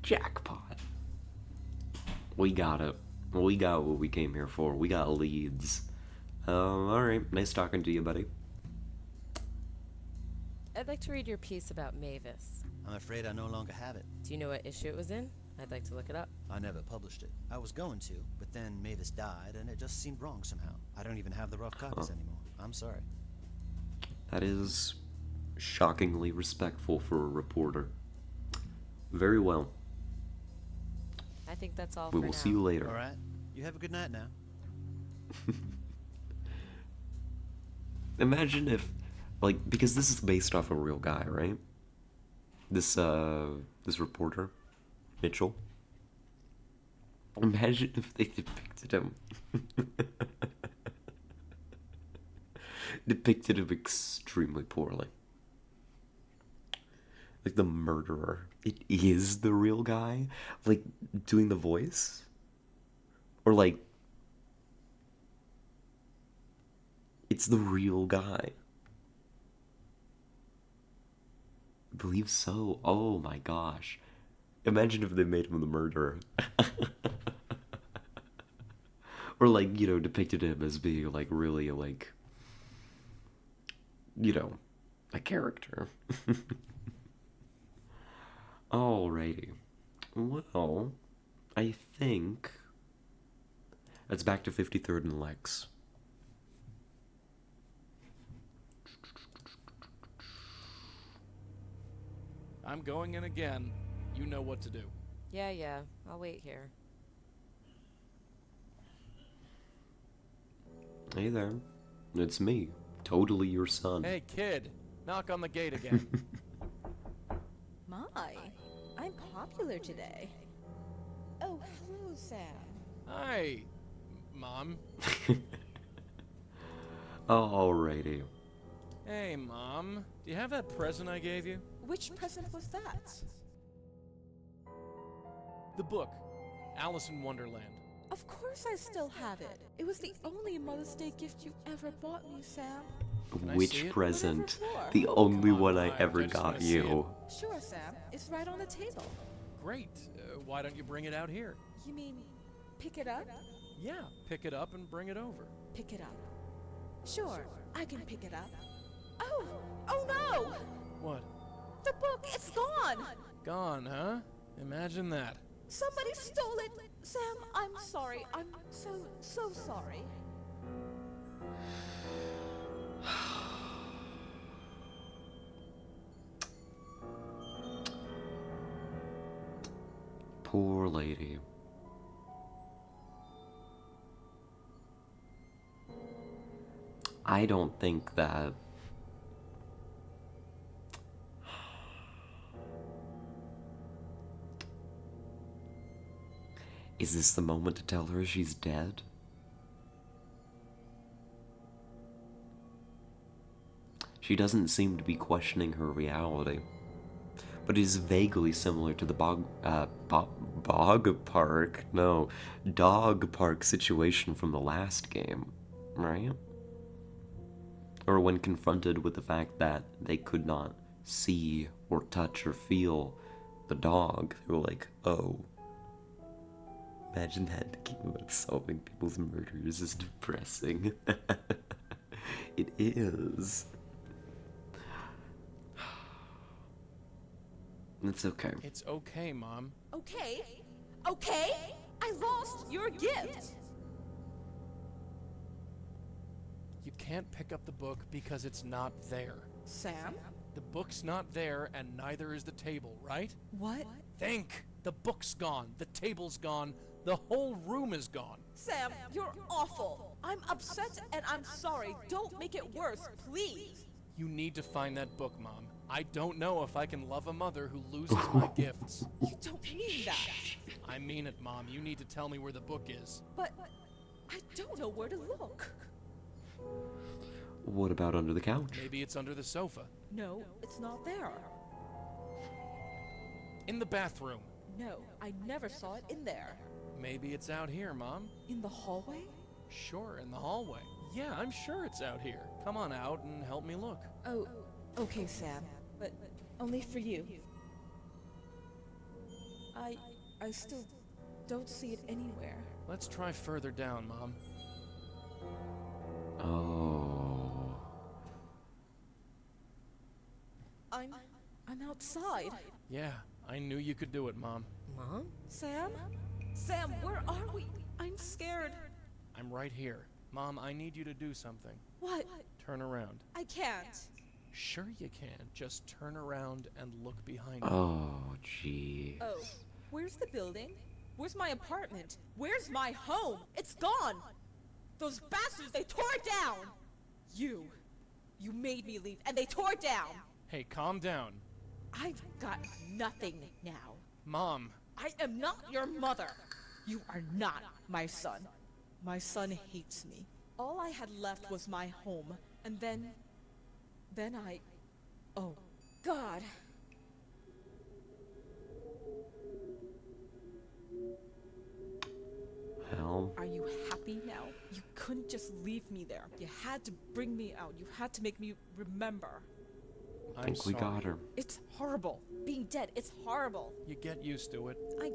Jackpot. We got it. We got what we came here for. We got leads. Alright. Nice talking to you, buddy. I'd like to read your piece about Mavis. I'm afraid I no longer have it. Do you know what issue it was in? I'd like to look it up. I never published it. I was going to, but then Mavis died, and it just seemed wrong somehow. I don't even have the rough copies anymore. I'm sorry. That is shockingly respectful for a reporter. Very well. I think that's all We for will now. see you later. All right. You have a good night now. Imagine if, like, because this is based off a real guy, right? This reporter, Mitchell. Imagine if they depicted him. Depicted him extremely poorly. Like the murderer. It is the real guy? Like, doing the voice? Or like, it's the real guy. I believe so. Oh my gosh. Imagine if they made him the murderer. Or like, you know, depicted him as being like really like, you know, a character. Alrighty. Well, I think that's back to 53rd and Lex. I'm going in again. You know what to do. Yeah, I'll wait here. Hey there. It's me. Totally your son. Hey, kid. Knock on the gate again. My, I'm popular today. Oh, hello, Sam. Hi, Mom. Alrighty. Hey, Mom. Do you have that present I gave you? Which present was that? The book, Alice in Wonderland. Of course I still have it. It was the only Mother's Day gift you ever bought me, Sam. I see Which it? present? Whatever for. The only Come on, one I Mike, ever I just wanna got see you. Sure, Sam. It's right on the table. Great. Why don't you bring it out here? You mean pick it up? Yeah, pick it up and bring it over. Pick it up. Sure, I can pick it up. Oh! Oh no! What? The book, it's gone! Gone, huh? Imagine that. Somebody stole it! Sam, I'm sorry. I'm so sorry. Poor lady. I don't think that... Is this the moment to tell her she's dead? She doesn't seem to be questioning her reality, but it is vaguely similar to the dog park situation from the last game, right? Or when confronted with the fact that they could not see or touch or feel the dog, they were like, oh. Imagine that, the game about solving people's murders is depressing. It is. It's okay. It's okay, Mom. Okay? Okay? I lost your gift! You can't pick up the book because it's not there. Sam? The book's not there, and neither is the table, right? What? Think! The book's gone, the table's gone, the whole room is gone. Sam, you're awful. I'm upset and I'm sorry. Don't make it worse, please. You need to find that book, Mom. I don't know if I can love a mother who loses my gifts. You don't mean that. I mean it, Mom. You need to tell me where the book is. But I don't know where to look. What about under the couch? Maybe it's under the sofa. No, it's not there. In the bathroom. No, I never saw it in there. Maybe it's out here, Mom. In the hallway? Sure, in the hallway. Yeah, I'm sure it's out here. Come on out and help me look. Oh, okay, Sam. But only for you. I still don't see it anywhere. Let's try further down, Mom. Oh. I'm outside. Yeah, I knew you could do it, Mom. Mom? Sam? Sam, where are we? I'm scared. I'm right here. Mom, I need you to do something. What? Turn around. I can't. Sure you can. Just turn around and look behind you. Oh, gee. Oh, where's the building? Where's my apartment? Where's my home? It's gone! Those bastards, they tore it down! You made me leave, and they tore it down! Hey, calm down. I've got nothing now. Mom. I am not your mother. You are not my son. My son hates me. All I had left was my home, and then I... Oh, God. Hell. Are you happy now? You couldn't just leave me there. You had to bring me out. You had to make me remember. I think we got her. It's horrible. Being dead, it's horrible. You get used to it. I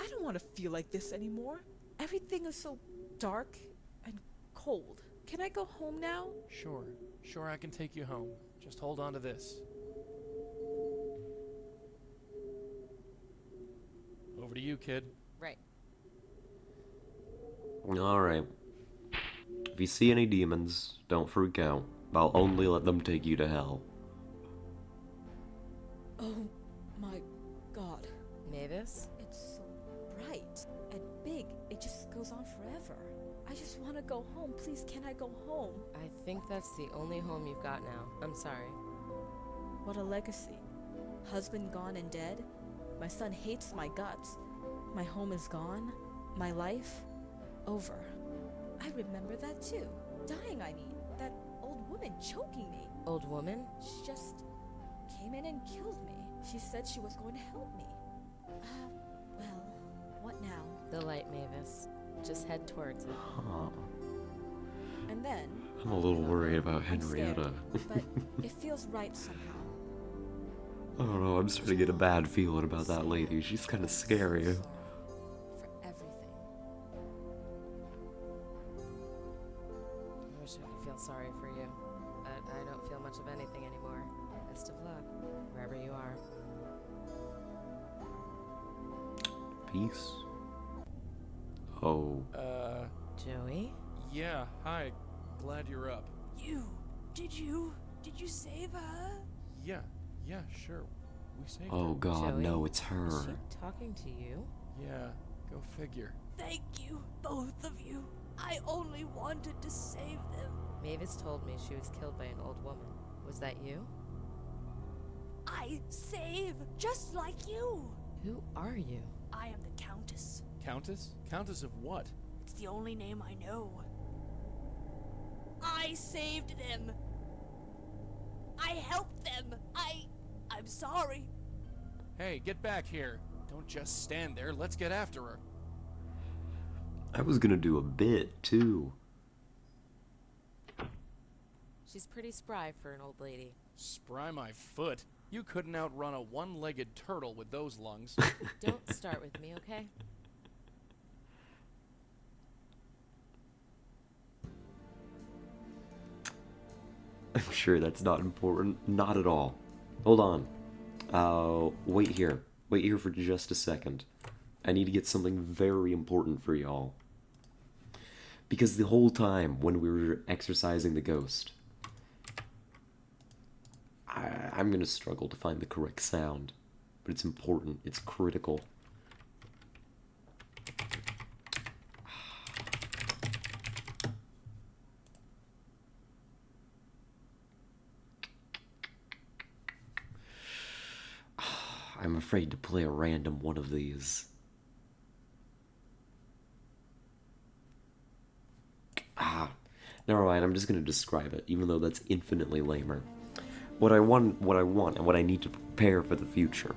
don't want to feel like this anymore. Everything is so dark and cold. Can I go home now? Sure. Sure, I can take you home. Just hold on to this. Over to you, kid. Right. Alright. If you see any demons, don't freak out. I'll only let them take you to hell. Oh my God. Mavis? It's so bright and big. It just goes on forever. I just want to go home. Please, can I go home? I think that's the only home you've got now. I'm sorry. What a legacy. Husband gone and dead. My son hates my guts. My home is gone. My life over. I remember that too. Dying, I mean. That old woman choking me. Old woman? She just came in and killed me. She said she was going to help me. Well, what now? The light, Mavis. Just head towards it. Huh. And then... I'm a little worried about I'm scared, Henrietta. but it feels right somehow. I don't know, I'm starting to get a bad feeling about that lady. She's kind of scary. For everything. I wish I could feel sorry for you, but I don't feel much of anything anymore. Best of luck, wherever you are. Peace. Oh. Joey? Yeah, hi. Glad you're up. Did you save her? Yeah, sure. We saved Oh her. god, Joey? no, it's Is her. she talking to you? Yeah, go figure. Thank you, both of you. I only wanted to save them. Mavis told me she was killed by an old woman. Was that you? I save, just like you. Who are you? I am the Countess. Countess? Countess of what? It's the only name I know. I saved them. I helped them. I'm sorry. Hey, get back here. Don't just stand there. Let's get after her. I was gonna do a bit, too. She's pretty spry for an old lady. Spry my foot. You couldn't outrun a one-legged turtle with those lungs. Don't start with me, okay? I'm sure that's not important. Not at all. Hold on. Wait here. Wait here for just a second. I need to get something very important for y'all. Because the whole time when we were exercising the ghost, I'm gonna struggle to find the correct sound. But it's important. It's critical. I'm afraid to play a random one of these. Never mind, I'm just gonna describe it, even though that's infinitely lamer. What I want, and what I need to prepare for the future,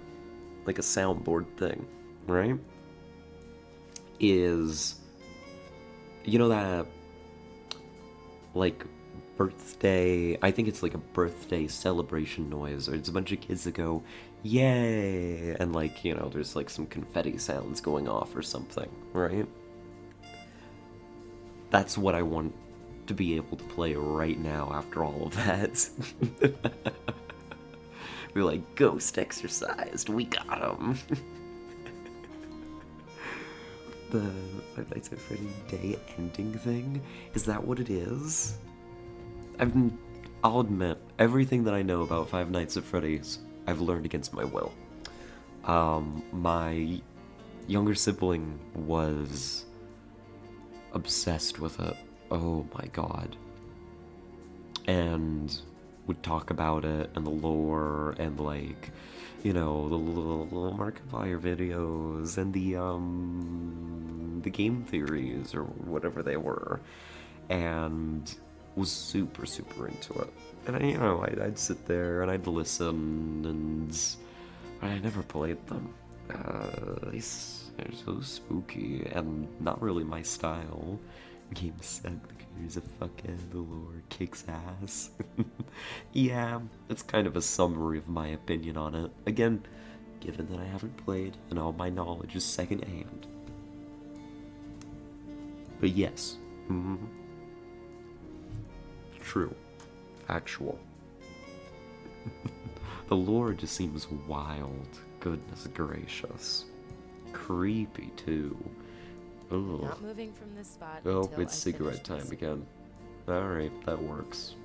like a soundboard thing, right? Is, you know that, like, birthday, I think it's like a birthday celebration noise, or it's a bunch of kids that go, yay, and like, you know, there's like some confetti sounds going off or something, right? That's what I want to be able to play right now after all of that. Be like, ghost exercised, we got him. The Five Nights at Freddy day ending thing, is that what it is? I'll admit, everything that I know about Five Nights at Freddy's, I've learned against my will. My younger sibling was obsessed with it. Oh my god. And would talk about it and the lore and like, you know, the little Markiplier videos and the game theories or whatever they were, and was super into it. And I'd sit there and I'd listen, and I never played them. They're so spooky and not really my style. Game suck, the creator's a fuckhead, the lore kicks ass. Yeah, that's kind of a summary of my opinion on it. Again, given that I haven't played and all my knowledge is secondhand. But yes. True. Factual. The lore just seems wild. Goodness gracious. Creepy, too. Ugh. Not moving from this spot Oh, until it's I cigarette finish time this. again. Alright, that works.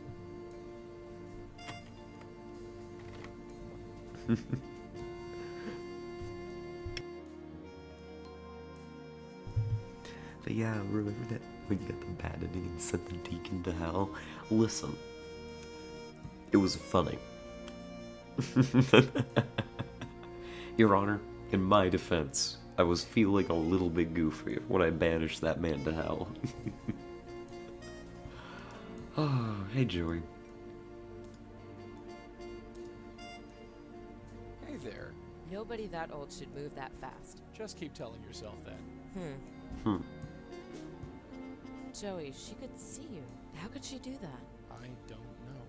But yeah, remember that when you got the banishing and sent the deacon to hell? Listen. It was funny. Your Honor, in my defense, I was feeling a little bit goofy when I banished that man to hell. Oh, hey Joey. Hey there. Nobody that old should move that fast. Just keep telling yourself that. Joey, she could see you. How could she do that? I don't know.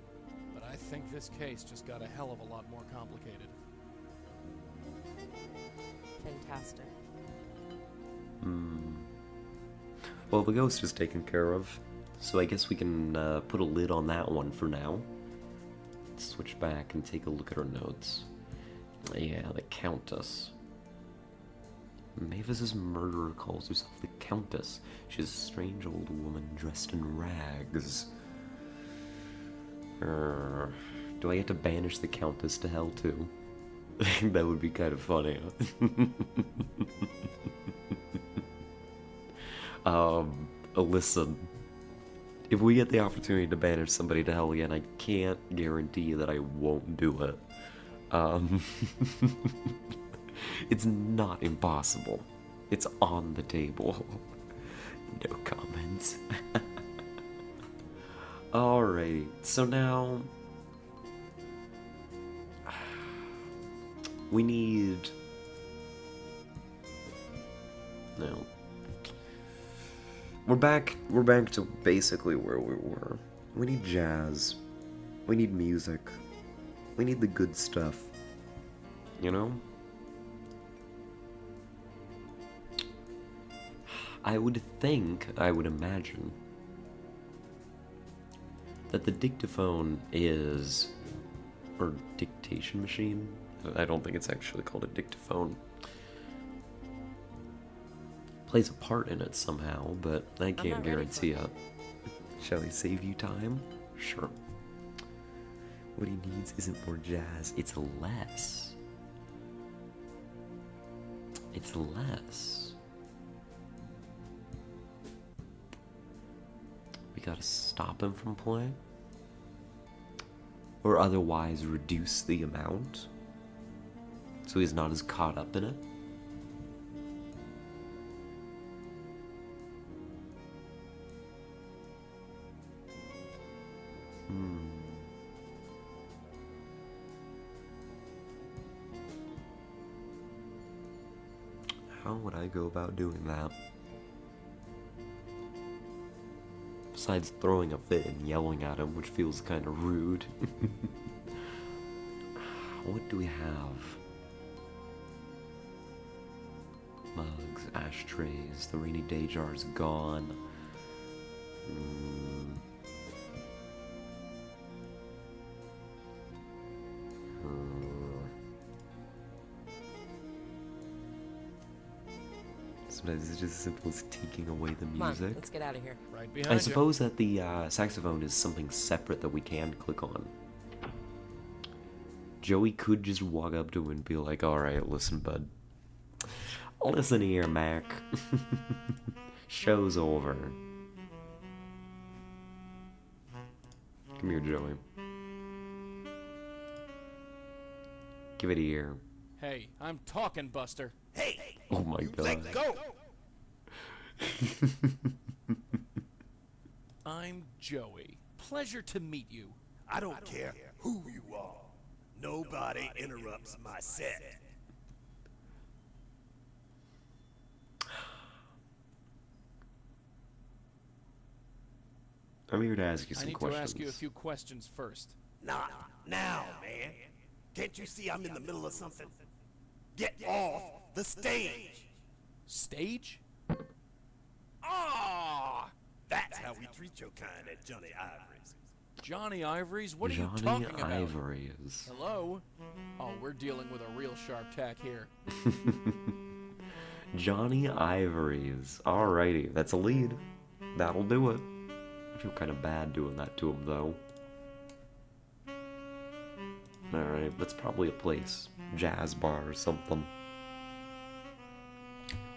But I think this case just got a hell of a lot more complicated. Fantastic. Well, the ghost is taken care of, so I guess we can put a lid on that one for now. Let's switch back and take a look at our notes. Yeah, the Countess. Mavis's murderer calls herself the Countess. She's a strange old woman dressed in rags. Do I get to banish the Countess to hell too? That would be kind of funny. Listen, if we get the opportunity to banish somebody to hell again, I can't guarantee that I won't do it. It's not impossible. It's on the table. No comments. Alrighty, so now we need... No. We're back to basically where we were. We need jazz. We need music. We need the good stuff. You know? I would imagine that the dictaphone is, or dictation machine? I don't think it's actually called a dictaphone. Plays a part in it somehow, but I can't guarantee it. Shall I save you time? Sure. What he needs isn't more jazz, it's less. It's less. We gotta stop him from playing? Or otherwise reduce the amount? So he's not as caught up in it? How would I go about doing that? Besides throwing a fit and yelling at him, which feels kind of rude. What do we have? Mugs, ashtrays, the rainy day jar's gone. Sometimes it's just as simple as taking away the music. Come on, let's get out of here. Right behind I you. suppose that the saxophone is something separate that we can click on. Joey could just walk up to him and be like, alright, listen, bud. Listen here, Mac. Show's over. Come here, Joey. Give it a ear. Hey, I'm talking, Buster. Hey! Oh my god. Let go! I'm Joey. Pleasure to meet you. I don't care who you are. Nobody interrupts my set. I'm here to ask you I some need questions. to ask you a few questions first. Not now, man. Can't you see I'm in the middle of something? Get off the stage! Stage? Ah! That's how we treat your kind at Johnny Ivory's. Johnny Ivory's? What are you Johnny talking about? Ivory's. Hello? Oh, we're dealing with a real sharp tack here. Johnny Ivory's. Alrighty, that's a lead. That'll do it. I feel kind of bad doing that to him, though. Alright, that's probably a place. Jazz bar or something.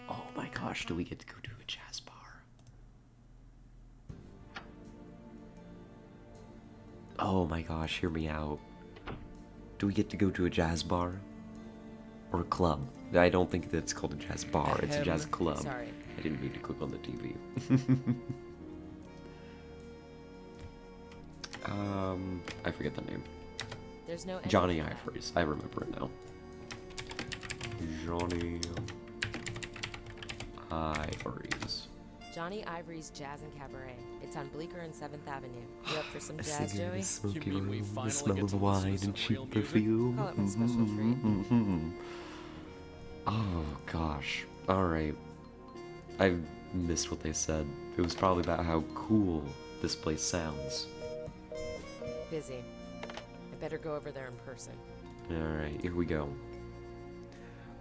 Oh my gosh, do we get to go to a jazz bar? Oh my gosh, hear me out. Do we get to go to a jazz bar? Or a club? I don't think that it's called a jazz bar, it's a jazz club. Sorry. I didn't mean to click on the TV. I forget the name. There's no Johnny Ivory's. I remember it now. Johnny Ivory's. Johnny Ivory's Jazz and Cabaret. It's on Bleecker and 7th Avenue. You up for some jazz, Joey? Smoky You mean we room, finally the smell get of to wine listen to and some real cheap music? perfume. Call it my special treat. Oh gosh. Alright. I missed what they said. It was probably about how cool this place sounds. Busy. I better go over there in person. Alright, here we go.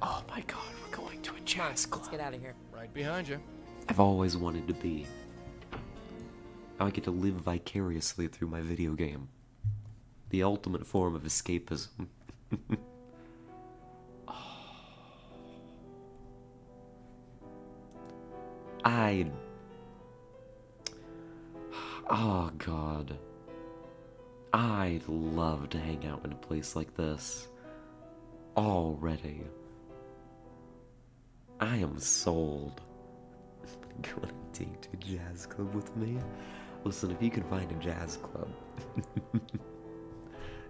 Oh my god, we're going to a Come on, jazz club. let's get out of here. Right behind you. I've always wanted to be. Now I get to live vicariously through my video game. The ultimate form of escapism. Oh, God. I'd love to hang out in a place like this. Already. I am sold. Go on a date to a jazz club with me? Listen, if you can find a jazz club...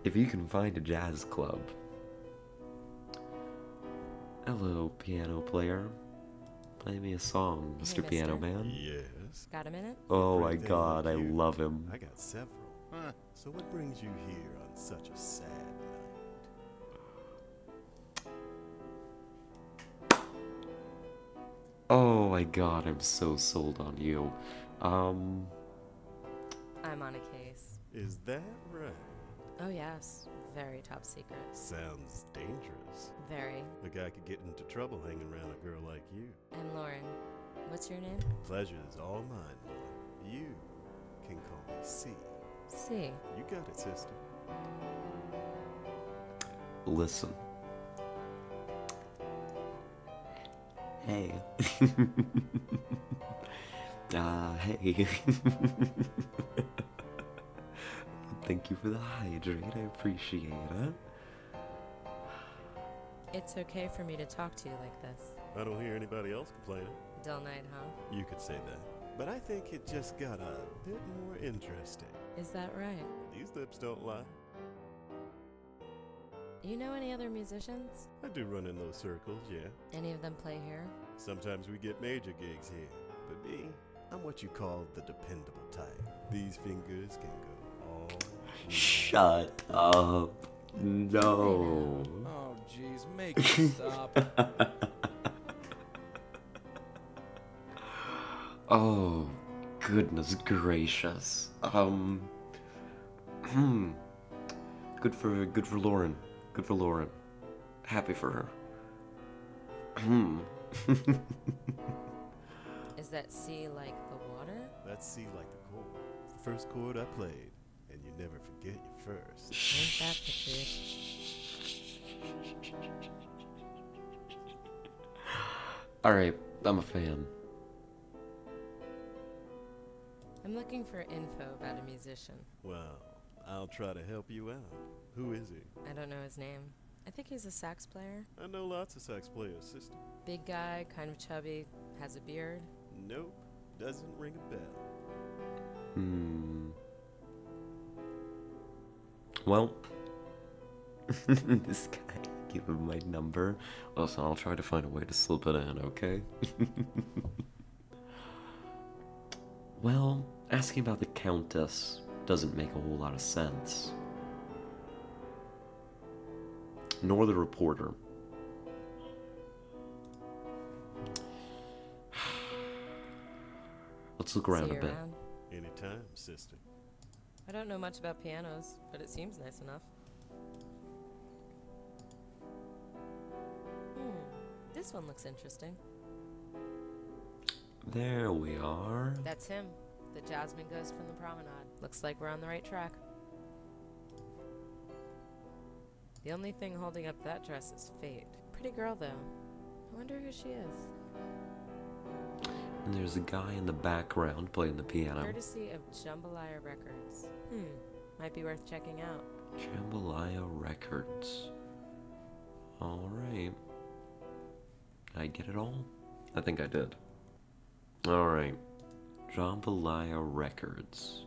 if you can find a jazz club... Hello, piano player. Play me a song, Hey, Mr. Piano mister. Man. Yes. Got a minute? Oh my Everything God, I you. love him. I got several. So what brings you here on such a sad night? Oh my God, I'm so sold on you. I'm on a case. Is that right? Oh, yes. Very top secret. Sounds dangerous. Very. A guy could get into trouble hanging around a girl like you. And Lauren, what's your name? Pleasure is all mine, Laura. You can call me C. C. You got it, sister. Listen. Hey. Hey. Thank you for the hydrate, I appreciate it. It's okay for me to talk to you like this. I don't hear anybody else complaining. Dull night, huh? You could say that. But I think it just got a bit more interesting. Is that right? These lips don't lie. You know any other musicians? I do run in those circles, yeah. Any of them play here? Sometimes we get major gigs here. But me, I'm what you call the dependable type. These fingers can go all night. Shut up. No. Oh, jeez, make it stop. Oh, goodness gracious. Good for Lauren. Good for Lauren. Happy for her. Is that C like the water? That's C like the chord. It's the first chord I played, and you never forget your first. Ain't that the truth? Alright, I'm a fan. I'm looking for info about a musician. Well, I'll try to help you out. Who is he? I don't know his name. I think he's a sax player. I know lots of sax players, sister. Big guy, kind of chubby, has a beard. Nope, doesn't ring a bell. Well, this guy, give him my number. Listen, I'll try to find a way to slip it in, okay? Well, asking about the Countess doesn't make a whole lot of sense. Nor the reporter. Let's look around See a you bit. around. Anytime, sister. I don't know much about pianos, but it seems nice enough. This one looks interesting. There we are. That's him, the Jasmine Ghost from the promenade. Looks like we're on the right track. The only thing holding up that dress is fate. Pretty girl, though. I wonder who she is. And there's a guy in the background playing the piano. Courtesy of Jambalaya Records. Might be worth checking out. Jambalaya Records. Alright. I get it all? I think I did. Alright. Jambalaya Records.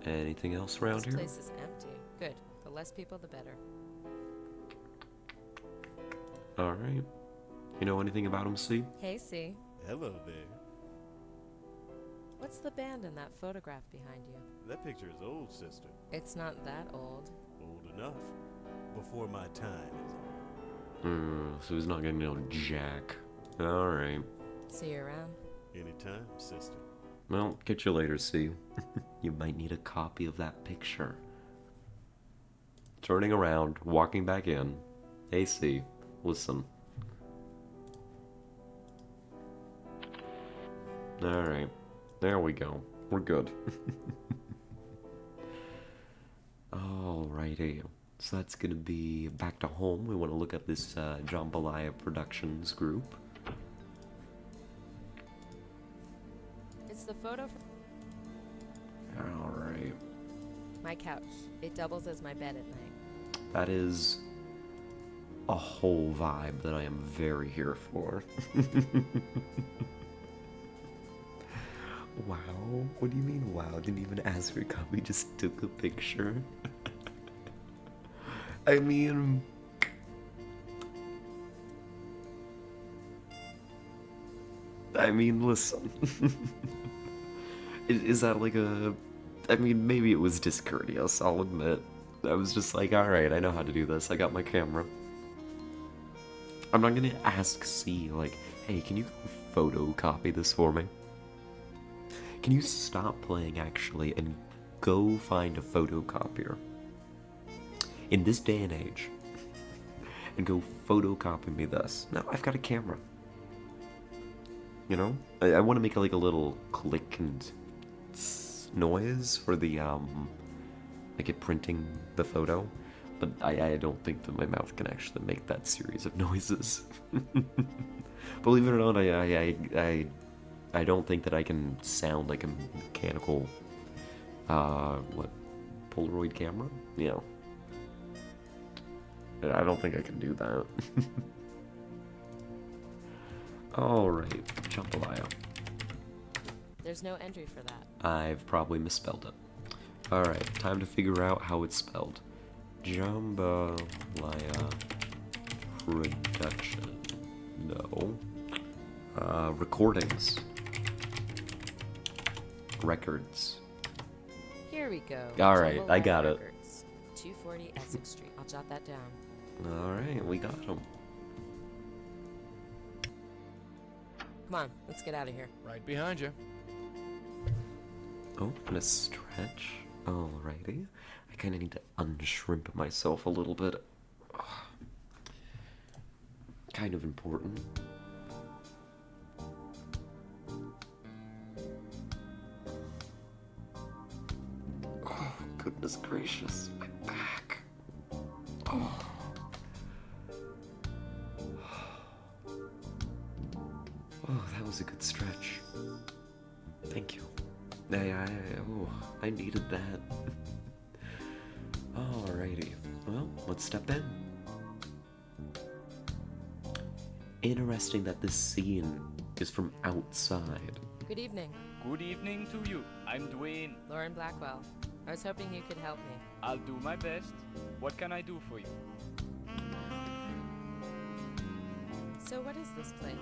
Anything else around This here? place is empty. Good. The less people, the better. Alright. You know anything about him, C? Hey, C. Hello there. What's the band in that photograph behind you? That picture is old, sister. It's not that old. Old enough. Before my time is So he's not gonna know Jack. Alright. See you around. Anytime, sister. Well, catch you later, C. You might need a copy of that picture. Turning around, walking back in. Hey, C. Listen. Alright. There we go. We're good. Alrighty. So that's gonna be back to home. We want to look at this Jambalaya Productions group. It's the photo from Alright. my couch. It doubles as my bed at night. That is a whole vibe that I am very here for. Wow? What do you mean, wow? Didn't even ask for a copy, just took a picture? I mean... listen. Is that like a... I mean, maybe it was discourteous, I'll admit. I was just like, alright, I know how to do this. I got my camera. I'm not gonna ask C, like, hey, can you go photocopy this for me? Can you stop playing, actually, and go find a photocopier? In this day and age. And go photocopy me this. No, I've got a camera. You know? I want to make like a little click and noise for the, like it printing the photo. But I don't think that my mouth can actually make that series of noises. Believe it or not, I don't think that I can sound like a mechanical, Polaroid camera? Yeah. I don't think I can do that. Alright, jambalaya. There's no entry for that. I've probably misspelled it. Alright, time to figure out how it's spelled. Jambalaya production. No. Recordings. Records. Here we go. Alright, I Jambalaya got it. Records, 240 Essex Street. I'll jot that down. Alright, we got him. Come on, let's get out of here. Right behind you. Oh, and a stretch. Alrighty. I kind of need to unshrimp myself a little bit. Ugh. Kind of important. Oh, goodness gracious. My back. Oh. Oh, that was a good stretch. Thank you. I needed that. Alrighty. Well, let's step in. Interesting that this scene is from outside. Good evening. Good evening to you. I'm Dwayne. Lauren Blackwell. I was hoping you could help me. I'll do my best. What can I do for you? So what is this place?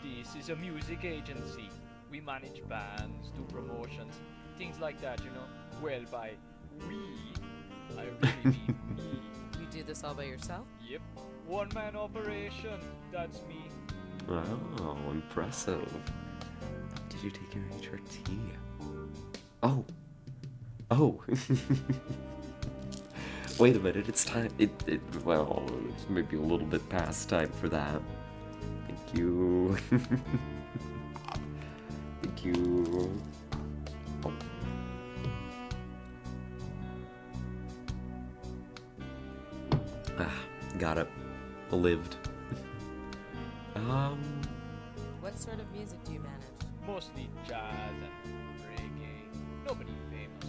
This is a music agency. We manage bands, do promotions, things like that, you know. Well, by we, I really mean me. You do this all by yourself? Yep. One-man operation. That's me. Wow, impressive. Did you take your HRT? Oh. Oh. Wait a minute, it's time. Well, it's maybe a little bit past time for that. Thank you. Thank you. Oh. Got it. Lived. What sort of music do you manage? Mostly jazz and reggae. Nobody famous.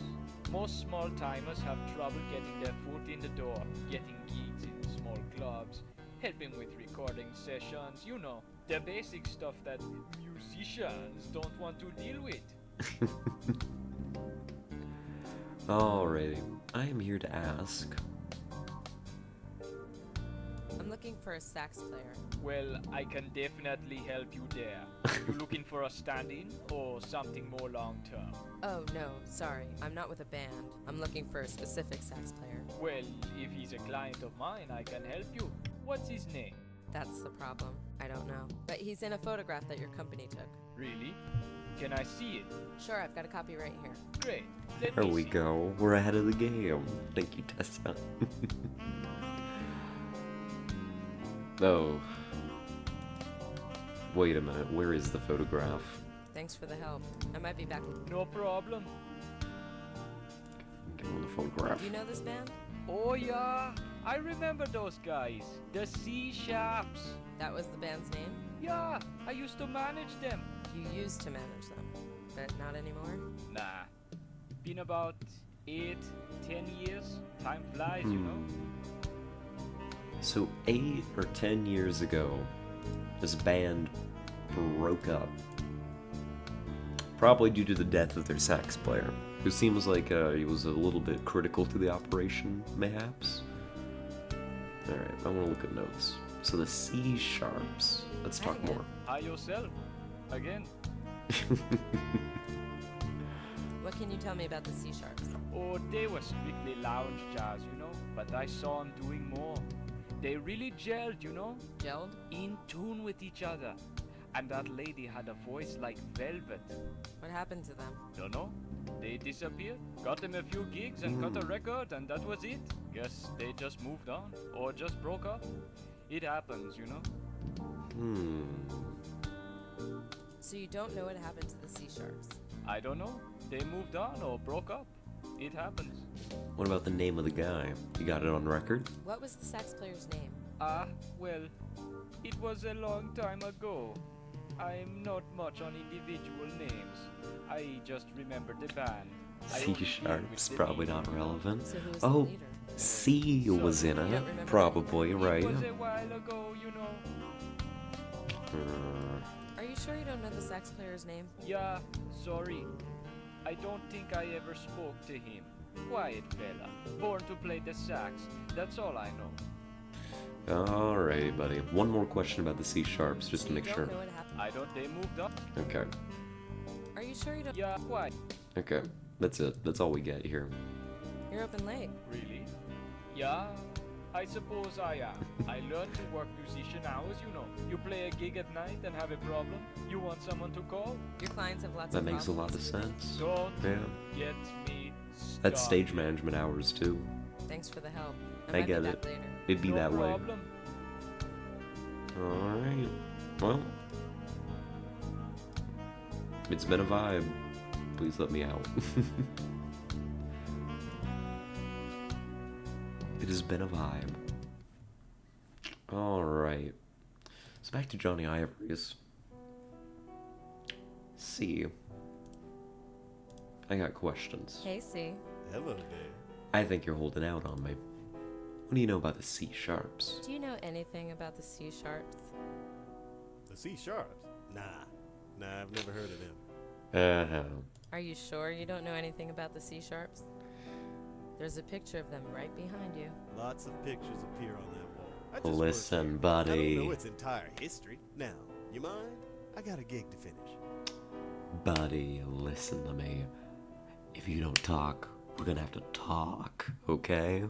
Most small-timers have trouble getting their foot in the door, getting gigs in small clubs, helping with recording sessions, you know, the basic stuff that musicians don't want to deal with. Alrighty. I am here to ask. I'm looking for a sax player. Well, I can definitely help you there. You looking for a stand-in or something more long-term? Oh, no, sorry. I'm not with a band. I'm looking for a specific sax player. Well, if he's a client of mine, I can help you. What's his name? That's the problem. I don't know. But he's in a photograph that your company took. Really? Can I see it? Sure, I've got a copy right here. Great. Let There me we see. go. We're ahead of the game. Thank you, Tessa. Oh. Wait a minute. Where is the photograph? Thanks for the help. I might be back. No problem. Give him the photograph. Do you know this band? Oh yeah, I remember those guys. The C Sharps. That was the band's name? Yeah, I used to manage them. You used to manage them, but not anymore? Nah. Been about 8, 10 years. Time flies, you know? So 8 or 10 years ago, this band broke up. Probably due to the death of their sax player, who seems like he was a little bit critical to the operation, mayhaps. Alright, I want to look at notes. So the C sharps. Let's talk Hi again. more. Hi yourself. Again. What can you tell me about the C sharps? Oh, they were strictly lounge jazz, you know? But I saw them doing more. They really gelled, you know? Gelled? In tune with each other. And that lady had a voice like velvet. What happened to them? Don't know. They disappeared. Got them a few gigs and cut a record, and that was it. Guess they just moved on. Or just broke up. It happens, you know? So you don't know what happened to the C sharps? I don't know. They moved on or broke up. It happens. What about the name of the guy? You got it on record? What was the sax player's name? Well, it was a long time ago. I'm not much on individual names. I just remember the band. C sharps, probably not relevant. So who was Oh, the leader? C was in You don't it. remember Probably, right? It was a while ago, you know. Are you sure you don't know the sax player's name? Yeah, sorry. I don't think I ever spoke to him. Quiet fella, born to play the sax. That's all I know. Alright, buddy. One more question about the C sharps, just So to you make don't sure. know what happened? I don't. They moved on. Okay. Are you sure you don't? Yeah, quiet. Okay. That's it. That's all we get here. You're open late. Really? Yeah, I suppose I am. I learned to work musician hours, you know. You play a gig at night and have a problem. You want someone to call? Your clients have lots That of makes a lot of problems. sense. Don't Yeah. get me started. That's stage management hours, too. Thanks for the help. I might be get back it. later. It'd be No that way. problem. Alright. Well. It's been a vibe. Please let me out. It has been a vibe. Alright. So back to Johnny Ivory's. C. I got questions. Hey, C. Hello there. I think you're holding out on me. What do you know about the C sharps? Do you know anything about the C sharps? The C sharps? Nah, I've never heard of them. Are you sure you don't know anything about the C sharps? There's a picture of them right behind you. Lots of pictures appear on that wall. I just Listen, work here. I buddy. don't know its entire history. Now, you mind? I got a gig to finish. Buddy, listen to me. If you don't talk, we're gonna have to talk, okay?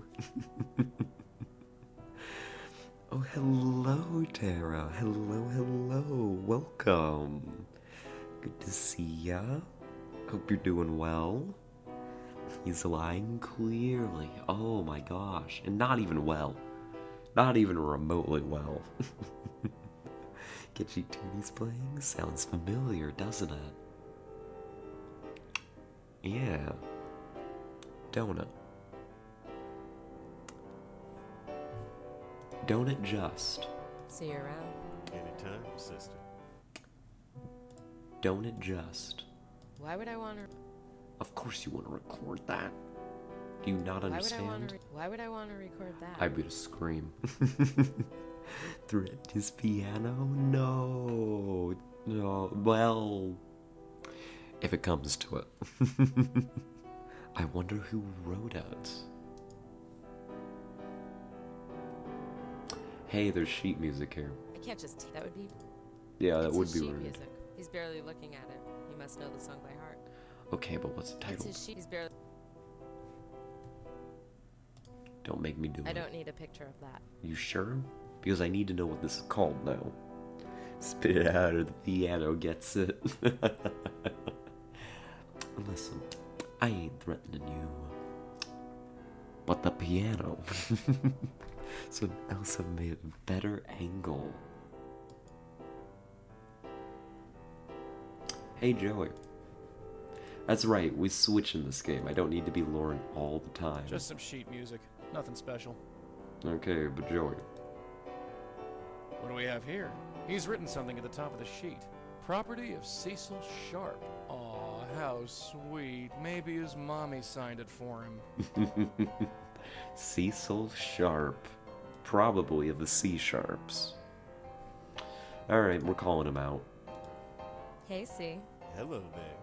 Oh, hello, Tara. Hello. Welcome. Good to see ya. Hope you're doing well. He's lying clearly. Oh my gosh. And not even well. Not even remotely well. Get you Toonies playing? Sounds familiar, doesn't it? Yeah. Don't it? Don't it just? See you around. Anytime, sister. Don't it just? Why would I want to? Of course you want to record that. Do you not understand? Why would I want to record that? I'm gonna scream. Threat his piano? No. Well, if it comes to it. I wonder who wrote it. Hey, there's sheet music here. I can't just. That would be. Yeah, that It's would his be sheet rude. music. He's barely looking at it. He must know the song by heart. Okay, but what's the It's title? his sheet. He's barely. Don't make me do I it. don't need a picture of that. You sure? Because I need to know what this is called now. Spit it out or the piano gets it. Listen, I ain't threatening you. But the piano. So Elsa made a better angle. Hey Joey. That's right, we switch in this game. I don't need to be luring all the time. Just some sheet music. Nothing special. Okay, but Joey. What do we have here? He's written something at the top of the sheet. Property of Cecil Sharp. Aw, how sweet. Maybe his mommy signed it for him. Cecil Sharp. Probably of the C Sharps. Alright, we're calling him out. Hey, C. Hello there.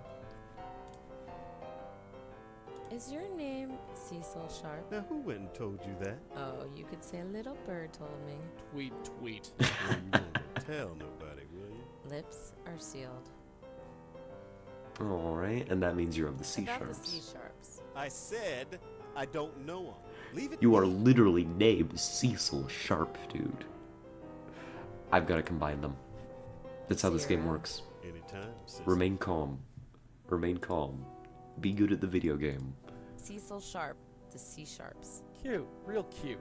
Is your name Cecil Sharp? Now, who went and told you that? Oh, you could say a little bird told me. Tweet, tweet. Well, you won't tell nobody, will you? Lips are sealed. Alright, and that means you're of the C About Sharps. the C Sharps. I said I don't know him. Leave it You be. are literally named Cecil Sharp, dude. I've got to combine them. That's how this game Zero. works. Anytime, sister. Remain calm. Remain calm. Be good at the video game. Cecil Sharp, the C Sharps. Cute. Real cute.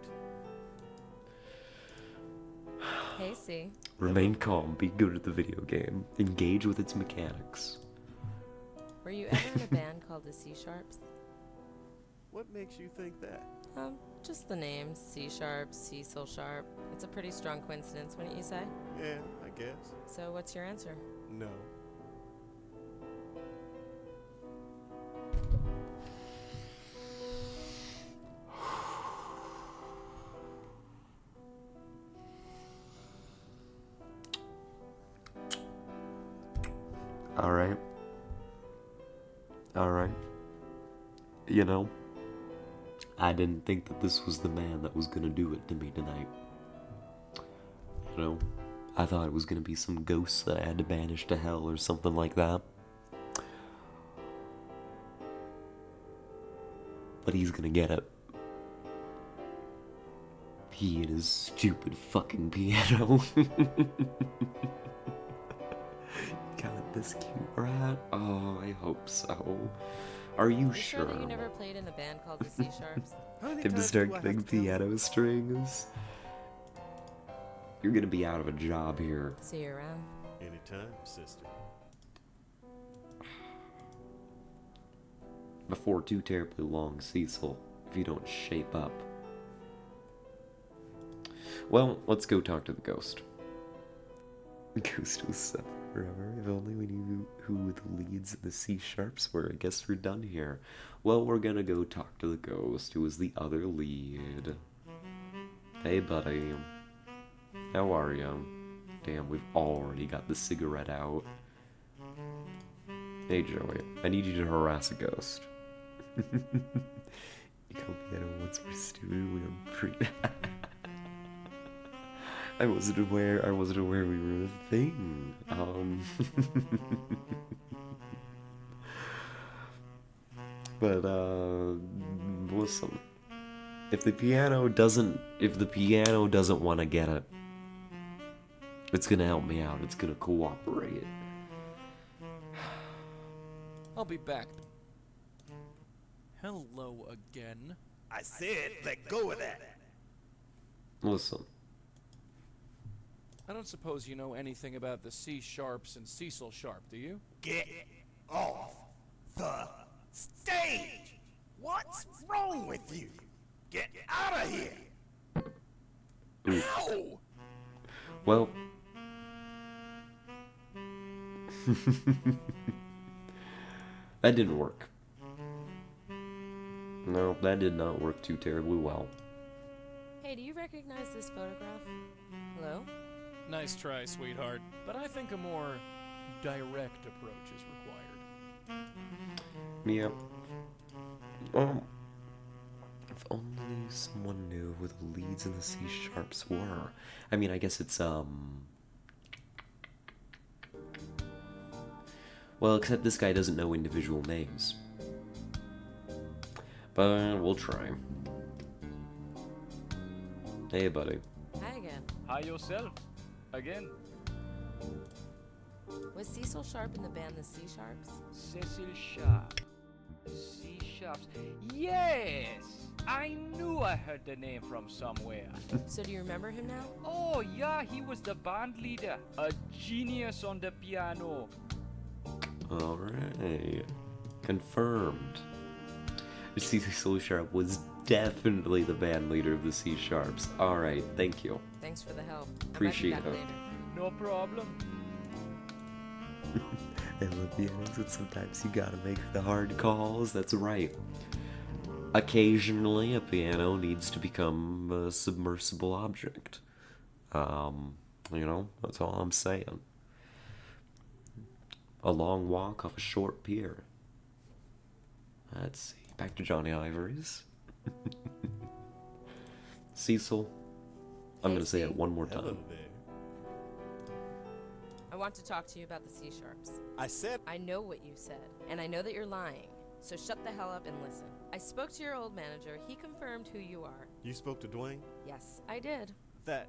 Hey, C. Remain calm. Be good at the video game. Engage with its mechanics. Were you ever in a band called the C Sharps? What makes you think that? Just the names. C Sharp, Cecil Sharp. It's a pretty strong coincidence, wouldn't you say? Yeah, I guess. So what's your answer? No. Alright. Alright. You know, I didn't think that this was the man that was gonna do it to me tonight. You know, I thought it was gonna be some ghost that I had to banish to hell or something like that. But he's gonna get it. He and his stupid fucking piano. Got this cute rat? Oh, I hope so. Are you You sure that sure? you never played in a band called the C Sharps? How many Him to times start do I have getting to tell you? piano strings. You're gonna be out of a job here. See you around. Anytime, sister. Before too terribly long, Cecil, if you don't shape up. Well, let's go talk to the ghost. The ghost was set forever. If only we knew who the leads of the C Sharps were. I guess we're done here. Well, we're gonna go talk to the ghost, who is the other lead. Hey, buddy. How are you? Damn, we've already got the cigarette out. Hey, Joey. I need you to harass a ghost. You called me out once for stupid. We were pretty. I wasn't aware we were a thing. But listen. If the piano doesn't want to get it, it's gonna help me out. It's gonna cooperate. I'll be back. Hello again. I said let go of that. Listen. I don't suppose you know anything about the C Sharps and Cecil Sharp, do you? Get off the stage. What's wrong with you? Get out of here. Ow! Well. That didn't work. No, that did not work too terribly well. Hey, do you recognize this photograph? Hello? Nice try, sweetheart. But I think a more direct approach is required. Yep. If only someone knew who the leads in the C Sharps were. I mean, I guess it's, well, except this guy doesn't know individual names. But we'll try. Hey, buddy. Hi again. Hi yourself. Again. Was Cecil Sharp in the band the C Sharps? Cecil Sharp. C Sharps. Yes! I knew I heard the name from somewhere. So do you remember him now? Oh, yeah, he was the band leader. A genius on the piano. Alright. Confirmed. Cecil Sharp was definitely the band leader of the C Sharps. Alright, thank you. Thanks for the help. Appreciate I'll bet you it. back later. No problem. I love pianos, and sometimes you gotta make the hard calls. That's right. Occasionally, a piano needs to become a submersible object. That's all I'm saying. A long walk off a short pier. Let's see. Back to Johnny Ivory's. Cecil, I'm gonna say it one more Hello time. there. I want to talk to you about the C-sharps. I said I know what you said, and I know that you're lying. So shut the hell up and listen. I spoke to your old manager. He confirmed who you are. you spoke to Dwayne. Yes, I did. That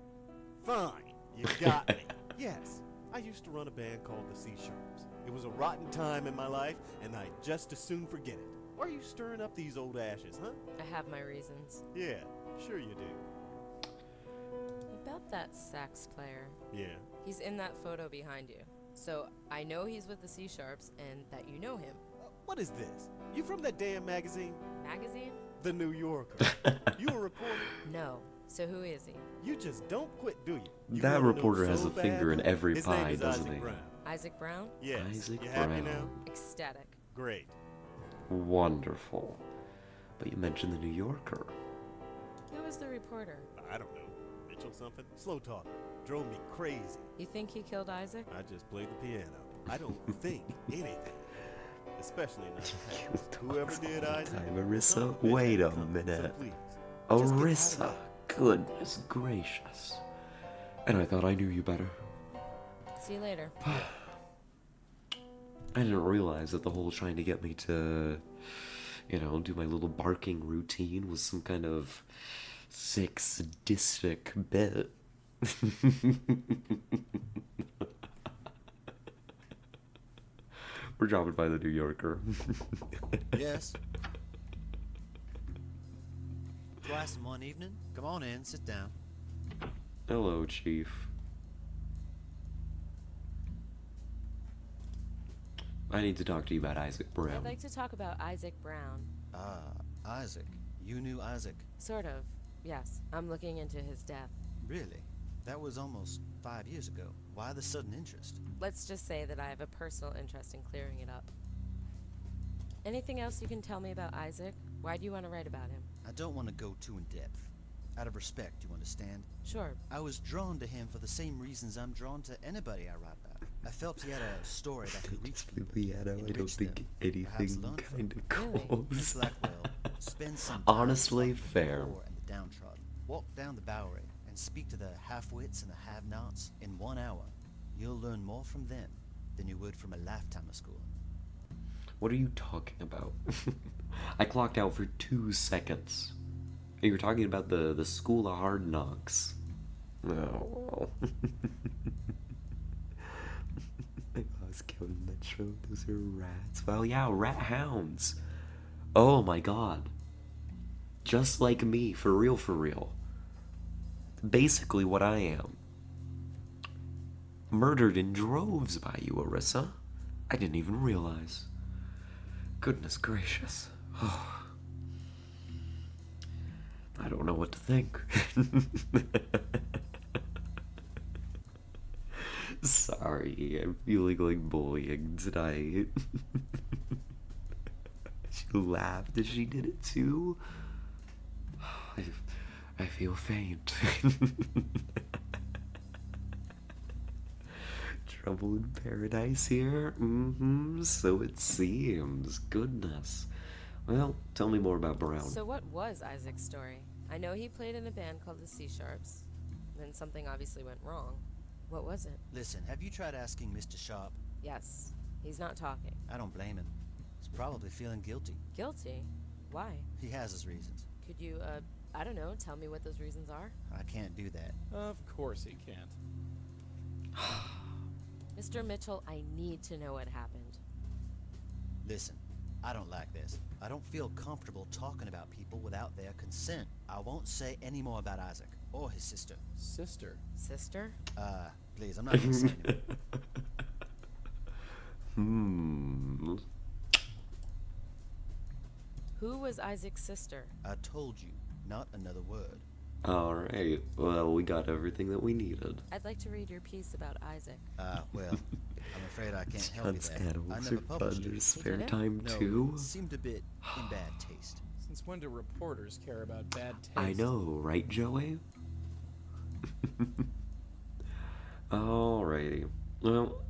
fine. You got me. Yes, I used to run a band called the Sea Sharps. It was a rotten time in my life, and I'd just as soon forget it. Why are you stirring up these old ashes, huh? I have my reasons. Yeah, sure you do. About that sax player. Yeah. He's in that photo behind you. So I know he's with the C-sharps and that you know him. What is this? You from that damn magazine? Magazine? The New Yorker. You a reporter? No. So who is he? You just don't quit, do you? That wanna know reporter has so a finger in bad? every His pie, name is doesn't Isaac he? Brown. Isaac Brown? Yes. Isaac you happy now? Brown. Ecstatic. Great. Wonderful. But you mentioned the New Yorker. Who was the reporter? I don't know. Mitchell something? Slow talker. Drove me crazy. You think he killed Isaac? I just played the piano. I don't think anything. Especially not whoever did Isaac. Time, son Arissa. of a bitch Wait had a to come, minute. So please, just get Arissa. out of Goodness gracious. And I thought I knew you better. See you later. I didn't realize that the whole trying to get me to, do my little barking routine was some kind of sick, sadistic bit. We're dropping by the New Yorker. Yes. Twice in one evening? Come on in, sit down. Hello, Chief. I need to talk to you about Isaac Brown. I'd like to talk about Isaac Brown. Ah, Isaac. You knew Isaac. Sort of. Yes. I'm looking into his death. Really? That was almost 5 years ago. Why the sudden interest? Let's just say that I have a personal interest in clearing it up. Anything else you can tell me about Isaac? Why do you want to write about him? I don't want to go too in depth. Out of respect, you understand? Sure. I was drawn to him for the same reasons I'm drawn to anybody I write about. I felt he had a story that could reach people, Piano, I don't enrich think them, perhaps anything learn from kind them. of Really? Miss goes. Blackwell, spend some time Honestly, talking to the fair. poor and the downtrodden. Walk down the Bowery and speak to the half-wits and the have-nots. In 1 hour, you'll learn more from them than you would from a lifetime of school. What are you talking about? I clocked out for 2 seconds. You were talking about the School of Hard Knocks. Oh, well. I was killing Metro. Those are rats. Well, yeah, rat hounds. Oh my god. Just like me, for real, for real. Basically what I am. Murdered in droves by you, Arissa. I didn't even realize. Goodness gracious. Oh. I don't know what to think. Sorry, I'm feeling like bullying tonight. She laughed as she did it too. I feel faint. Trouble in paradise here? So it seems. Goodness. Well, tell me more about Brown. So what was Isaac's story? I know he played in a band called the C-Sharps. Then something obviously went wrong. What was it? Listen, have you tried asking Mr. Sharp? Yes. He's not talking. I don't blame him. He's probably feeling guilty. Guilty? Why? He has his reasons. Could you, I don't know, tell me what those reasons are? I can't do that. Of course he can't. Mr. Mitchell, I need to know what happened. Listen, I don't like this. I don't feel comfortable talking about people without their consent. I won't say any more about Isaac or his sister. Sister? Sister? Please, I'm not gonna say anymore. Who was Isaac's sister? I told you, not another word. Alright, well, we got everything that we needed. I'd like to read your piece about Isaac. Well, I'm afraid I can't help you Hunts there. I animals never or fun published in it. his spare did it? time No, too? it seemed a bit in bad taste. Since when do reporters care about bad taste? I know, right, Joey? Alrighty. Well,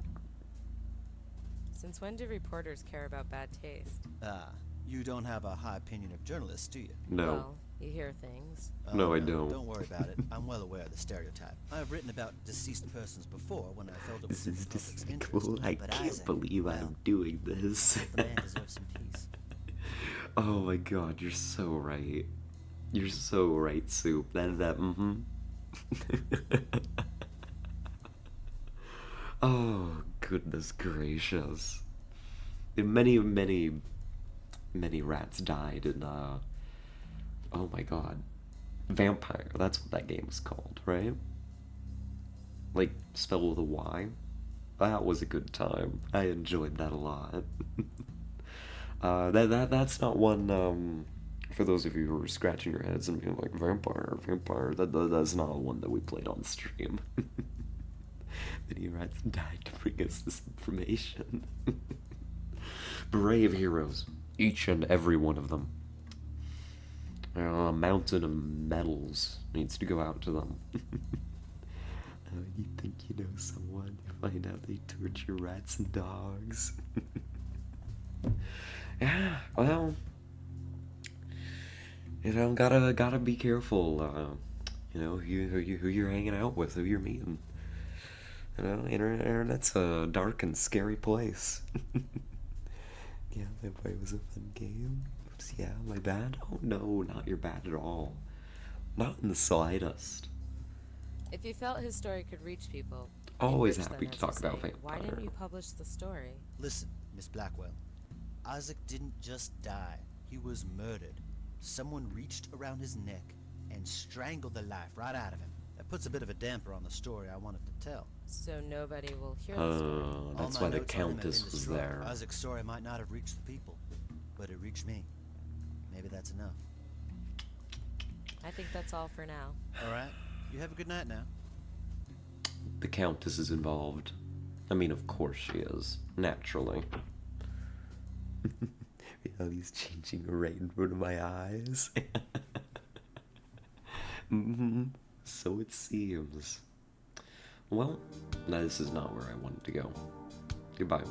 Since when do reporters care about bad taste? Ah, you don't have a high opinion of journalists, do you? no. Well, you hear things. No, I don't. Don't worry about it. I'm well aware of the stereotype. I've written about deceased persons before when I felt it was This in is the public's despicable. interest. I But can't Isaac, believe well, I'm doing this. the man deserves some peace. Oh my god, you're so right. You're so right, Soup. Mm-hmm. Oh, goodness gracious. Many, many, many rats died in, oh my god. Vampire, that's what that game is called, right? Like, spelled with a Y? That was a good time. I enjoyed that a lot. That's not one, for those of you who are scratching your heads and being like, vampire, that's not one that we played on stream. Many rats died to bring us this information. Brave heroes, each and every one of them. A mountain of medals needs to go out to them. You think you know someone, you find out they torture rats and dogs. Yeah, well, you know, gotta be careful. You know, who you're hanging out with, who you're meeting. You know, internet's a dark and scary place. Yeah, Vampire was a fun game. Oops, yeah, my bad? Oh no, not your bad at all. Not in the slightest. If you felt his story could reach people, Always enrich happy them, to as you talk about say, why Vampire. didn't you publish the story? Listen, Miss Blackwell. Isaac didn't just die. He was murdered. Someone reached around his neck and strangled the life right out of him. That puts a bit of a damper on the story I wanted to tell. So nobody will hear the story. That's All my why the notes on him have been Countess was destroyed. there. Isaac's story might not have reached the people, but it reached me. Maybe that's enough. I think that's all for now. All right. You have a good night now. The Countess is involved. I mean, of course she is. Naturally. He's changing right in front of my eyes. So it seems. Well, this is not where I wanted to go. Goodbye.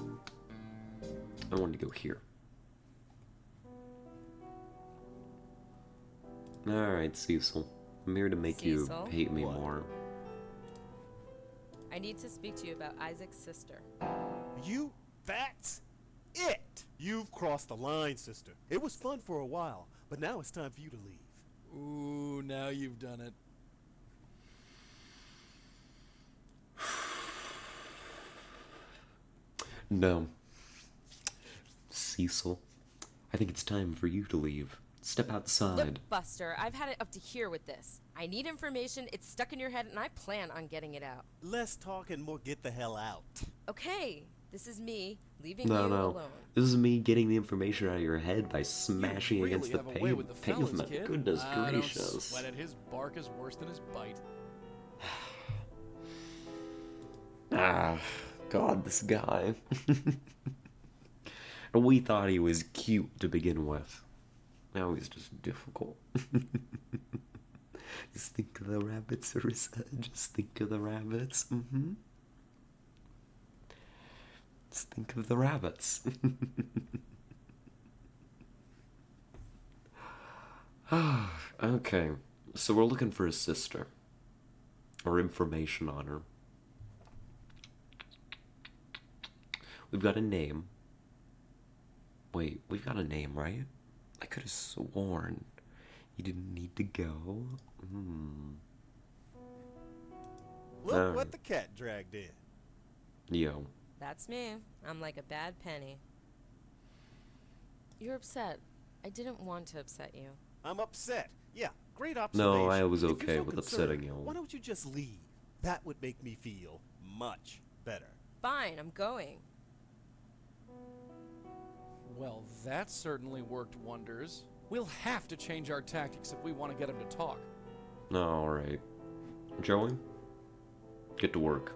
I wanted to go here. Alright, Cecil. I'm here to make Cecil? you hate me What? more. I need to speak to you about Isaac's sister. That's it! You've crossed the line, sister. It was fun for a while, but now it's time for you to leave. Ooh, now you've done it. No. Cecil, I think it's time for you to leave. Step outside. Look, Buster, I've had it up to here with this. I need information, it's stuck in your head, and I plan on getting it out. Less talk and more get the hell out. Okay, this is me leaving No, you no. alone. This is me getting the information out of your head by smashing really against the have a way with the fellas, pavement. kid. Goodness Don't gracious. sweat it. His bark is worse than his bite. Ah, God, this guy. We thought he was cute to begin with. Now he's just difficult. Just think of the rabbits, Arissa. Just think of the rabbits. Just think of the rabbits. Okay, so we're looking for his sister. Or information on her. We've got a name. Wait, we've got a name, right? I could have sworn you didn't need to go. Look what the cat dragged in. Yo. That's me. I'm like a bad penny. You're upset. I didn't want to upset you. I'm upset. Yeah, great observation. No, I was If okay you're so with concerned, upsetting you. Why don't you just leave? That would make me feel much better. Fine, I'm going. Well, that certainly worked wonders. We'll have to change our tactics if we want to get him to talk. Alright. Joey? Get to work.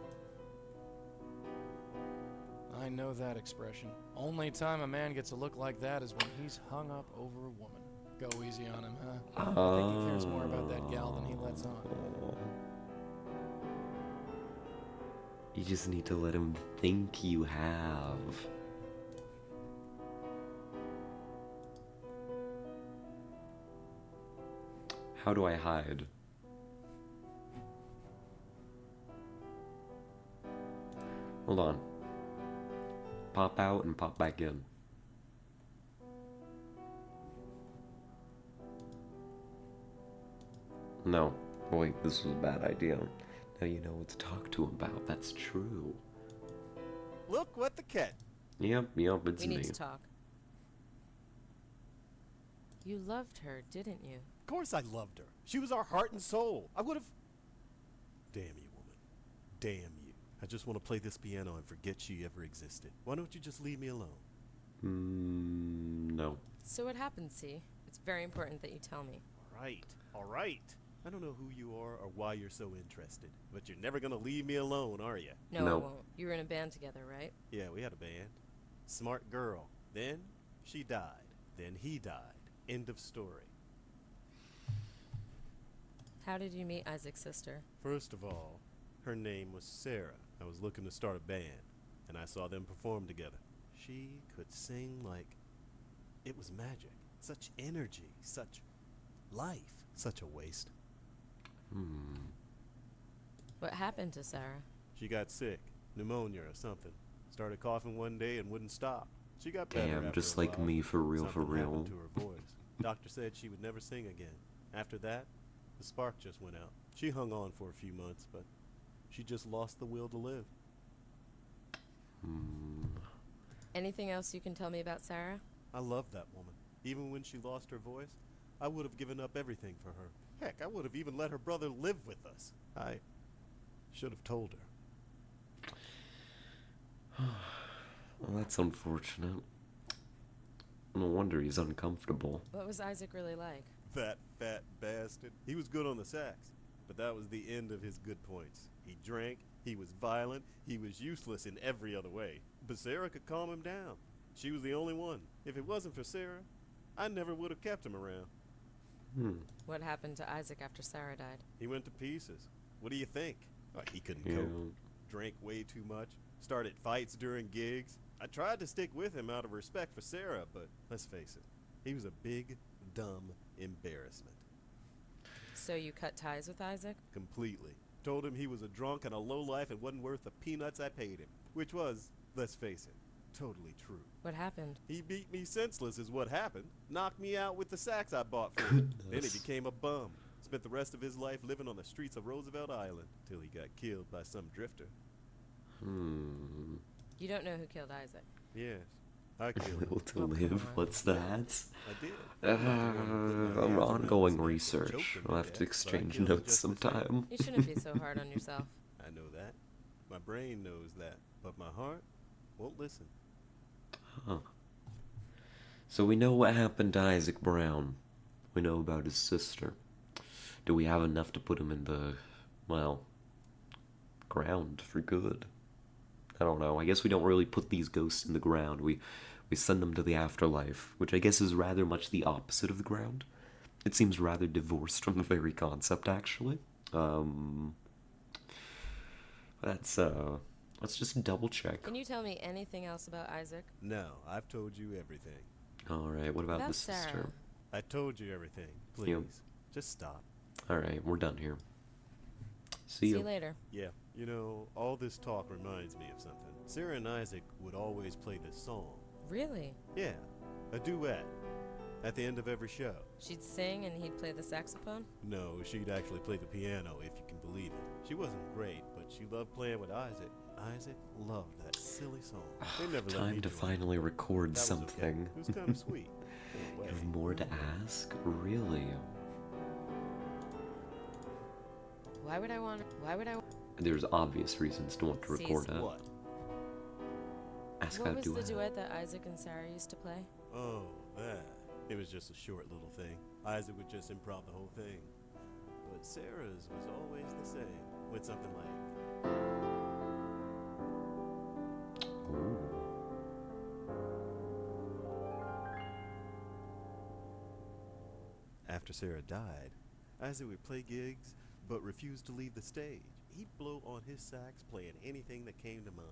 know that expression. Only time a man gets a look like that is when he's hung up over a woman. Go easy on him, huh? I think he cares more about that gal than he lets on. You just need to let him think you have. How do I hide? Hold on. Pop out and pop back in. No. Wait, this was a bad idea. Now you know what to talk to him about. That's true. Look what the cat. Yep, it's We me. need to talk. You loved her, didn't you? Of course I loved her. She was our heart and soul. I would have... Damn you, woman. Damn you. I just want to play this piano and forget she ever existed. Why don't you just leave me alone? No. So what happened, C? It's very important that you tell me. All right. I don't know who you are or why you're so interested, but you're never gonna leave me alone, are you? No, No. I won't. You were in a band together, right? Yeah, we had a band. Smart girl. Then she died. Then he died. End of story. How did you meet Isaac's sister? First of all, her name was Sarah. I was looking to start a band, and I saw them perform together. She could sing like it was magic. Such energy, such life. Such a waste. What happened to Sarah? She got sick, pneumonia or something. Started coughing one day and wouldn't stop. She got better Damn, after just a like while. me, for real, for Something real. happened to her voice. Doctor said she would never sing again. After that, the spark just went out. She hung on for a few months, but she just lost the will to live. Anything else you can tell me about Sarah? I loved that woman. Even when she lost her voice, I would have given up everything for her. Heck, I would have even let her brother live with us. I should have told her. Well, that's unfortunate. No wonder he's uncomfortable. What was Isaac really like? That fat bastard. He was good on the sax, but that was the end of his good points. He drank, he was violent, he was useless in every other way. But Sarah could calm him down. She was the only one. If it wasn't for Sarah, I never would have kept him around. What happened to Isaac after Sarah died? He went to pieces. What do you think? He couldn't Yeah. cope. Drank way too much. Started fights during gigs. I tried to stick with him out of respect for Sarah, but let's face it, he was a big, dumb embarrassment. So you cut ties with Isaac? Completely. Told him he was a drunk and a lowlife and wasn't worth the peanuts I paid him. Which was, let's face it, totally true. What happened? He beat me senseless is what happened. Knocked me out with the sax I bought for him. Then he became a bum. Spent the rest of his life living on the streets of Roosevelt Island till he got killed by some drifter. You don't know who killed Isaac? Yes, I killed him. Will to live? What's that? I did. Ongoing research. We'll have to exchange notes sometime. You shouldn't be so hard on yourself. I know that. My brain knows that, but my heart won't listen. Huh. So we know what happened to Isaac Brown. We know about his sister. Do we have enough to put him in the, well, ground for good? I don't know. I guess we don't really put these ghosts in the ground. We send them to the afterlife, which I guess is rather much the opposite of the ground. It seems rather divorced from the very concept, actually. Let's just double check. Can you tell me anything else about Isaac? No, I've told you everything. Alright, what about the Sarah. sister? I told you everything. Please, Yep. just stop. Alright, we're done here. See you later. Yeah, you know, all this talk reminds me of something. Sarah and Isaac would always play this song. Really? Yeah, a duet. At the end of every show. She'd sing and he'd play the saxophone? No, she'd actually play the piano, if you can believe it. She wasn't great, but she loved playing with Isaac. Isaac loved that silly song. They never let me Time to do it. finally record That was okay. something. It was kind of sweet. In a You way. have more to ask? Really? Why would I There's obvious reasons to want to record it. What? Ask What how was to do the it. duet that Isaac and Sarah used to play? Oh, that. It was just a short little thing. Isaac would just improv the whole thing. But Sarah's was always the same. Went something like... Ooh. After Sarah died, Isaac would play gigs, but refused to leave the stage. He'd blow on his sax, playing anything that came to mind,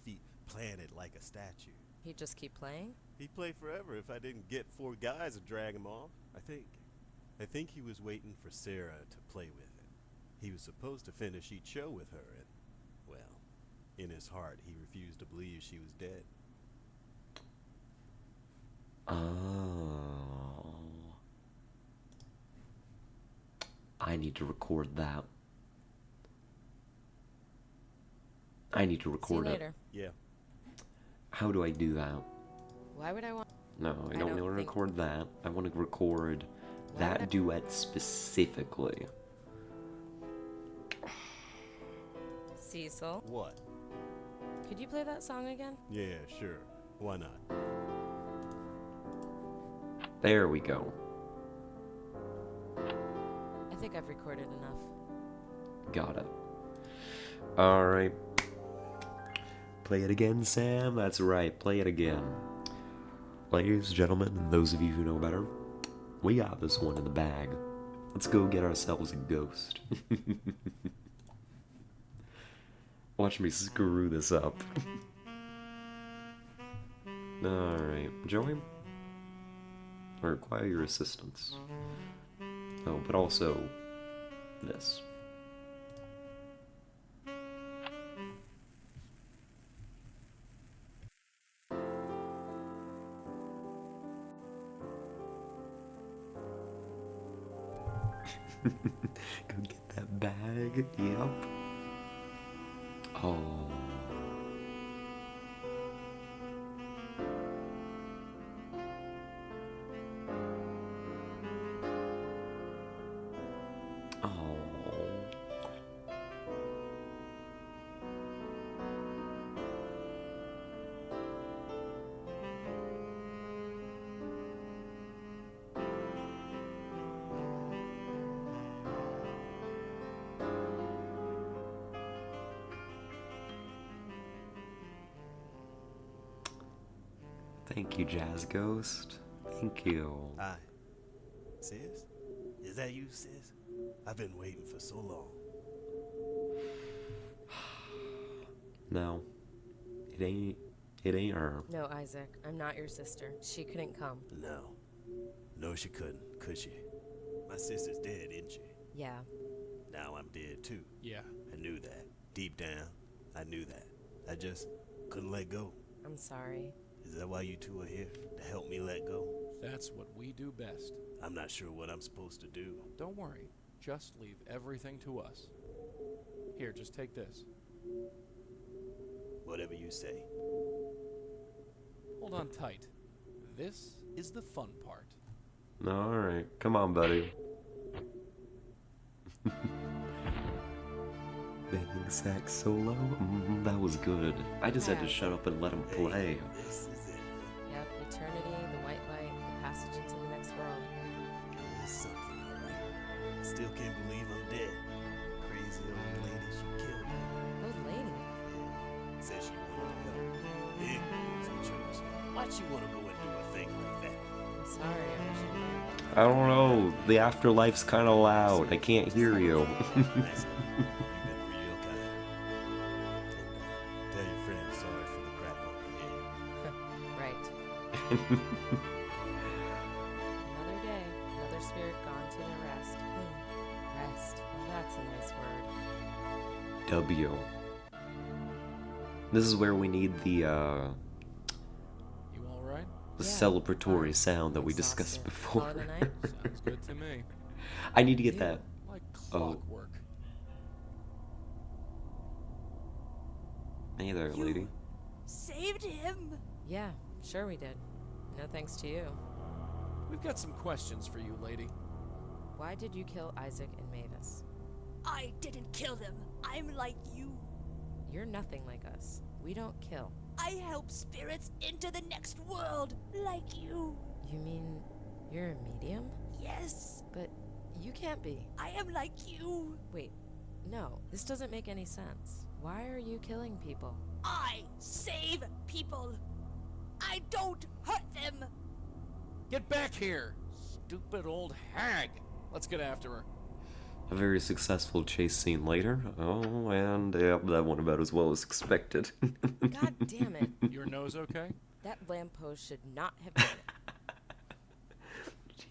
feet planted like a statue. He'd just keep playing? He'd play forever if I didn't get 4 guys to drag him off. I think he was waiting for Sarah to play with him. He was supposed to finish each show with her, and, well, in his heart, he refused to believe she was dead. Oh. I need to record that. I need to record See you it. later. Yeah. How do I do that? Why would I want... No, I don't want to record that. I want to record that duet specifically. Cecil, What? could you play that song again? Yeah, sure. Why not? There we go. I think I've recorded enough. Got it. Alright. Play it again, Sam? That's right, play it again. Ladies, gentlemen, and those of you who know better, we got this one in the bag. Let's go get ourselves a ghost. Watch me screw this up. Alright, Joey? I require your assistance. Oh, but also this. Go get that bag. Yep. Oh. Oh. Thank you, Jazz Ghost. Thank you. Hi. Sis? Is that you, sis? I've been waiting for so long. No. It ain't her. No, Isaac, I'm not your sister. She couldn't come. No. No, she couldn't, could she? My sister's dead, isn't she? Yeah. Now I'm dead, too. Yeah. I knew that. Deep down, I knew that. I just couldn't let go. I'm sorry. Is that why you two are here? To help me let go? That's what we do best. I'm not sure what I'm supposed to do. Don't worry. Just leave everything to us. Here, just take this. Whatever you say. Hold on tight. This is the fun part. Alright. Come on, buddy. Banging sax solo? That was good. I just had to shut up and let him play. This is it. Yep, eternity, the white light, the passage into the next world. It's something, alright. Still can't believe I'm dead. Crazy old lady, she killed me. Old lady? Yeah. Said she wanted to help. Then, some chose. Why'd she want to go and do a thing like that? I'm sorry, I wish I knew. I don't know. The afterlife's kind of loud. I can't hear you. Nice. You've been real kind. And tell your friend sorry for the crack on the head. Right. Another day, another spirit gone to their rest. Rest. Well, that's a nice word. W. This is where we need the You all right? Yeah, celebratory fine. sound that we Exhausted. discussed Call before. it a night? Sounds good to me. I need to get Yeah, that. like Oh. clockwork. Hey there, lady. Saved him. Yeah, sure we did. No thanks to you. We've got some questions for you, lady. Why did you kill Isaac and Mavis? I didn't kill them. I'm like you. You're nothing like us. We don't kill. I help spirits into the next world, like you. You mean you're a medium? Yes, But you can't be. I am like you. Wait, no, this doesn't make any sense. Why are you killing people? I save people. I don't hurt them. Get back here! stupid old hag. Let's get after her. A very successful chase scene later. Oh, and yeah, that went about as well as expected. God damn it. Your nose okay? That lamppost should not have done it.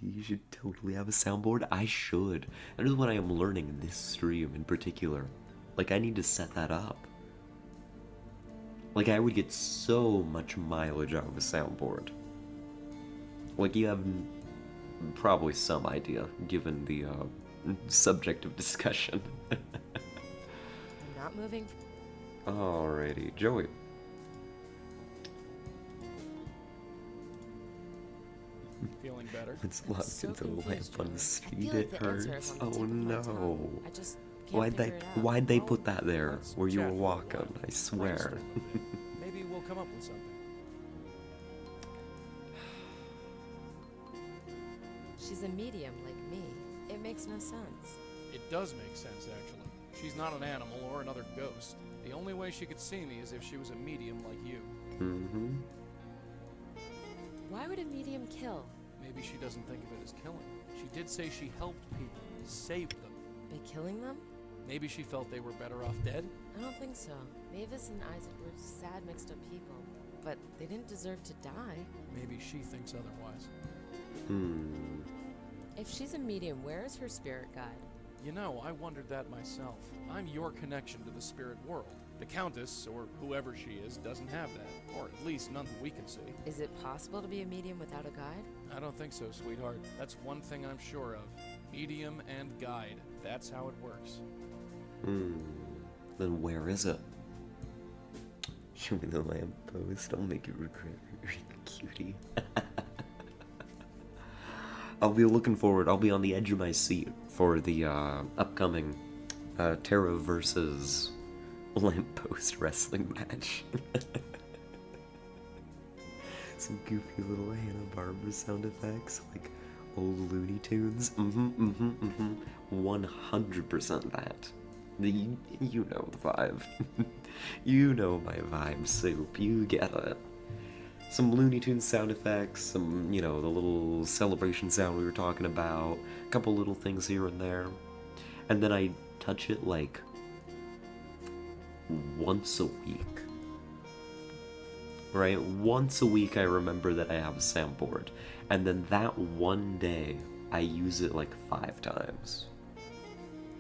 You should totally have a soundboard. I should. That is what I am learning in this stream in particular. Like, I need to set that up. Like, I would get so much mileage out of a soundboard. Like, you have probably some idea, given the subject of discussion. I'm not moving. Alrighty, Joey. Feeling better? It's I'm locked so into the lamp confused, on the Joey. I street. feel like It the answer is hurts. on the Oh tip of my no. tongue. I just can't Why'd figure it out. why'd they put that there Let's where you were chat for a walking? while. I swear. Brainstorm a bit. Maybe we'll come up with something. She's a medium like me. It makes no sense. It does make sense, actually. She's not an animal or another ghost. The only way she could see me is if she was a medium like you. Mm-hmm. Why would a medium kill? Maybe she doesn't think of it as killing. She did say she helped people, saved them. By killing them? Maybe she felt they were better off dead? I don't think so. Mavis and Isaac were sad, mixed up people. But they didn't deserve to die. Maybe she thinks otherwise. If she's a medium, where is her spirit guide? You know, I wondered that myself. I'm your connection to the spirit world. The Countess, or whoever she is, doesn't have that. Or at least none that we can see. Is it possible to be a medium without a guide? I don't think so, sweetheart. That's one thing I'm sure of. Medium and guide. That's how it works. Then where is it? Show me the lamppost. I'll make you regret it, cutie. I'll be looking forward. I'll be on the edge of my seat for the upcoming Terra versus lamppost wrestling match. Some goofy little Hanna-Barbera sound effects, like old Looney Tunes. 100% that. You know the vibe. You know my vibe, Soup. You get it. Some Looney Tunes sound effects, some, you know, the little celebration sound we were talking about, a couple little things here and there. And then I touch it like once a week. Right? Once a week I remember that I have a soundboard. And then that one day I use it like 5 times.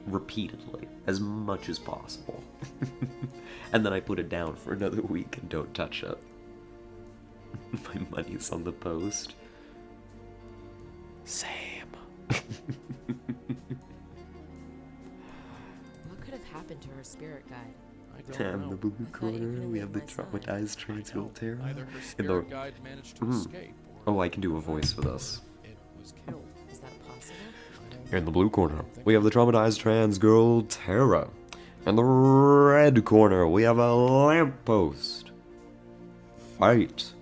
Repeatedly. As much as possible. And then I put it down for another week and don't touch it. My money's on the post. Sam. What could have happened to her spirit guide? I don't And know. the blue I thought you corner, couldn't we leave have the my side. traumatized trans I know. Terra. Either her In the spirit guide managed to escape, Oh, I can do a voice for this. it was killed. Is that possible? In the blue corner, we have the traumatized trans girl Terra. In the red corner, we have a lamppost. Fight.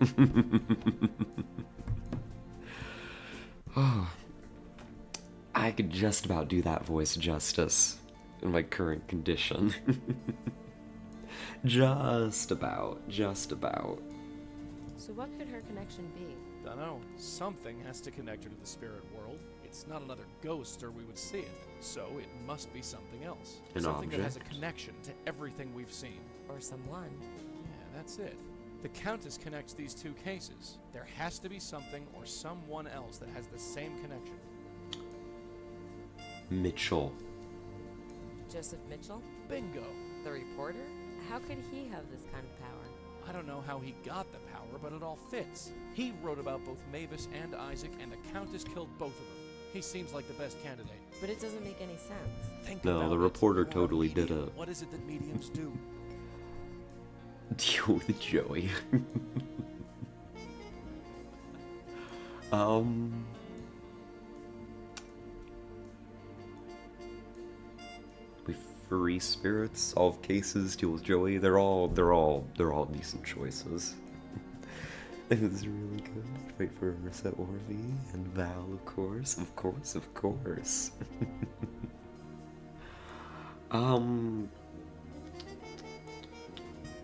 I could just about do that voice justice in my current condition. Just about. So what could her connection be? Dunno. Something has to connect her to the spirit world. It's not another ghost or we would see it. So it must be something else. An something that has a object? connection to everything we've seen. Or someone? Yeah, that's it. The Countess connects these two cases. There has to be something or someone else that has the same connection. Mitchell. Joseph Mitchell? Bingo! The reporter? How could he have this kind of power? I don't know how he got the power, but it all fits. He wrote about both Mavis and Isaac, and the Countess killed both of them. He seems like the best candidate. But it doesn't make any sense. Think No, about the it. reporter You're a totally did medium. it. What is it that mediums do? Deal with Joey. We free spirits, solve cases, deal with Joey. They're all decent choices. It was really good. Wait for Marissa Orvey and Val, of course.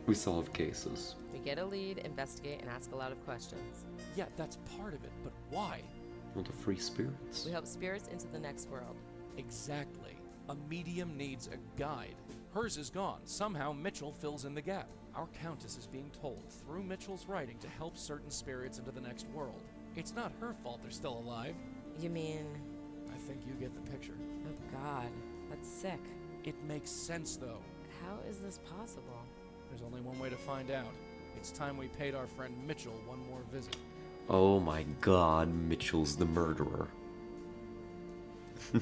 We solve cases. We get a lead, investigate, and ask a lot of questions. Yeah, that's part of it, but why? Well, the free spirits. We help spirits into the next world. Exactly. A medium needs a guide. Hers is gone. Somehow Mitchell fills in the gap. Our Countess is being told through Mitchell's writing to help certain spirits into the next world. It's not her fault they're still alive. You mean... I think you get the picture. Oh God, that's sick. It makes sense, though. How is this possible? There's only one way to find out. It's time we paid our friend Mitchell one more visit. Oh my God, Mitchell's the murderer. So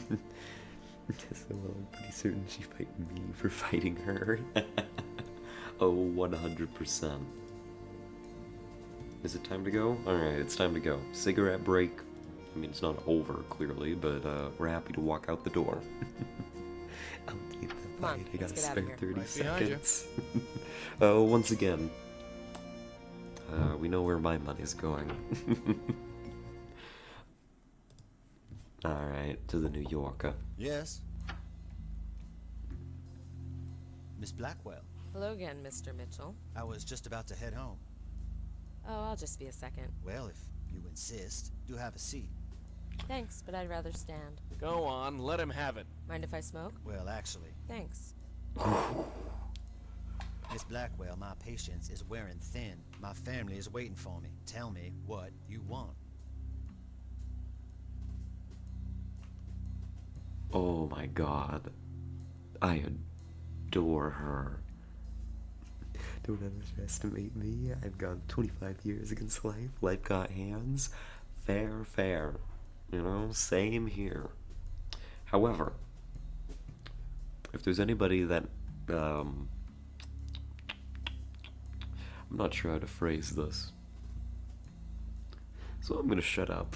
I'm pretty certain she fight me for fighting her. Oh, 100%. Is it time to go? Alright, it's time to go. Cigarette break. I mean, it's not over, clearly, but we're happy to walk out the door. I'll keep that Come on, fight. I gotta let's get out of spare here. 30 Right behind you. seconds. Oh, once again. We know where my money's going. Alright, to the New Yorker. Yes? Miss Blackwell, Hello again, Mr. Mitchell. I was just about to head home. Oh, I'll just be a second. Well, if you insist, do have a seat. Thanks, but I'd rather stand. Go on, let him have it. Mind if I smoke? Well, actually, Thanks. Miss Blackwell, my patience is wearing thin. My family is waiting for me. Tell me what you want. Oh my God. I adore her. Don't underestimate me. I've gone 25 years against life. Life got hands. Fair, fair. You know, same here. However, if there's anybody that, I'm not sure how to phrase this. So I'm gonna shut up.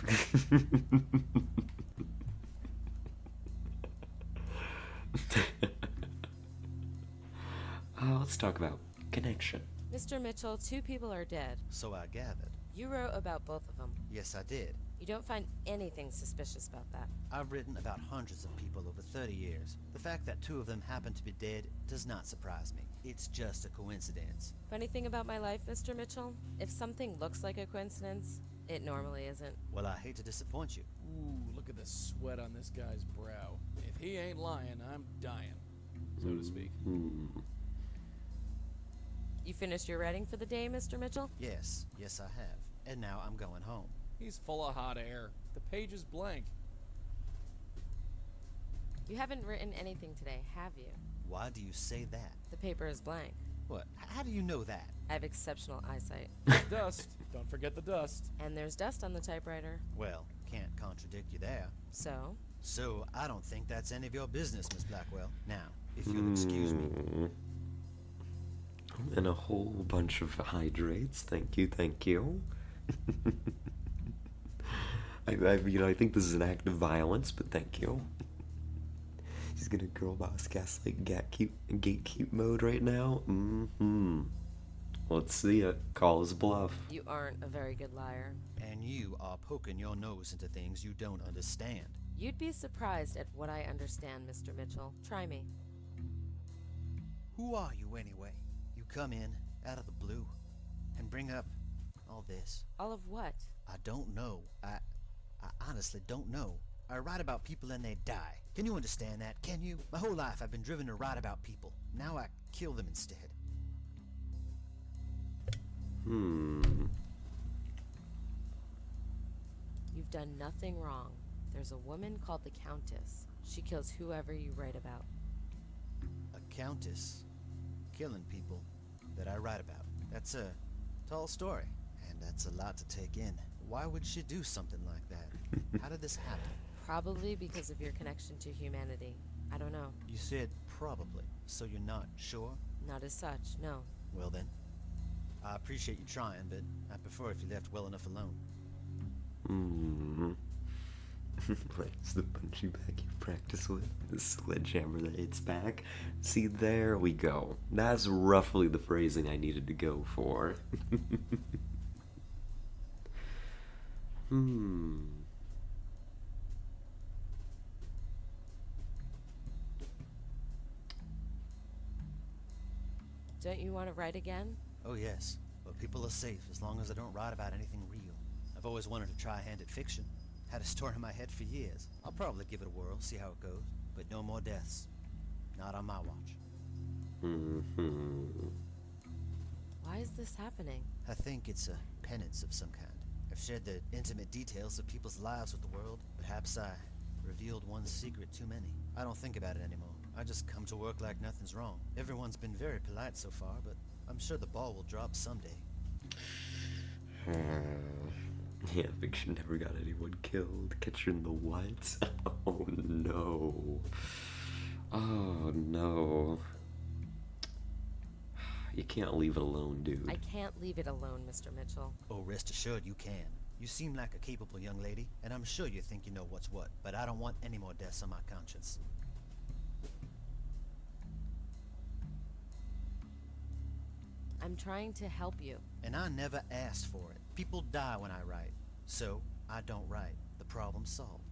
Let's talk about connection. Mr. Mitchell, 2 people are dead. So I gathered. You wrote about both of them. Yes, I did. You don't find anything suspicious about that. I've written about hundreds of people over 30 years. The fact that 2 of them happen to be dead does not surprise me. It's just a coincidence. Funny thing about my life, Mr. Mitchell? If something looks like a coincidence, it normally isn't. Well, I hate to disappoint you. Ooh, look at the sweat on this guy's brow. If he ain't lying, I'm dying, so to speak. You finished your writing for the day, Mr. Mitchell? Yes, yes I have. And now I'm going home. He's full of hot air. The page is blank. You haven't written anything today, have you? Why do you say that? The paper is blank. What? How do you know that? I have exceptional eyesight. Dust. Don't forget the dust. And there's dust on the typewriter. Well, can't contradict you there. So? So, I don't think that's any of your business, Miss Blackwell. Now, if you'll excuse me. And a whole bunch of hydrates. Thank you, thank you. I think this is an act of violence, but thank you. She's gonna girl boss gaslight gatekeep mode right now. Let's see it. Call his bluff. You aren't a very good liar. And you are poking your nose into things you don't understand. You'd be surprised at what I understand, Mr. Mitchell. Try me. Who are you anyway? You come in, out of the blue, and bring up all this. All of what? I don't know. I honestly don't know. I write about people and they die. Can you understand that? Can you? My whole life I've been driven to write about people. Now I kill them instead. You've done nothing wrong. There's a woman called the Countess. She kills whoever you write about. A countess killing people that I write about. That's a tall story, and that's a lot to take in. Why would she do something like that? How did this happen? Probably because of your connection to humanity. I don't know. You said probably, so you're not sure? Not as such, no. Well then, I appreciate you trying, but I prefer if you left well enough alone. That's the punching bag you practice with. The sledgehammer that hits back. See, there we go. That's roughly the phrasing I needed to go for. Don't you want to write again? Oh yes, but people are safe as long as I don't write about anything real. I've always wanted to try hand at fiction. Had a store in my head for years. I'll probably give it a whirl, see how it goes. But no more deaths. Not on my watch. Why is this happening? I think it's a penance of some kind. I've shared the intimate details of people's lives with the world. Perhaps I revealed one secret too many. I don't think about it anymore. I just come to work like nothing's wrong. Everyone's been very polite so far, but I'm sure the ball will drop someday. Yeah, fiction never got anyone killed. Catcher in the what? Oh no. Oh no. You can't leave it alone, dude. I can't leave it alone, Mr. Mitchell. Oh, rest assured you can. You seem like a capable young lady, and I'm sure you think you know what's what, but I don't want any more deaths on my conscience. I'm trying to help you. And I never asked for it. People die when I write. So, I don't write. The problem's solved.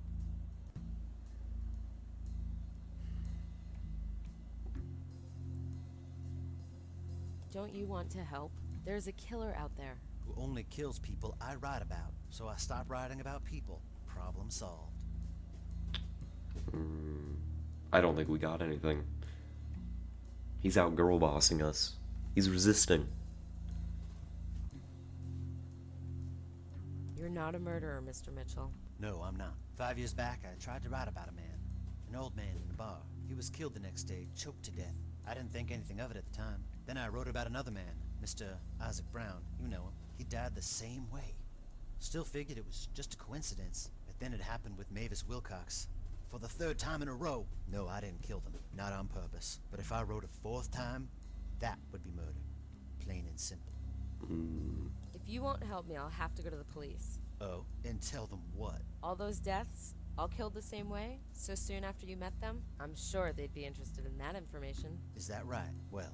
Don't you want to help? There's a killer out there. Who only kills people I write about. So I stopped writing about people. Problem solved. I don't think we got anything. He's out girl bossing us. He's resisting. You're not a murderer, Mr. Mitchell. No, I'm not. 5 years back, I tried to write about a man. An old man in a bar. He was killed the next day, choked to death. I didn't think anything of it at the time. Then I wrote about another man, Mr. Isaac Brown. You know him. He died the same way. Still figured it was just a coincidence. But then it happened with Mavis Wilcox. For the 3rd time in a row. No, I didn't kill them. Not on purpose. But if I wrote a 4th time, that would be murder. Plain and simple. If you won't help me, I'll have to go to the police. Oh, and tell them what? All those deaths, all killed the same way, so soon after you met them? I'm sure they'd be interested in that information. Is that right? Well,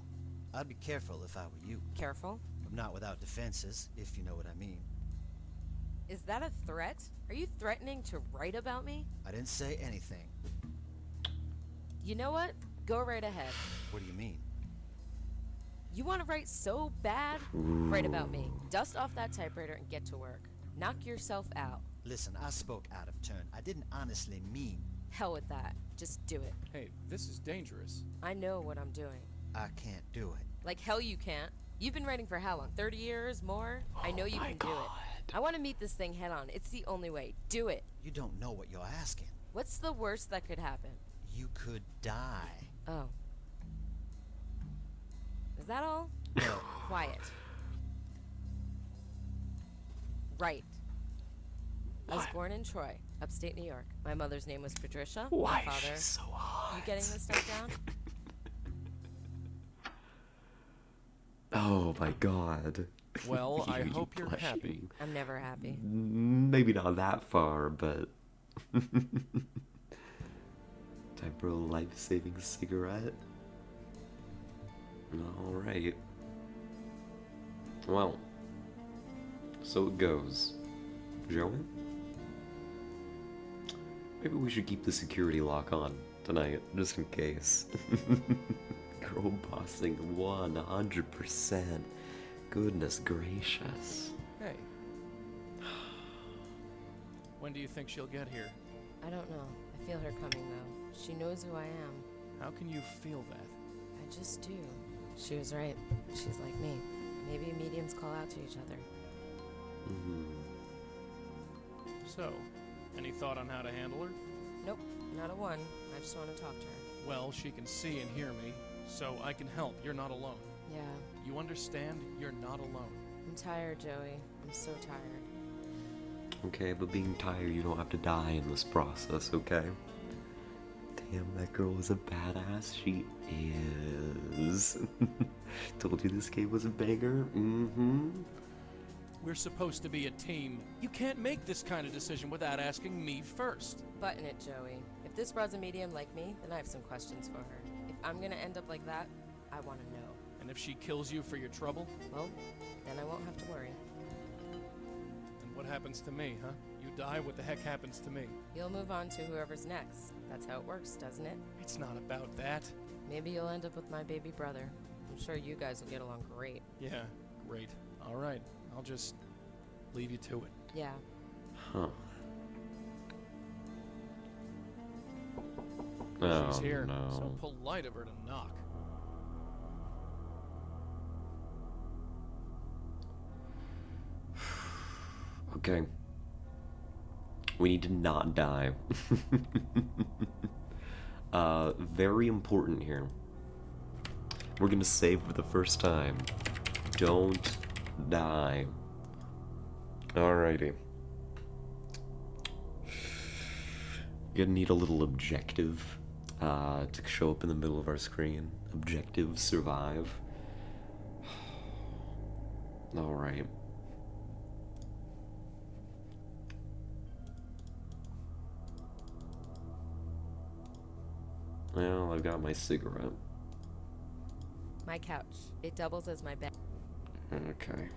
I'd be careful if I were you. Careful? I'm not without defenses, if you know what I mean. Is that a threat? Are you threatening to write about me? I didn't say anything. You know what? Go right ahead. What do you mean? You want to write so bad? Write about me. Dust off that typewriter and get to work. Knock yourself out. Listen, I spoke out of turn. I didn't honestly mean... Hell with that. Just do it. Hey, this is dangerous. I know what I'm doing. I can't do it. Like hell you can't. You've been writing for how long? 30 years? More? I know you can do it. I want to meet this thing head on. It's the only way. Do it. You don't know what you're asking. What's the worst that could happen? You could die. Oh. Is that all? No. Quiet. Right. I was born in Troy, upstate New York. My mother's name was Patricia. Why My father. is she so hot? You getting this stuff down? Oh my god. Well, I You hope you're blushing. happy. I'm never happy. Maybe not that far, but... Time for a life-saving cigarette? Alright. Well, so it goes. Joey? Maybe we should keep the security lock on tonight, just in case. Girl bossing 100%. Goodness gracious. Hey. When do you think she'll get here? I don't know. I feel her coming, though. She knows who I am. How can you feel that? I just do. She was right. She's like me. Maybe mediums call out to each other. So, any thought on how to handle her? Nope, not a one. I just want to talk to her. Well, she can see and hear me, so I can help. You're not alone. Yeah, You understand? You're not alone. I'm tired, Joey. I'm so tired. Okay, but being tired, you don't have to die in this process, okay? Damn, that girl is a badass. She is. Told you this game was a banger? We're supposed to be a team. You can't make this kind of decision without asking me first. Button it, Joey. If this broad's a medium like me, then I have some questions for her. If I'm gonna end up like that, I want to know. And if she kills you for your trouble? Well, then I won't have to worry. And what happens to me, huh? You die, what the heck happens to me? You'll move on to whoever's next. That's how it works, doesn't it? It's not about that. Maybe you'll end up with my baby brother. I'm sure you guys will get along great. Yeah, great. All right, I'll just leave you to it. Yeah. Huh. Oh, She's here. no. So polite of her to knock. Okay. We need to not die. Very important here. We're gonna save for the first time. Don't die. Alrighty. Gonna need a little objective to show up in the middle of our screen. Objective, survive. Alright. Well, I've got my cigarette. My couch. It doubles as my bed. Okay.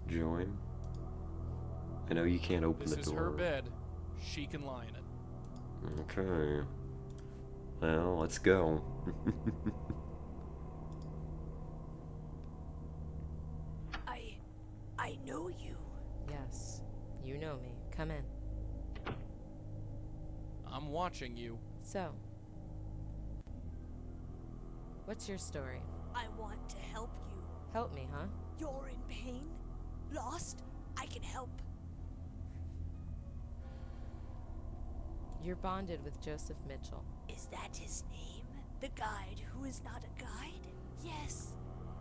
Join. I know you can't open This the is door. her bed. She can lie in it. Okay. Well, let's go. I know you. Yes, you know me. Come in. I'm watching you. So, what's your story? I want to help you. Help me, huh? You're in pain? Lost? I can help. You're bonded with Joseph Mitchell. Is that his name? The guide who is not a guide? Yes,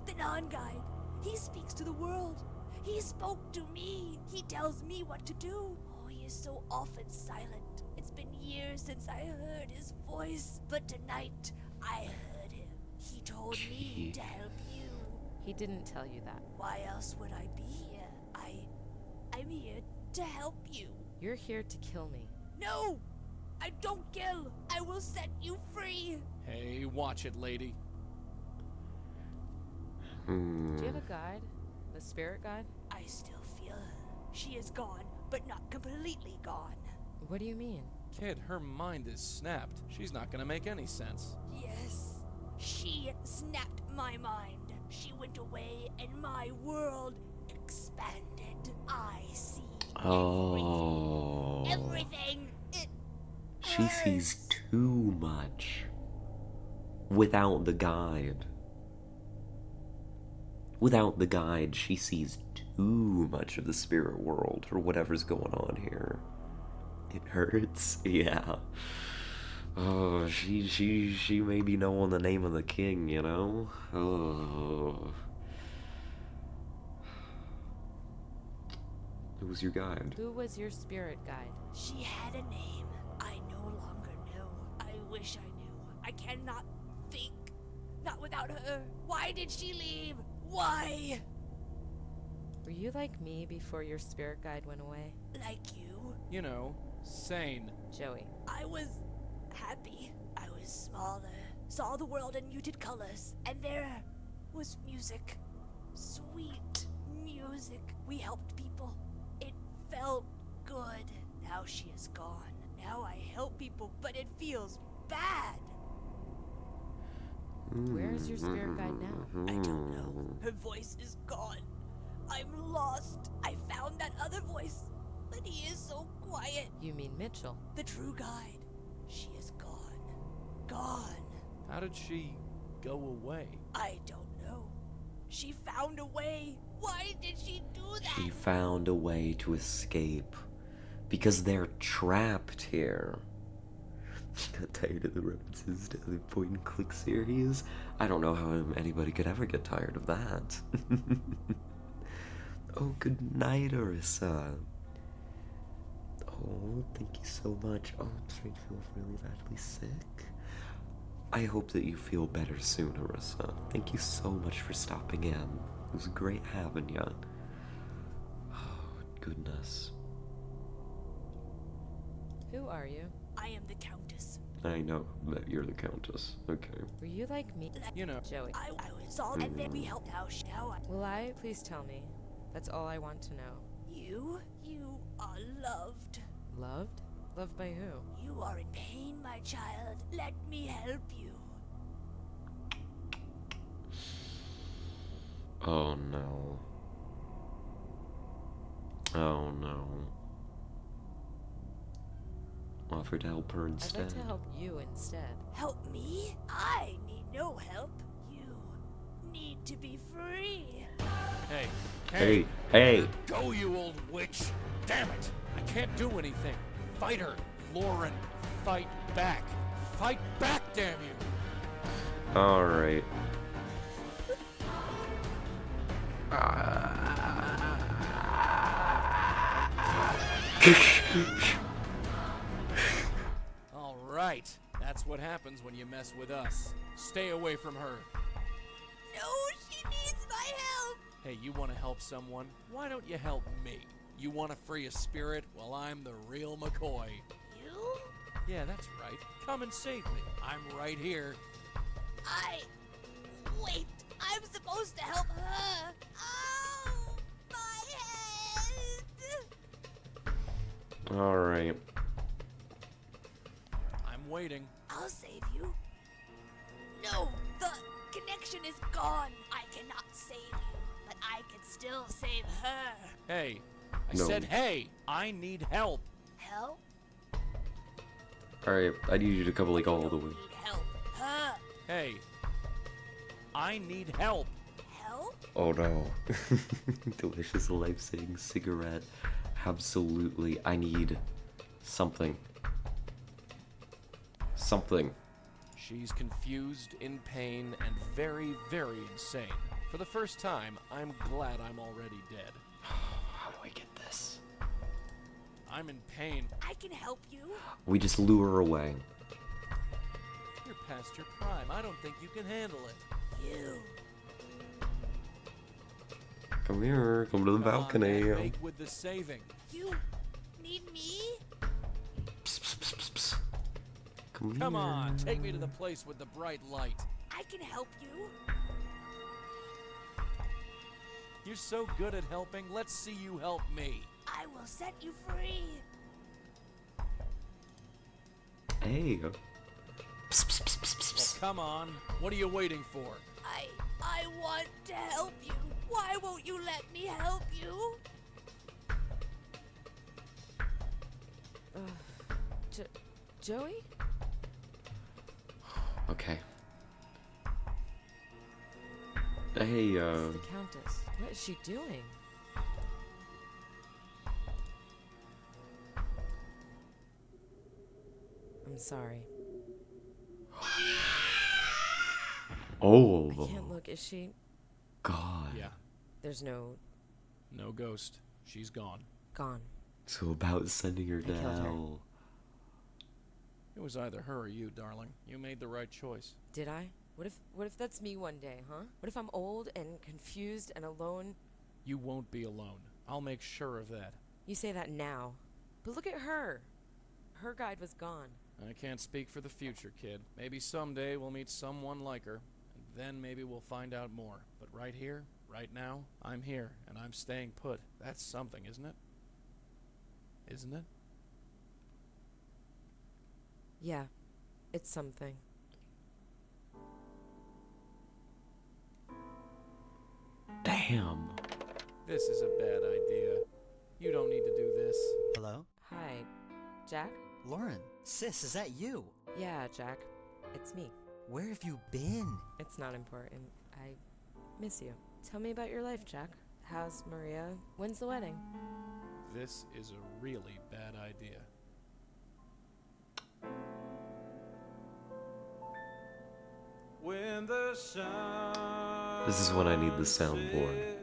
the non-guide. He speaks to the world. He spoke to me. He tells me what to do. Oh, he is so often silent. It's been years since I heard his voice, but tonight I heard him. He told me to help you. He didn't tell you that. Why else would I be here? I'm here to help you. You're here to kill me. No! I don't kill! I will set you free! Hey, watch it, lady. Do you have a guide? The spirit guide? I still feel her. She is gone, but not completely gone. What do you mean? Kid, her mind is snapped. She's not gonna make any sense. Yes, she snapped my mind. She went away and my world expanded. I see Oh. everything. It She sees too much without the guide. Without the guide, she sees too much of the spirit world or whatever's going on here. It hurts, yeah. Oh, she may be knowing the name of the king, you know? Oh. Who was your guide? Who was your spirit guide? She had a name. I no longer know. I wish I knew. I cannot think. Not without her. Why did she leave? Why? Were you like me before your spirit guide went away? Like you? You know, sane. Joey. I was happy. I was smaller. Saw the world in muted colors. And there was music. Sweet music. We helped people. It felt good. Now she is gone. Now I help people, but it feels bad. Where's your spirit guide now? I don't know. Her voice is gone. I'm lost. I found that other voice, but he is so quiet. You mean Mitchell? The true guide. She is gone. Gone. How did she go away? I don't know. She found a way. Why did she do that? She found a way to escape because they're trapped here. Got tired of the references to the point and click series. I don't know how anybody could ever get tired of that. Oh, good night, Arissa. Oh, thank you so much. Oh, I'm starting to feel really badly sick. I hope that you feel better soon, Arissa. Thank you so much for stopping in. It was great having you. Oh, goodness. Who are you? I am the Countess. I know that you're the Countess. Okay. Were you like me? You know. Joey. I was all, and then we helped. Now I. Will I? Please tell me. That's all I want to know. You are loved. Loved? Loved by who? You are in pain, my child. Let me help you. Oh no. Oh no. Offer to help her I'd instead. like to help you instead. Help me? I need no help. You need to be free. Hey, Hey, hey! Go, you old witch! Damn it! I can't do anything. Fight her, Lauren. Fight back. Fight back, damn you! Alright. All right. That's what happens when you mess with us. Stay away from her. No, she needs my help. Hey, you want to help someone? Why don't you help me? You want to free a spirit? Well, I'm the real McCoy. You? Yeah, that's right. Come and save me. I'm right here. Wait, I'm supposed to help her. Oh, my head. Alright. I'm waiting. I'll save you. No, the connection is gone. I cannot save you, but I can still save her. Hey, I No. said hey, I need help. Help? Alright, I need you to come like all the way. Need help. Her. Hey, I need help. Help? Oh no. Delicious life-saving cigarette. Absolutely. I need something. Something. She's confused, in pain, and very, very insane. For the first time, I'm glad I'm already dead. How do I get this? I'm in pain. I can help you. We just lure her away. You're past your prime. I don't think you can handle it. You. Come here. Come to the Come on, balcony. man, make with the saving. You need me? Psst, psst, psst, psst, psst. Come Come here. on, take me to the place with the bright light. I can help you. You're so good at helping. Let's see you help me. I will set you free. Hey. Psst, psst, psst, psst, Well, psst. come on. What are you waiting for? I want to help you. Why won't you let me help you? Joey? Okay. Hey, It's the Countess. What is she doing? I'm sorry. oh, I can't look. Is she? God. Yeah, There's no no ghost. She's gone. gone. So about sending her I to killed her. hell. It was either her or you, darling. You made the right choice. Did I? What if that's me one day, huh? What if I'm old and confused and alone? You won't be alone. I'll make sure of that. You say that now. But look at her. Her guide was gone. I can't speak for the future, kid. Maybe someday we'll meet someone like her, and then maybe we'll find out more. But right here, right now, I'm here, and I'm staying put. That's something, isn't it? Isn't it? Yeah, it's something. Damn. This is a bad idea. You don't need to do this. Hello? Hi, Jack? Lauren, sis, is that you? Yeah, Jack. It's me. Where have you been? It's not important. I miss you. Tell me about your life, Jack. How's Maria? When's the wedding? This is a really bad idea. When the sun This is when I need the soundboard.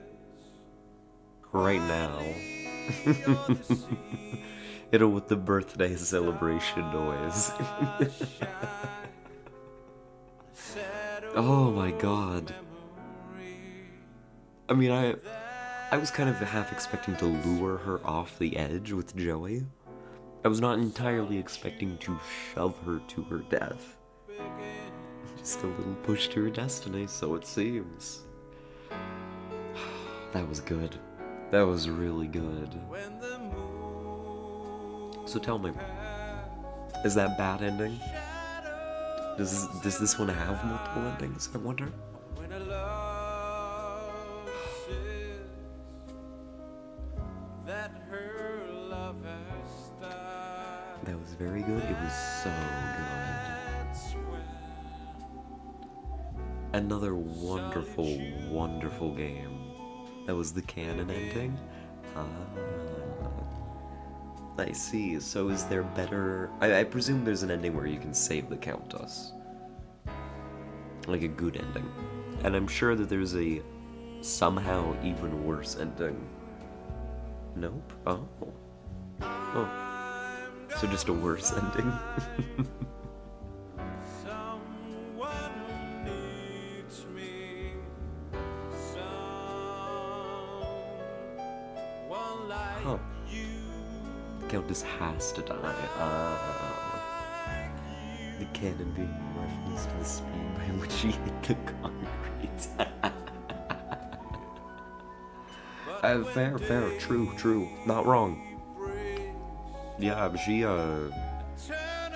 Right now. Hit it with the birthday celebration noise. Oh my god. I mean, I was kind of half expecting to lure her off the edge with Joey. I was not entirely expecting to shove her to her death. Just a little push to her destiny, so it seems. That was good. That was really good. So tell me, is that bad ending? Does this one have multiple endings, I wonder? when a love says that That was very good. It was so good. Another wonderful, wonderful game. That was the canon ending. Ah, I see. So is there better... I presume there's an ending where you can save the Countess. Like a good ending. And I'm sure that there's a somehow even worse ending. Nope. Oh. Oh. So just a worse ending. Huh. The Countess has to die. The cannon being a reference to the speed by which she hit the concrete. Fair, true. Not wrong. Yeah, but she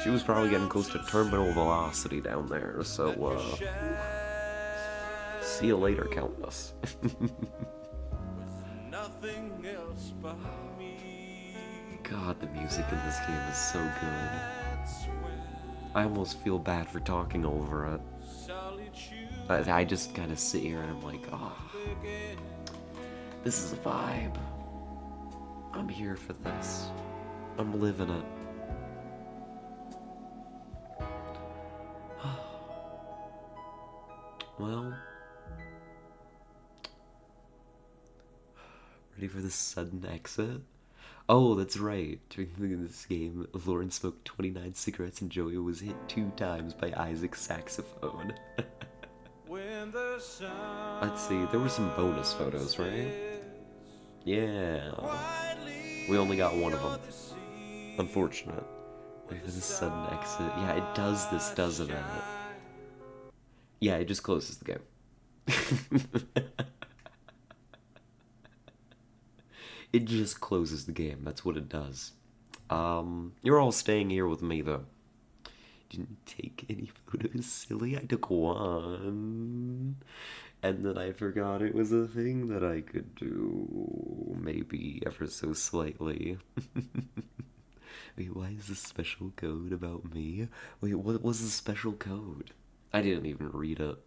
was probably getting close to terminal velocity down there, so, see you later, Countess. God, the music in this game is so good. I almost feel bad for talking over it. I just kind of sit here and I'm like, oh, this is a vibe. I'm here for this. I'm living it. Well, ready for the sudden exit? Oh, that's right. During this game, Lauren smoked 29 cigarettes and Joey was hit 2 times by Isaac's saxophone. Let's see, there were some bonus photos, right? Yeah. We only got one of them. Unfortunate. Wait for the sudden exit. Yeah, it does this, doesn't it? Yeah, it just closes the game. It just closes the game. That's what it does. You're all staying here with me, though. Didn't take any photos, silly. I took one. And then I forgot it was a thing that I could do. Maybe ever so slightly. Wait, why is this special code about me? Wait, what was the special code? I didn't even read it.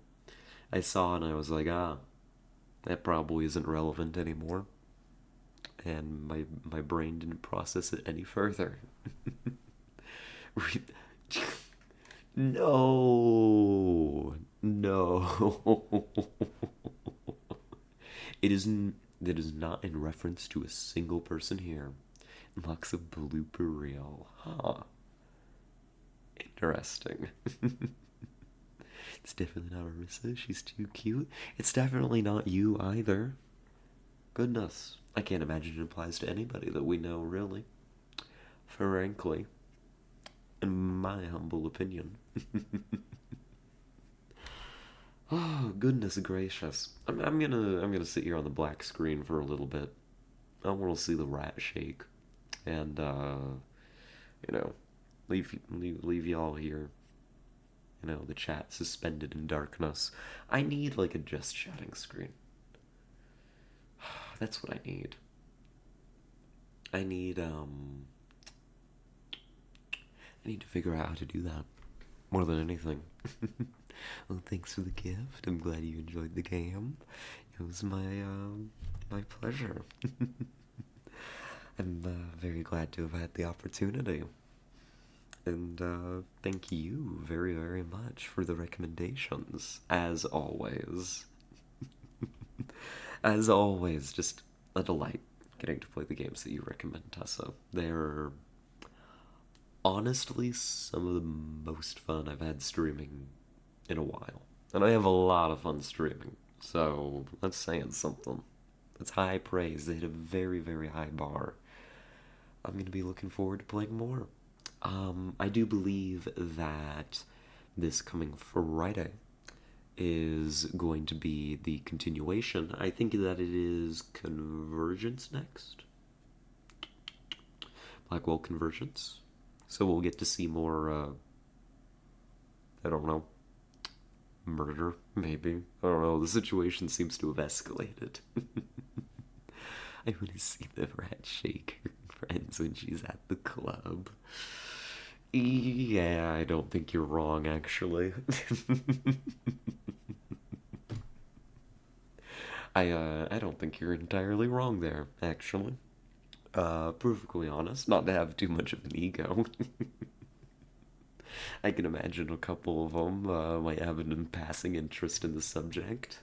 I saw it and I was like, that probably isn't relevant anymore. And my brain didn't process it any further. No. It is not in reference to a single person here. Locks a blooper reel. Huh. Interesting. It's definitely not Arissa. She's too cute. It's definitely not you either. Goodness. I can't imagine it applies to anybody that we know, really. Frankly. In my humble opinion. Oh, goodness gracious. I'm gonna sit here on the black screen for a little bit. I want to see the rat shake. And, leave y'all here. The chat suspended in darkness. I need, like, a just chatting screen. That's what I need. I need to figure out how to do that. More than anything. Well, thanks for the gift. I'm glad you enjoyed the game. It was my pleasure. I'm very glad to have had the opportunity. And thank you very, very much for the recommendations, as always. As always, just a delight getting to play the games that you recommend, Tessa. They're honestly some of the most fun I've had streaming in a while. And I have a lot of fun streaming, so that's saying something. That's high praise. They hit a very, very high bar. I'm going to be looking forward to playing more. I do believe that this coming Friday is going to be the continuation. I think that it is Convergence next. Blackwell Convergence. So we'll get to see more, I don't know, murder, maybe. I don't know, the situation seems to have escalated. I want to see the rat shake friends when she's at the club. Yeah, I don't think you're wrong, actually. I don't think you're entirely wrong there, actually. Perfectly honest, not to have too much of an ego. I can imagine a couple of them might have an passing interest in the subject.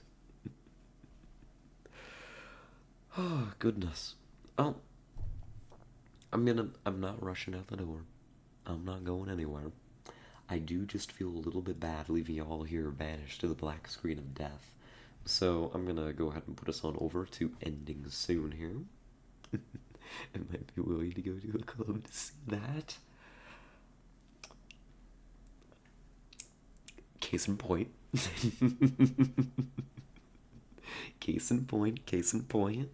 Oh, goodness. Oh, I'm not rushing out the door. I'm not going anywhere. I do just feel a little bit bad leaving you all here banished to the black screen of death. So I'm gonna go ahead and put us on over to ending soon here. I might be willing to go to a club to see that. Case in point. Case in point, case in point.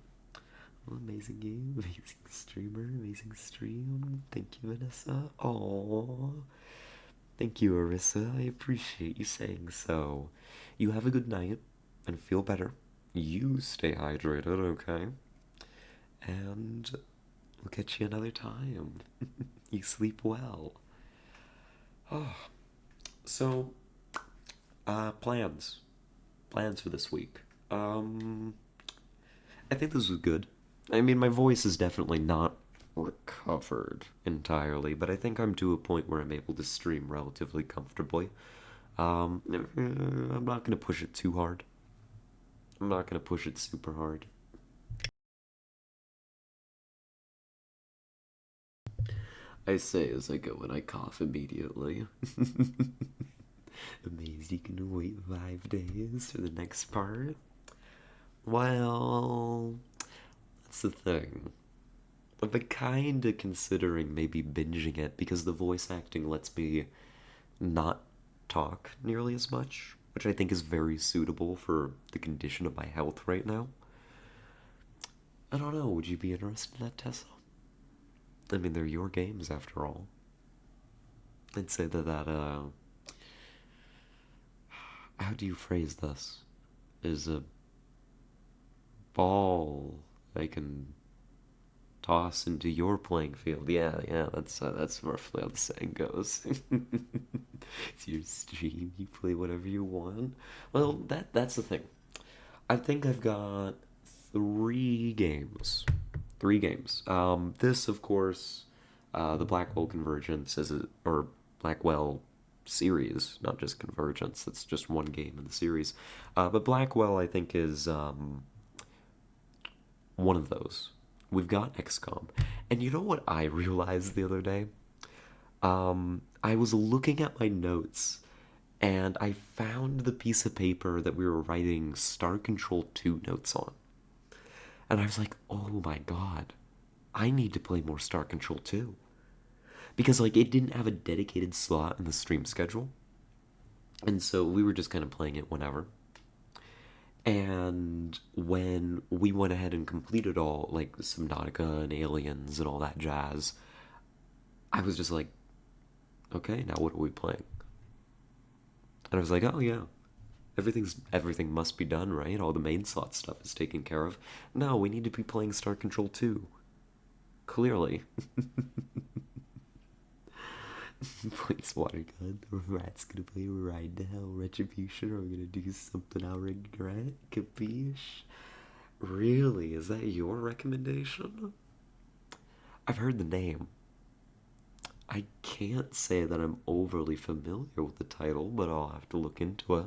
Well, amazing game, amazing streamer, amazing stream. Thank you, Vanessa. Aww. Thank you, Arissa. I appreciate you saying so. You have a good night and feel better. You stay hydrated, okay? And we'll catch you another time. You sleep well. Oh. So, plans. Plans for this week. I think this was good. I mean, my voice is definitely not recovered entirely, but I think I'm to a point where I'm able to stream relatively comfortably. I'm not gonna push it too hard. I'm not gonna push it super hard. I say as I go and I cough immediately. Amazed you can wait 5 days for the next part? Well, that's the thing. I've been kinda considering maybe binging it because the voice acting lets me not talk nearly as much, which I think is very suitable for the condition of my health right now. I don't know, would you be interested in that, Tessa? I mean, they're your games after all. I'd say how do you phrase this? Is a ball I can toss into your playing field. Yeah, that's roughly how the saying goes. It's your stream, you play whatever you want. Well, that's the thing. I think I've got 3 games. 3 games. This, of course, the Blackwell Convergence or Blackwell series, not just Convergence. It's just one game in the series. But Blackwell, I think, is one of those. We've got XCOM. And you know what I realized the other day? I was looking at my notes and I found the piece of paper that we were writing Star Control 2 notes on. And I was like, oh my god, I need to play more Star Control 2. Because, like, it didn't have a dedicated slot in the stream schedule. And so we were just kind of playing it whenever. And when we went ahead and completed all, like, Subnautica and Aliens and all that jazz, I was just like, okay, now what are we playing? And I was like, oh yeah, everything must be done, right? All the main slot stuff is taken care of. No, we need to be playing Star Control 2. Clearly. Points water gun. The rat's gonna play Ride to Hell Retribution, or we're gonna do something I'll regret. Capiche? Really? Is that your recommendation? I've heard the name. I can't say that I'm overly familiar with the title, but I'll have to look into it.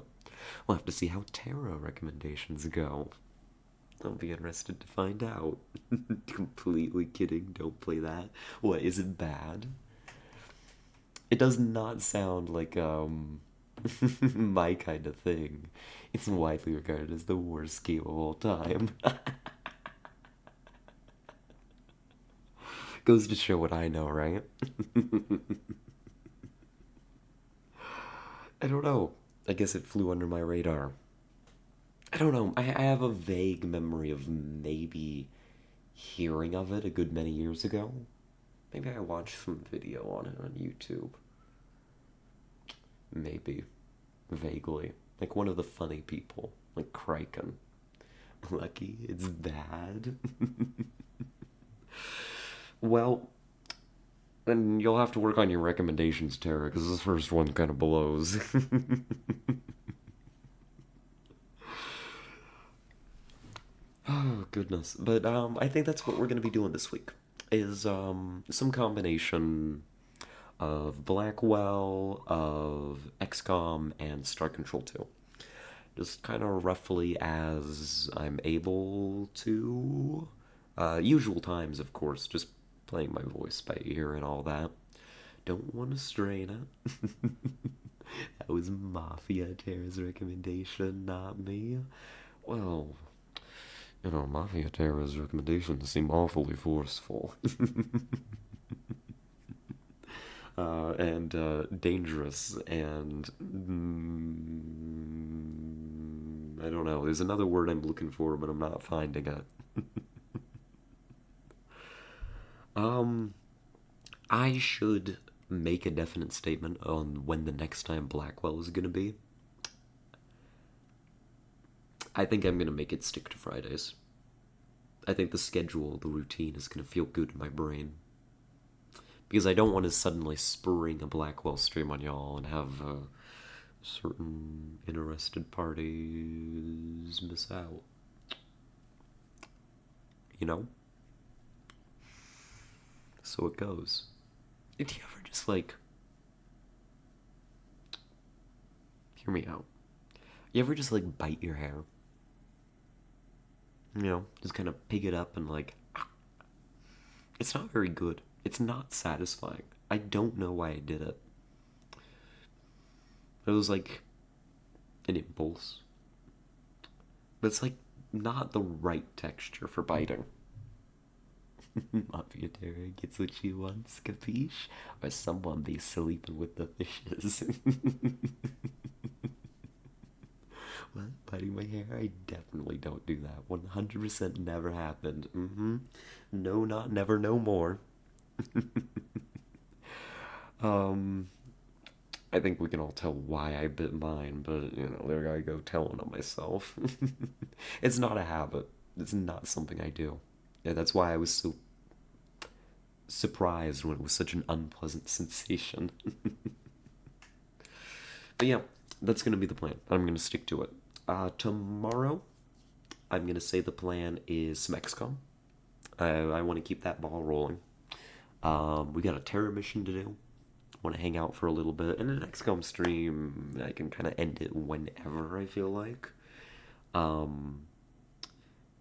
We'll have to see how tarot recommendations go. I'll be interested to find out. Completely kidding, don't play that. What, is it bad? It does not sound like, my kind of thing. It's widely regarded as the worst game of all time. Goes to show what I know, right? I don't know. I guess it flew under my radar. I don't know. I have a vague memory of maybe hearing of it a good many years ago. Maybe I watched some video on it on YouTube. Maybe. Vaguely. Like one of the funny people. Like Kraken. Lucky, it's bad. Well, then you'll have to work on your recommendations, Tara, because this first one kind of blows. Oh, goodness. But I think that's what we're going to be doing this week, is some combination of Blackwell, of XCOM, and Star Control 2. Just kind of roughly as I'm able to. Usual times, of course, just playing my voice by ear and all that. Don't want to strain it. That was Mafia Terra's recommendation, not me. Well, Mafia Terra's recommendations seem awfully forceful. And dangerous, and I don't know. There's another word I'm looking for, but I'm not finding it. I should make a definite statement on when the next time Blackwell is gonna be. I think I'm gonna make it stick to Fridays. I think the schedule, the routine is gonna feel good in my brain. Because I don't want to suddenly spring a Blackwell stream on y'all and have certain interested parties miss out. You know? So it goes. Do you ever just hear me out? You ever just bite your hair? Just kind of pick it up and it's not very good. It's not satisfying. I don't know why I did it. It was an impulse. But it's not the right texture for biting. Mafia Terra gets what she wants, capiche? Or someone be sleeping with the fishes. What? Biting my hair? I definitely don't do that. 100% never happened. No, not never, no more. I think we can all tell why I bit mine, but, there I go telling on myself. It's not a habit. It's not something I do. Yeah, that's why I was so surprised when it was such an unpleasant sensation. But yeah, that's going to be the plan. I'm going to stick to it. Tomorrow, I'm going to say the plan is some XCOM. I want to keep that ball rolling. We got a Terra mission to do. Want to hang out for a little bit. And an XCOM stream, I can kind of end it whenever I feel like.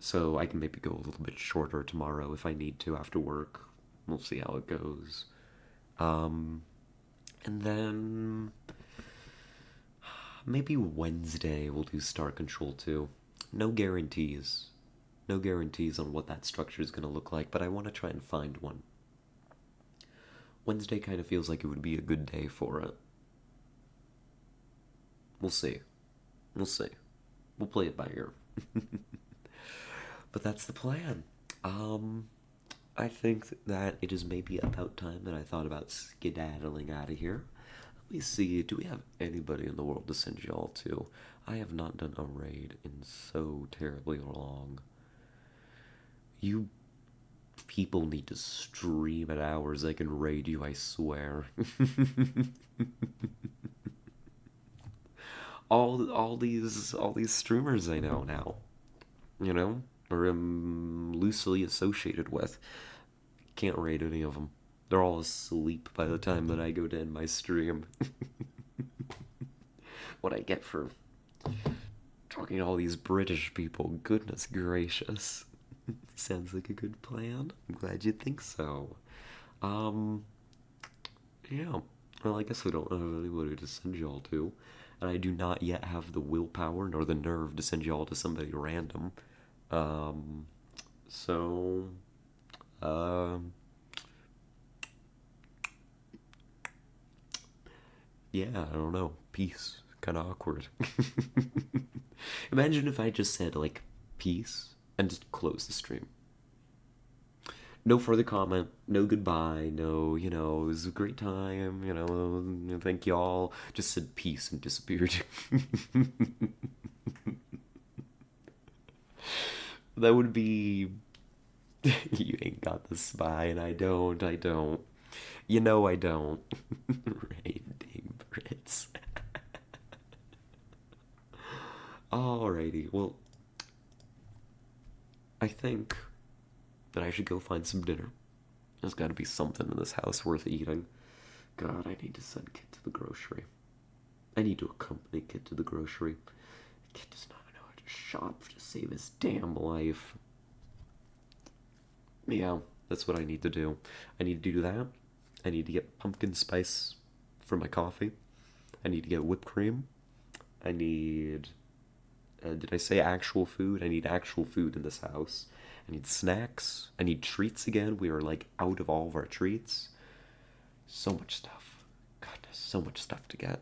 So I can maybe go a little bit shorter tomorrow if I need to after work. We'll see how it goes. And then maybe Wednesday we'll do Star Control 2. No guarantees. No guarantees on what that structure is going to look like, but I want to try and find one. Wednesday kind of feels like it would be a good day for it. We'll see. We'll see. We'll play it by ear. But that's the plan. I think that it is maybe about time that I thought about skedaddling out of here. Let me see, do we have anybody in the world to send y'all to? I have not done a raid in so terribly long. You people need to stream at hours I can raid you, I swear. all these streamers I know now, or am loosely associated with, can't raid any of them. They're all asleep by the time that I go to end my stream. What I get for talking to all these British people, goodness gracious. Sounds like a good plan. I'm glad you think so. Yeah. Well, I guess I don't have anybody to send y'all to. And I do not yet have the willpower nor the nerve to send y'all to somebody random. Yeah, I don't know. Peace. Kind of awkward. Imagine if I just said, peace, and just close the stream. No further comment, no goodbye, no, it was a great time, thank y'all. Just said peace and disappeared. That would be You ain't got the spine. I don't. You know I don't. Raiding Brits. Alrighty, well, I think that I should go find some dinner. There's gotta be something in this house worth eating. God, I need to send Kit to the grocery. I need to accompany Kit to the grocery. Kit does not know how to shop to save his damn life. Yeah, that's what I need to do. I need to do that. I need to get pumpkin spice for my coffee. I need to get whipped cream. I need... did I say actual food? I need actual food in this house. I need snacks. I need treats again. We are, like, out of all of our treats. So much stuff. Goodness, so much stuff to get.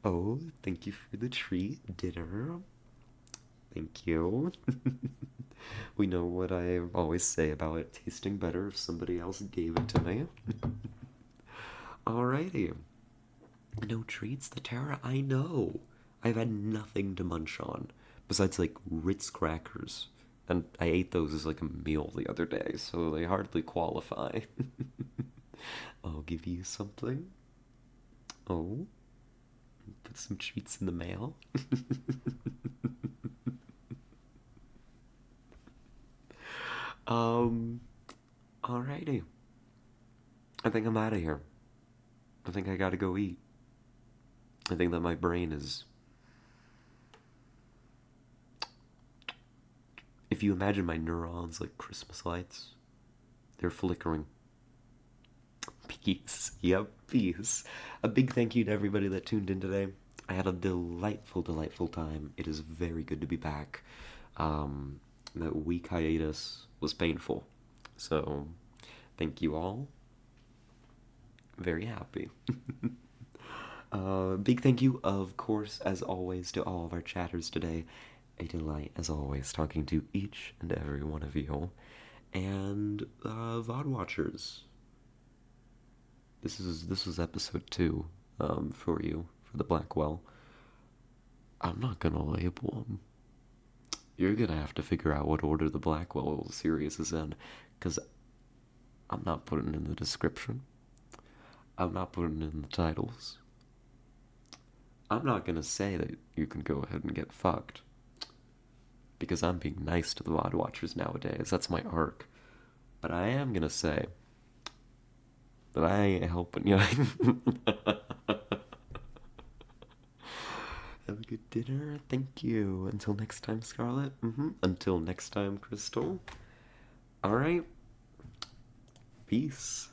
Oh, thank you for the treat, dinner. Thank you. We know what I always say about it tasting better if somebody else gave it to me. Alrighty. No treats, the terror, I know. I've had nothing to munch on besides like Ritz crackers. And I ate those as like a meal the other day, so they hardly qualify. I'll give you something. Oh. Put some treats in the mail. Alrighty. I think I'm out of here. I think I gotta go eat. I think that my brain is... If you imagine my neurons like Christmas lights, they're flickering. Peace. Yep, peace. A big thank you to everybody that tuned in today. I had a delightful, delightful time. It is very good to be back. That week hiatus was painful. So, thank you all. Very happy. Big thank you, of course, as always, to all of our chatters today. A delight, as always, talking to each and every one of you. And, VOD watchers. This was episode 2, for you, for the Blackwell. I'm not gonna label them. You're gonna have to figure out what order the Blackwell series is in, because I'm not putting it in the description. I'm not putting it in the titles. I'm not gonna say that you can go ahead and get fucked, because I'm being nice to the VOD watchers nowadays. That's my arc. But I am gonna say that I ain't helping you. Have a good dinner. Thank you. Until next time, Scarlet. Until next time, Crystal. Alright. Peace.